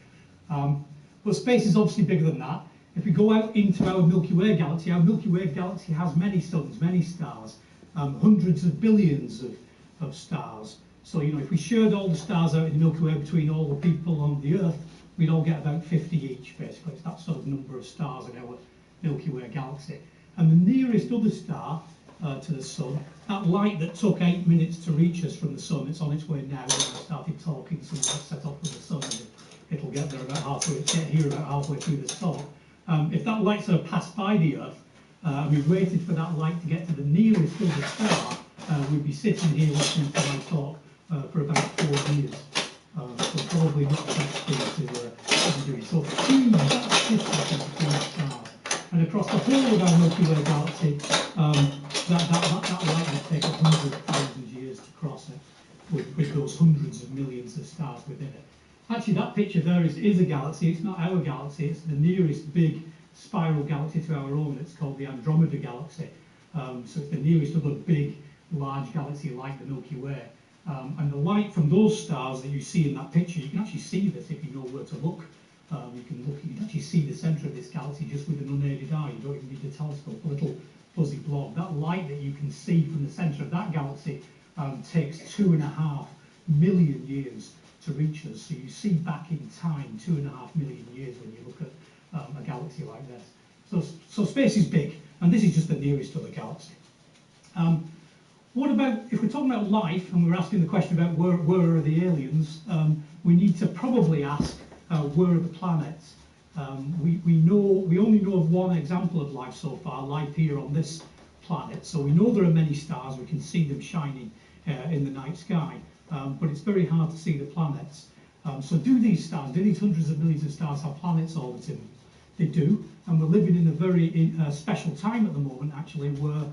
long. But space is obviously bigger than that. If we go out into our Milky Way galaxy has many suns, many stars, hundreds of billions of stars. So, if we shared all the stars out in the Milky Way between all the people on the Earth, we'd all get about 50 each, basically. It's that sort of number of stars in our Milky Way galaxy. And the nearest other star to the sun, that light that took 8 minutes to reach us from the sun, it's on its way now. When I started talking, so let's set off with the sun, and it'll get there about halfway, get here about halfway through the talk. If that light sort of passed by the Earth, and we waited for that light to get to the nearest other star, we'd be sitting here listening to my talk for about 4 years. So probably not the best thing to be doing. So huge, that's 50 stars. And across the whole of our Milky Way galaxy, that light would take 100,000 years to cross it, with those hundreds of millions of stars within it. Actually, that picture there is a galaxy. It's not our galaxy. It's the nearest big spiral galaxy to our own. It's called the Andromeda Galaxy. So it's the nearest other big, large galaxy like the Milky Way. And the light from those stars that you see in that picture, you can actually see this if you know where to look. You can actually see the centre of this galaxy just with an unaided eye. You don't even need a telescope, a little fuzzy blob. That light that you can see from the centre of that galaxy takes 2.5 million years to reach us. So you see back in time 2.5 million years when you look at a galaxy like this. So space is big, and this is just the nearest other galaxy. What about, if we're talking about life, and we're asking the question about where are the aliens, we need to probably ask where are the planets. We only know of one example of life so far, life here on this planets. So we know there are many stars, we can see them shining in the night sky, but it's very hard to see the planets. So do these hundreds of millions of stars have planets orbiting them? They do, and we're living in a very special time at the moment, actually, where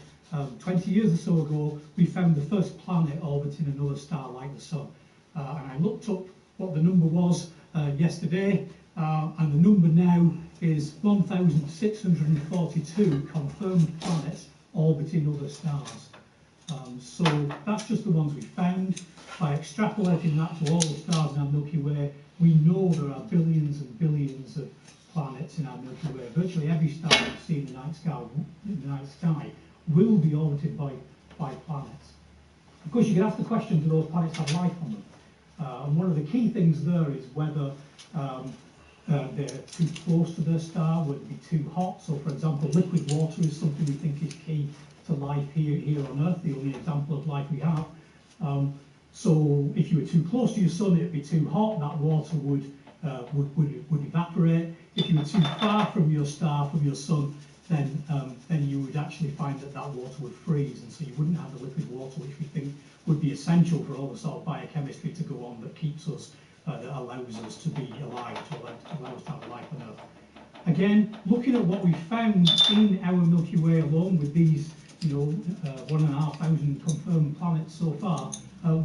20 years or so ago, we found the first planet orbiting another star like the Sun. And I looked up what the number was yesterday, and the number now is 1,642 confirmed planets orbiting other stars. So that's just the ones we found. By extrapolating that to all the stars in our Milky Way, we know there are billions and billions of planets in our Milky Way. Virtually every star we see in the night sky will be orbited by planets. Of course, you can ask the question, do those planets have life on them? And one of the key things there is whether they're too close to their star, would it be too hot? So, for example, liquid water is something we think is key to life here on Earth, the only example of life we have. So, if you were too close to your sun, it'd be too hot. That water would evaporate. If you were too far from your star, from your sun, then you would actually find that water would freeze, and so you wouldn't have the liquid water, which we think would be essential for all the sort of biochemistry to go on that keeps us, that allows us to be alive, to allow us to have life on Earth. Again, looking at what we found in our Milky Way alone with these, 1,500 confirmed planets so far,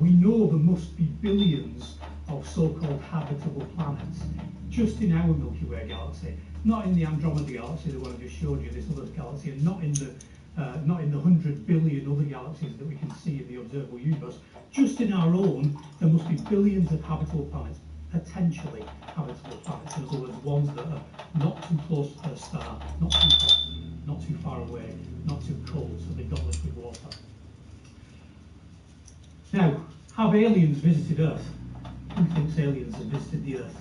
we know there must be billions of so-called habitable planets just in our Milky Way galaxy, not in the Andromeda galaxy, the one I just showed you, this other galaxy, and not in the 100 billion other galaxies that we can see in the observable universe. Just in our own, there must be billions of habitable planets, potentially habitable planets. In other words, ones that are not too close to their star, not too hot, not too far away, not too cold, so they've got liquid water. Now, have aliens visited Earth? Who thinks aliens have visited the Earth?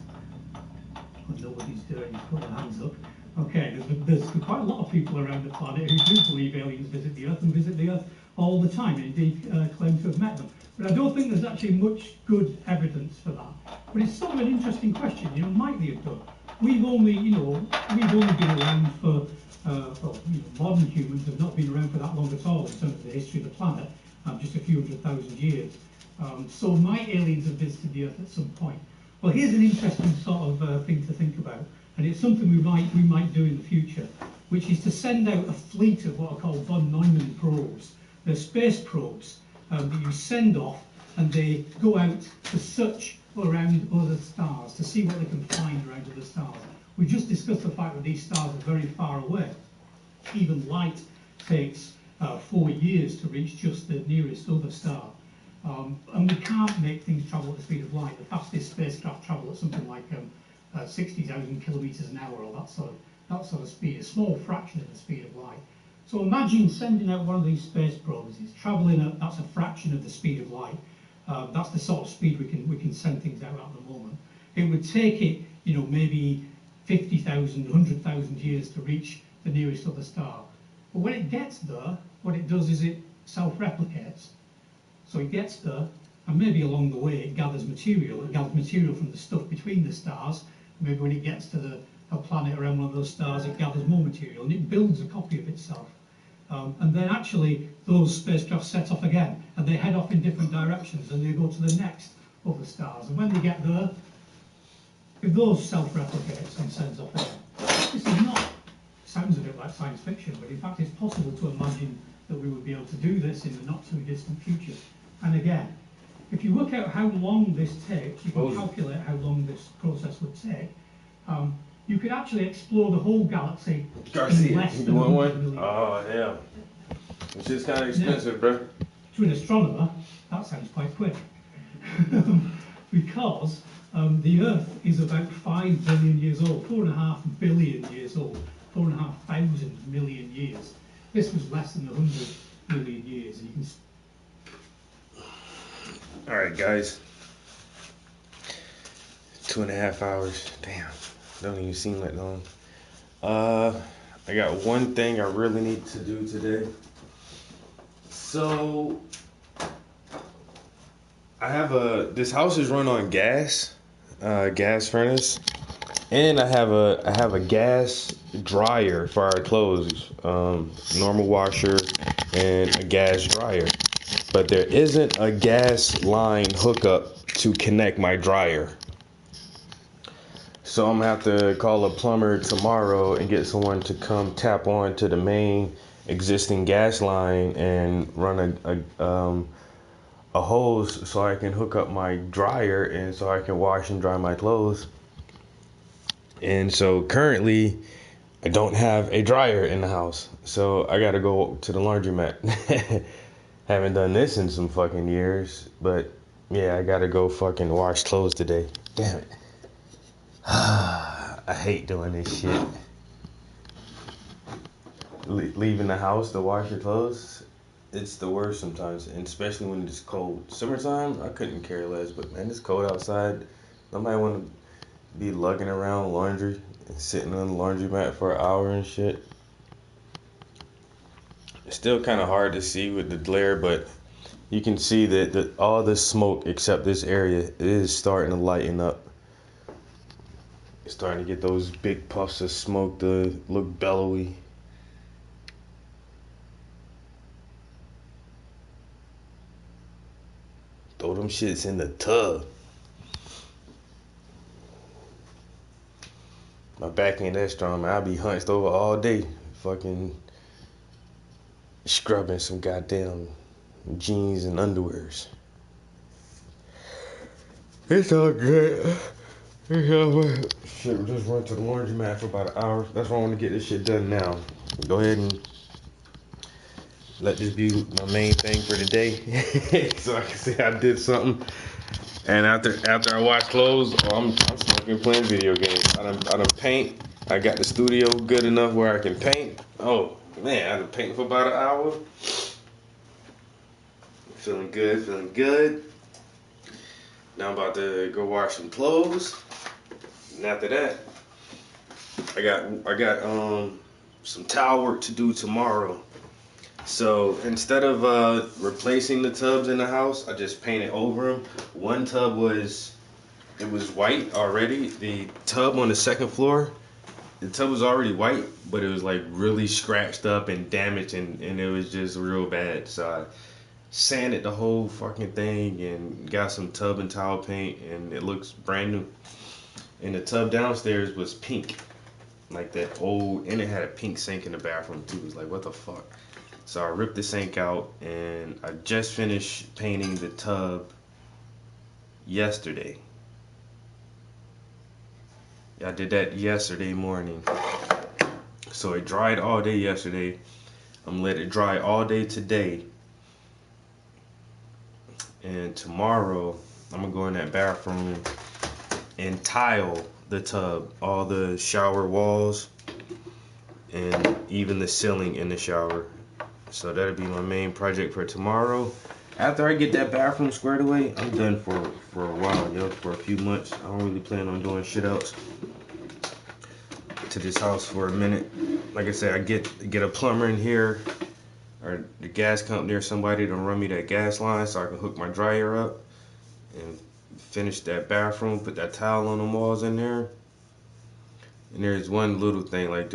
Well, nobody's doing, put their hands up. Okay, there's quite a lot of people around the planet who do believe aliens visit the Earth and visit the Earth all the time, and indeed claim to have met them. But I don't think there's actually much good evidence for that. But it's sort of an interesting question, might they have done? We've only been around for modern humans have not been around for that long at all in terms of the history of the planet, just a few 100,000 years. So might aliens have visited the Earth at some point? Well, here's an interesting sort of thing to think about, and it's something we might do in the future, which is to send out a fleet of what are called von Neumann probes. They're space probes that you send off, and they go out to search around other stars to see what they can find around other stars. We just discussed the fact that these stars are very far away. Even light takes 4 years to reach just the nearest other star. And we can't make things travel at the speed of light. The fastest spacecraft travel at something like 60,000 kilometers an hour, or that sort of speed, a small fraction of the speed of light. So imagine sending out one of these space probes. It's traveling at, that's a fraction of the speed of light. That's the sort of speed we can send things out at the moment. It would take it, maybe 50,000, 100,000 years to reach the nearest other star. But when it gets there, what it does is it self-replicates. So it gets there, and maybe along the way it gathers material. It gathers material from the stuff between the stars. Maybe when it gets to a planet around one of those stars, it gathers more material, and it builds a copy of itself. And then actually those spacecraft set off again, and they head off in different directions, and they go to the next of the stars. And when they get there, if those self-replicates and sends off again, this is not, sounds a bit like science fiction, but in fact it's possible to imagine that we would be able to do this in the not too distant future. And again, if you work out how long this takes, you can calculate how long this process would take. You could actually explore the whole galaxy in less than 100 million. Oh, yeah. Which is kind of expensive, bro. To an astronomer, that sounds quite quick. Because the Earth is about 5 billion years old, 4.5 billion years old, 4,500 million years. This was less than 100 million years. And you can... All right, guys. 2.5 hours. Damn. Don't even seem that long. I got one thing I really need to do today. So I have this house is run on gas furnace. And I have a gas dryer for our clothes, normal washer and a gas dryer. But there isn't a gas line hookup to connect my dryer. So I'm gonna have to call a plumber tomorrow and get someone to come tap on to the main existing gas line and run a hose so I can hook up my dryer and so I can wash and dry my clothes. And so currently I don't have a dryer in the house, so I gotta go to the laundromat. Haven't done this in some fucking years, but yeah, I gotta go fucking wash clothes today. Damn it. I hate doing this shit. Leaving the house to wash your clothes, it's the worst sometimes, and especially when it's cold. Summertime, I couldn't care less, but man, it's cold outside. Nobody want to be lugging around laundry and sitting on the laundromat for an hour and shit. It's still kind of hard to see with the glare, but you can see that all the smoke except this area is starting to lighten up. It's starting to get those big puffs of smoke to look bellowy. Throw them shits in the tub. My back ain't that strong, man. I'll be hunched over all day, fucking scrubbing some goddamn jeans and underwears. It's all good. Shit, we just went to the laundromat for about an hour. That's why I want to get this shit done now. Go ahead and let this be my main thing for the day, so I can say I did something. And after I wash clothes, I'm smoking, playing video games. I done paint. I got the studio good enough where I can paint. Oh man, I done paint for about an hour. Feeling good, feeling good. Now I'm about to go wash some clothes. And after that, I got some towel work to do tomorrow. So instead of replacing the tubs in the house, I just painted over them. One tub was white already. The tub on the second floor, the tub was already white, but it was like really scratched up and damaged, and it was just real bad. So I sanded the whole fucking thing and got some tub and towel paint, and it looks brand new. And the tub downstairs was pink, like that old, and it had a pink sink in the bathroom too. It was like, what the fuck? So I ripped the sink out, and I just finished painting the tub yesterday. I did that yesterday morning. So it dried all day yesterday. I'm gonna let it dry all day today. And tomorrow, I'm gonna go in that bathroom and tile the tub, all the shower walls, and even the ceiling in the shower. So that'll be my main project for tomorrow. After I get that bathroom squared away, I'm done for a while, yo, for a few months. I don't really plan on doing shit else to this house for a minute. Like I said, I get a plumber in here, or the gas company or somebody to run me that gas line so I can hook my dryer up and finish that bathroom, put that towel on the walls in there. And there's one little thing, like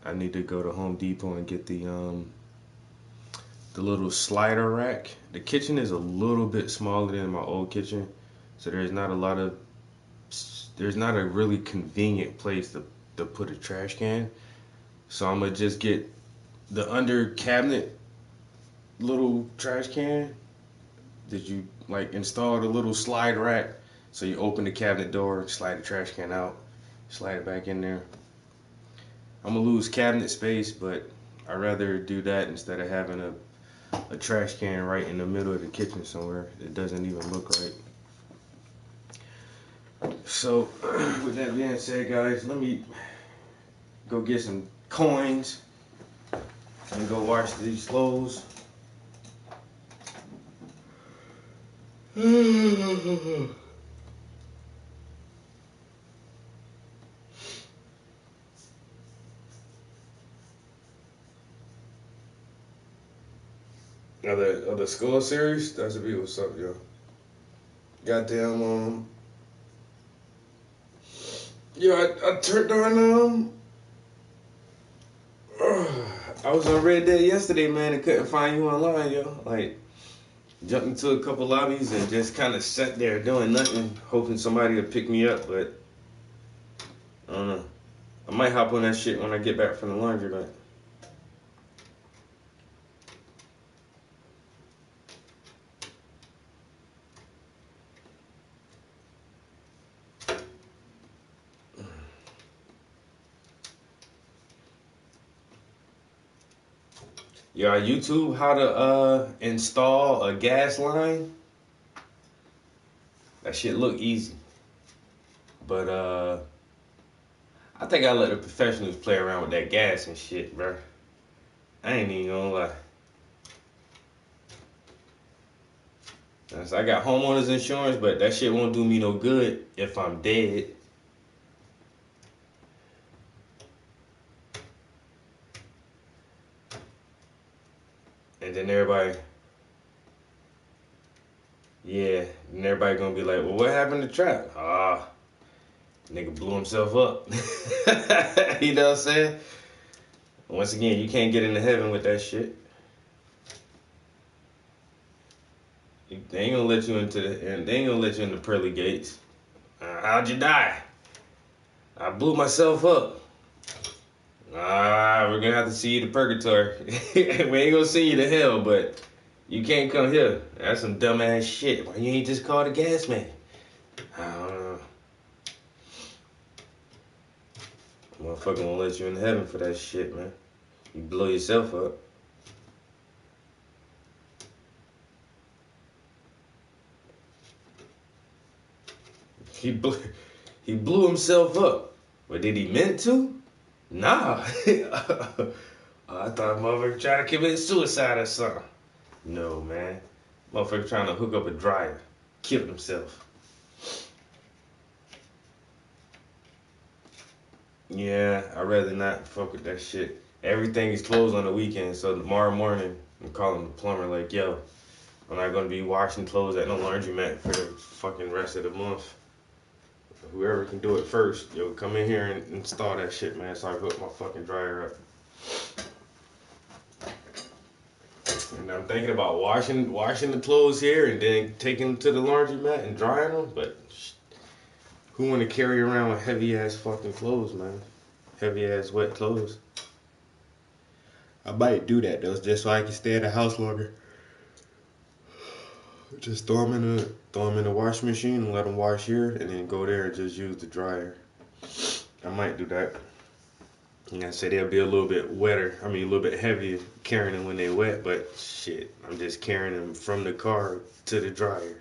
I need to go to Home Depot and get the little slider rack. The kitchen is a little bit smaller than my old kitchen, so there's not a really convenient place to put a trash can. So I'm gonna just get the under cabinet little trash can that you like install the little slide rack. So you open the cabinet door, slide the trash can out, slide it back in there. I'm gonna lose cabinet space, but I'd rather do that instead of having a trash can right in the middle of the kitchen somewhere. It doesn't even look right. So with that being said, guys, let me go get some coins and go wash these clothes. Other Skull series, that's be what's up, yo. Goddamn, Yeah, I turned on I was on Red Dead yesterday, man, and couldn't find you online, yo. Like, jumped into a couple lobbies and just kind of sat there doing nothing, hoping somebody would pick me up, but I don't know. I might hop on that shit when I get back from the laundromat. Yeah, YouTube how to install a gas line. That shit look easy. But I think I let the professionals play around with that gas and shit, bro. I ain't even gonna lie. I got homeowners insurance, but that shit won't do me no good if I'm dead. And then everybody, yeah, and everybody gonna be like, well, what happened to Trap? Nigga blew himself up. You know what I'm saying? Once again, you can't get into heaven with that shit. They ain't gonna let you into the pearly gates. How'd you die? I blew myself up. We're gonna have to see you to purgatory. We ain't gonna send you to hell, but you can't come here. That's some dumbass shit. Why you ain't just call the gas man? I don't know. Motherfucker won't let you in heaven for that shit, man. You blow yourself up. He blew himself up. But did he meant to? Nah. I thought motherfucker trying to commit suicide or something. No, man. Motherfucker trying to hook up a dryer. Killed himself. Yeah, I'd rather not fuck with that shit. Everything is closed on the weekend, so tomorrow morning, I'm calling the plumber like, yo, I'm not gonna be washing clothes at no laundromat for the fucking rest of the month. Whoever can do it first, yo, come in here and install that shit, man, so I can hook my fucking dryer up. And I'm thinking about washing the clothes here and then taking them to the laundromat and drying them, but who want to carry around with heavy ass fucking clothes, man? Heavy ass wet clothes. I might do that though, just so I can stay at the house longer. Just throw them in the washing machine and let them wash here, and then go there and just use the dryer. I might do that. And I say they'll be a little bit wetter. I mean, a little bit heavier carrying them when they're wet, but shit, I'm just carrying them from the car to the dryer.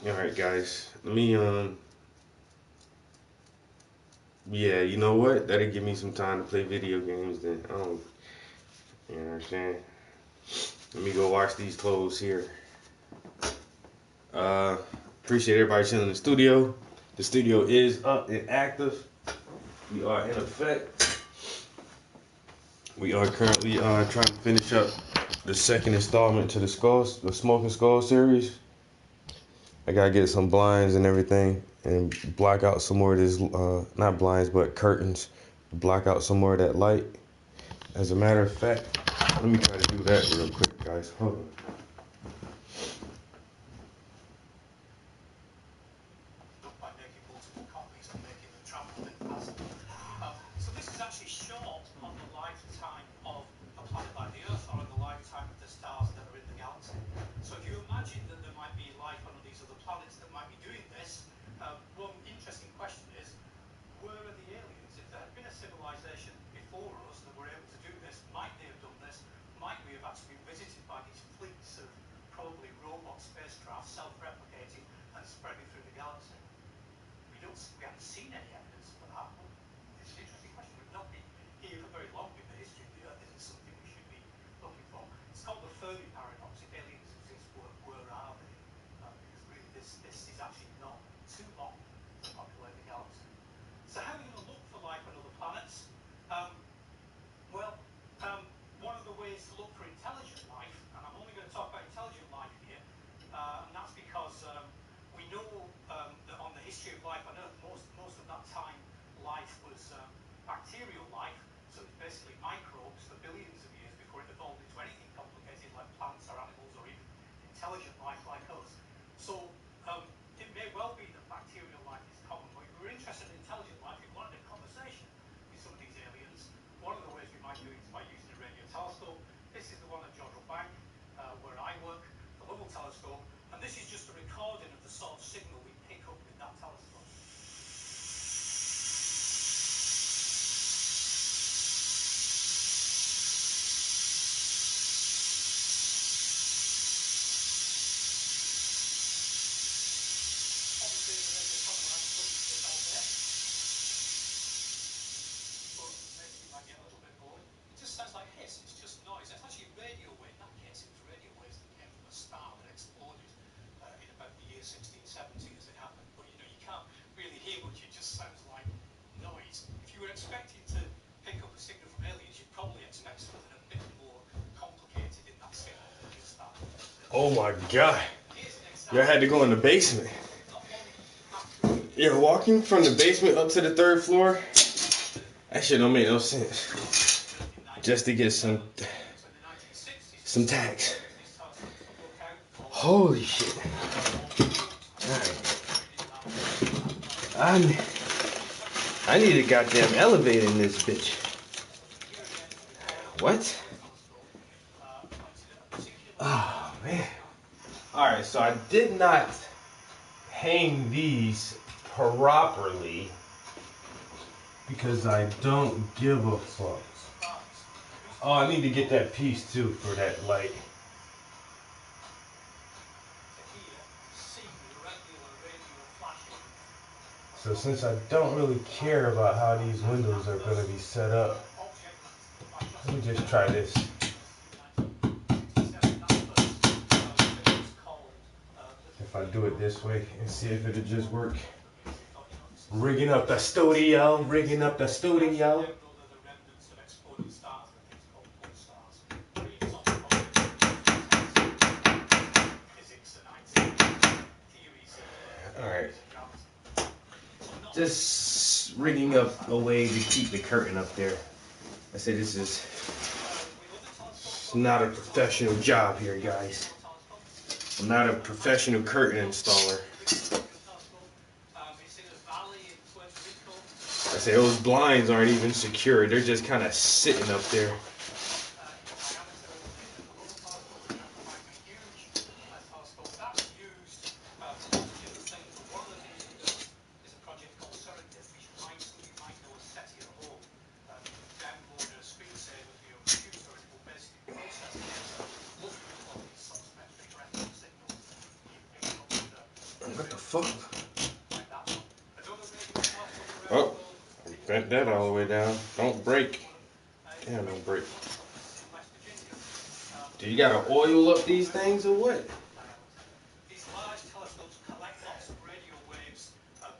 Alright guys, let me yeah, you know what? That'll give me some time to play video games then. You know what I'm saying? Let me go wash these clothes here. Appreciate everybody chilling in the studio. The studio is up and active. We are in effect. We are currently trying to finish up the second installment to the Smoking Skull series. I gotta get some blinds and everything and block out some more of this, not blinds, but curtains. Block out some more of that light. As a matter of fact, let me try to do that real quick, guys. Hold on. So this is actually short on the lifetime of a planet like the Earth, or on the lifetime of the stars that are in the galaxy. So if you imagine that there might be life on these other planets that might be doing this, one interesting question is, where are the aliens? If there had been a civilization before us that were able to do this, might they have done this? Might we have actually been visited by these fleets of probably robot spacecraft self-replicating and spreading through the galaxy? We haven't seen any evidence for that. It's an interesting question. We've not been here for very long in the history of the life on Earth, most of that time, life was bacterial life, so it's basically microbes for billions of years before it evolved into anything complicated like plants or animals or even intelligent life like us. So it may well be that bacterial life is common, but if we were interested in intelligent life, if we wanted a conversation with some of these aliens, one of the ways we might do it is by using a radio telescope. This is the one at Jodrell Bank, where I work, the Hubble telescope, and this is just a recording of the sort of signal we pick up with that telescope. Sounds like hiss, it's just noise. That's actually a radio wave. In that case, it was radio waves that came from a star that exploded in about the year 1670 as it happened. But you know, you can't really hear much, it just sounds like noise. If you were expecting to pick up a signal from aliens, you'd probably expect something a bit more complicated in that signal than just that. Oh my God. Y'all had to go in the basement. You're walking from the basement up to the 3rd floor? That shit don't make no sense. Just to get some tags. Holy shit. Alright. I need a goddamn elevator in this bitch. What? Oh man. Alright, so I did not hang these properly because I don't give a fuck. Oh, I need to get that piece too for that light. So since I don't really care about how these windows are going to be set up, let me just try this. If I do it this way and see if it'll just work. Rigging up the studio, rigging up the studio. Alright. Just rigging up a way to keep the curtain up there. I say this is not a professional job here, guys. I'm not a professional curtain installer. I say those blinds aren't even secure. They're just kind of sitting up there. What the fuck? Oh, bent that all the way down. Don't break. Damn, don't break. Do you gotta oil up these things or what? These large telescopes collect lots of radio waves.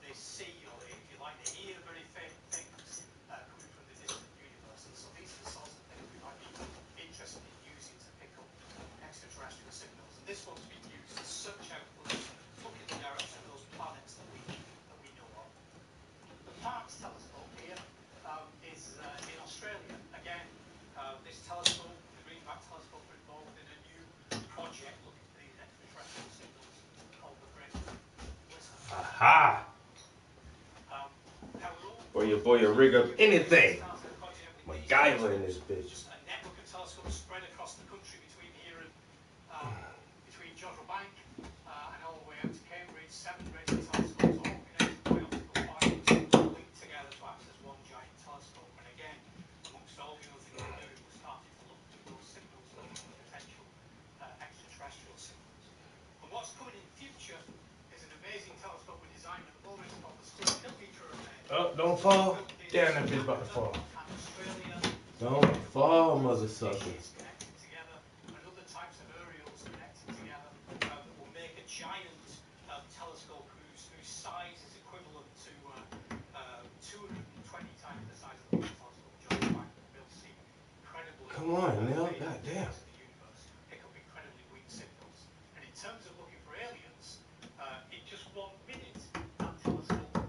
They see, or if you like, they hear very faint things coming from the distant universe. And so these are the sorts of things we might be interested in using to pick up extraterrestrial signals. And this one's been used to search out clues, look in the direction of those planets that we know of. The Parkes telescope here is in Australia. Again, this telescope, the Greenback telescope, are involved in a new project looking for these extraterrestrial signals called the Great Western. Aha! Boy, you rig up anything. MacGyver in this bitch. A network of telescopes spread across the country between here and between Jodrell Bank and all the way out to Cambridge. 7 radio telescopes, all connected by optical wires, linked together to act as one giant telescope. And again, amongst all the other things we're doing, we're starting to look through those signals, looking for potential extraterrestrial signals. And what's coming in the future is an amazing telescope we designed at the moment called the Square Filter Array. Oh, don't fall. Damn, that bitch about to fall. Don't fall, mother sucker. Connected together, and other types of aerials connected together that will make a giant telescope whose size is equivalent to 220 times the size of the telescope Jodrell Bank. We'll see incredible. Come on, Neil. Goddamn. Pick up incredibly weak signals. And in terms of looking for aliens, in just 1 minute, that telescope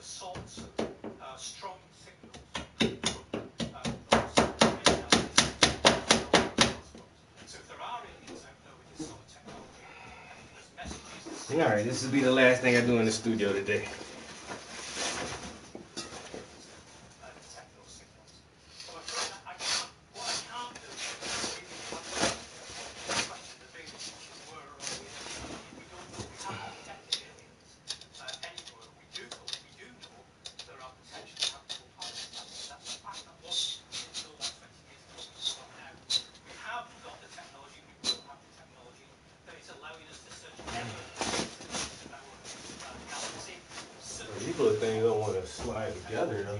sorts of strong signals. So if there are aliens out there with this sort of technology, and if there's messages. All right, this will be the last thing I do in the studio today. These little things don't want to slide together though.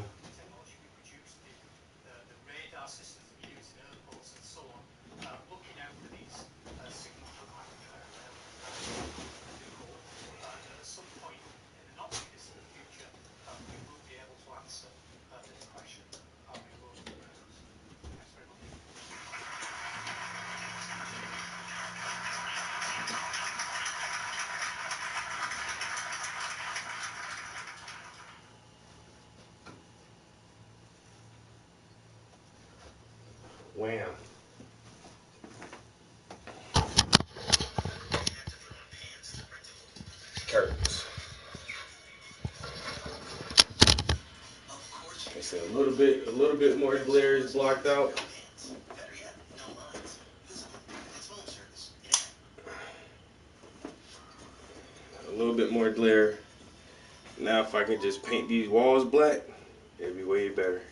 Wham. Curtains. It's a little bit more glare is blocked out. A little bit more glare. Now if I can just paint these walls black, it'd be way better.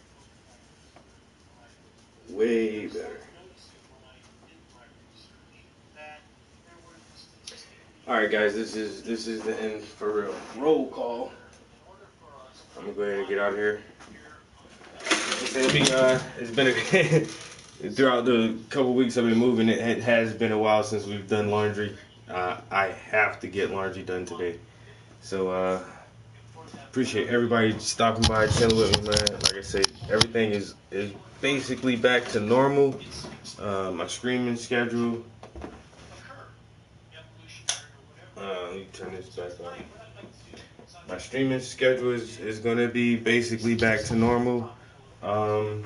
Way better. Alright guys, this is the end for real. Roll call. I'm gonna go ahead and get out of here. It's been a throughout the couple weeks I've been moving, it has been a while since we've done laundry. I have to get laundry done today. So appreciate everybody stopping by, chilling with me, man. Like I said, everything is basically back to normal. My streaming schedule. Let me turn this back on. My streaming schedule is gonna be basically back to normal. I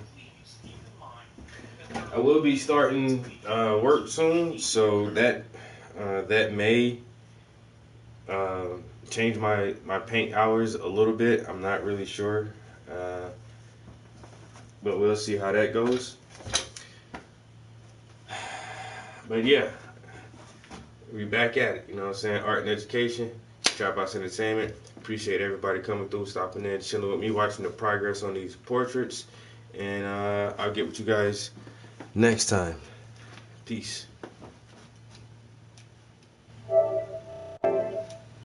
will be starting work soon, so that may change my paint hours a little bit. I'm not really sure, but we'll see how that goes. But yeah, we back at it. You know what I'm saying? Art and education, Trap House Entertainment. Appreciate everybody coming through, stopping in, chilling with me, watching the progress on these portraits. And I'll get with you guys next time. Peace.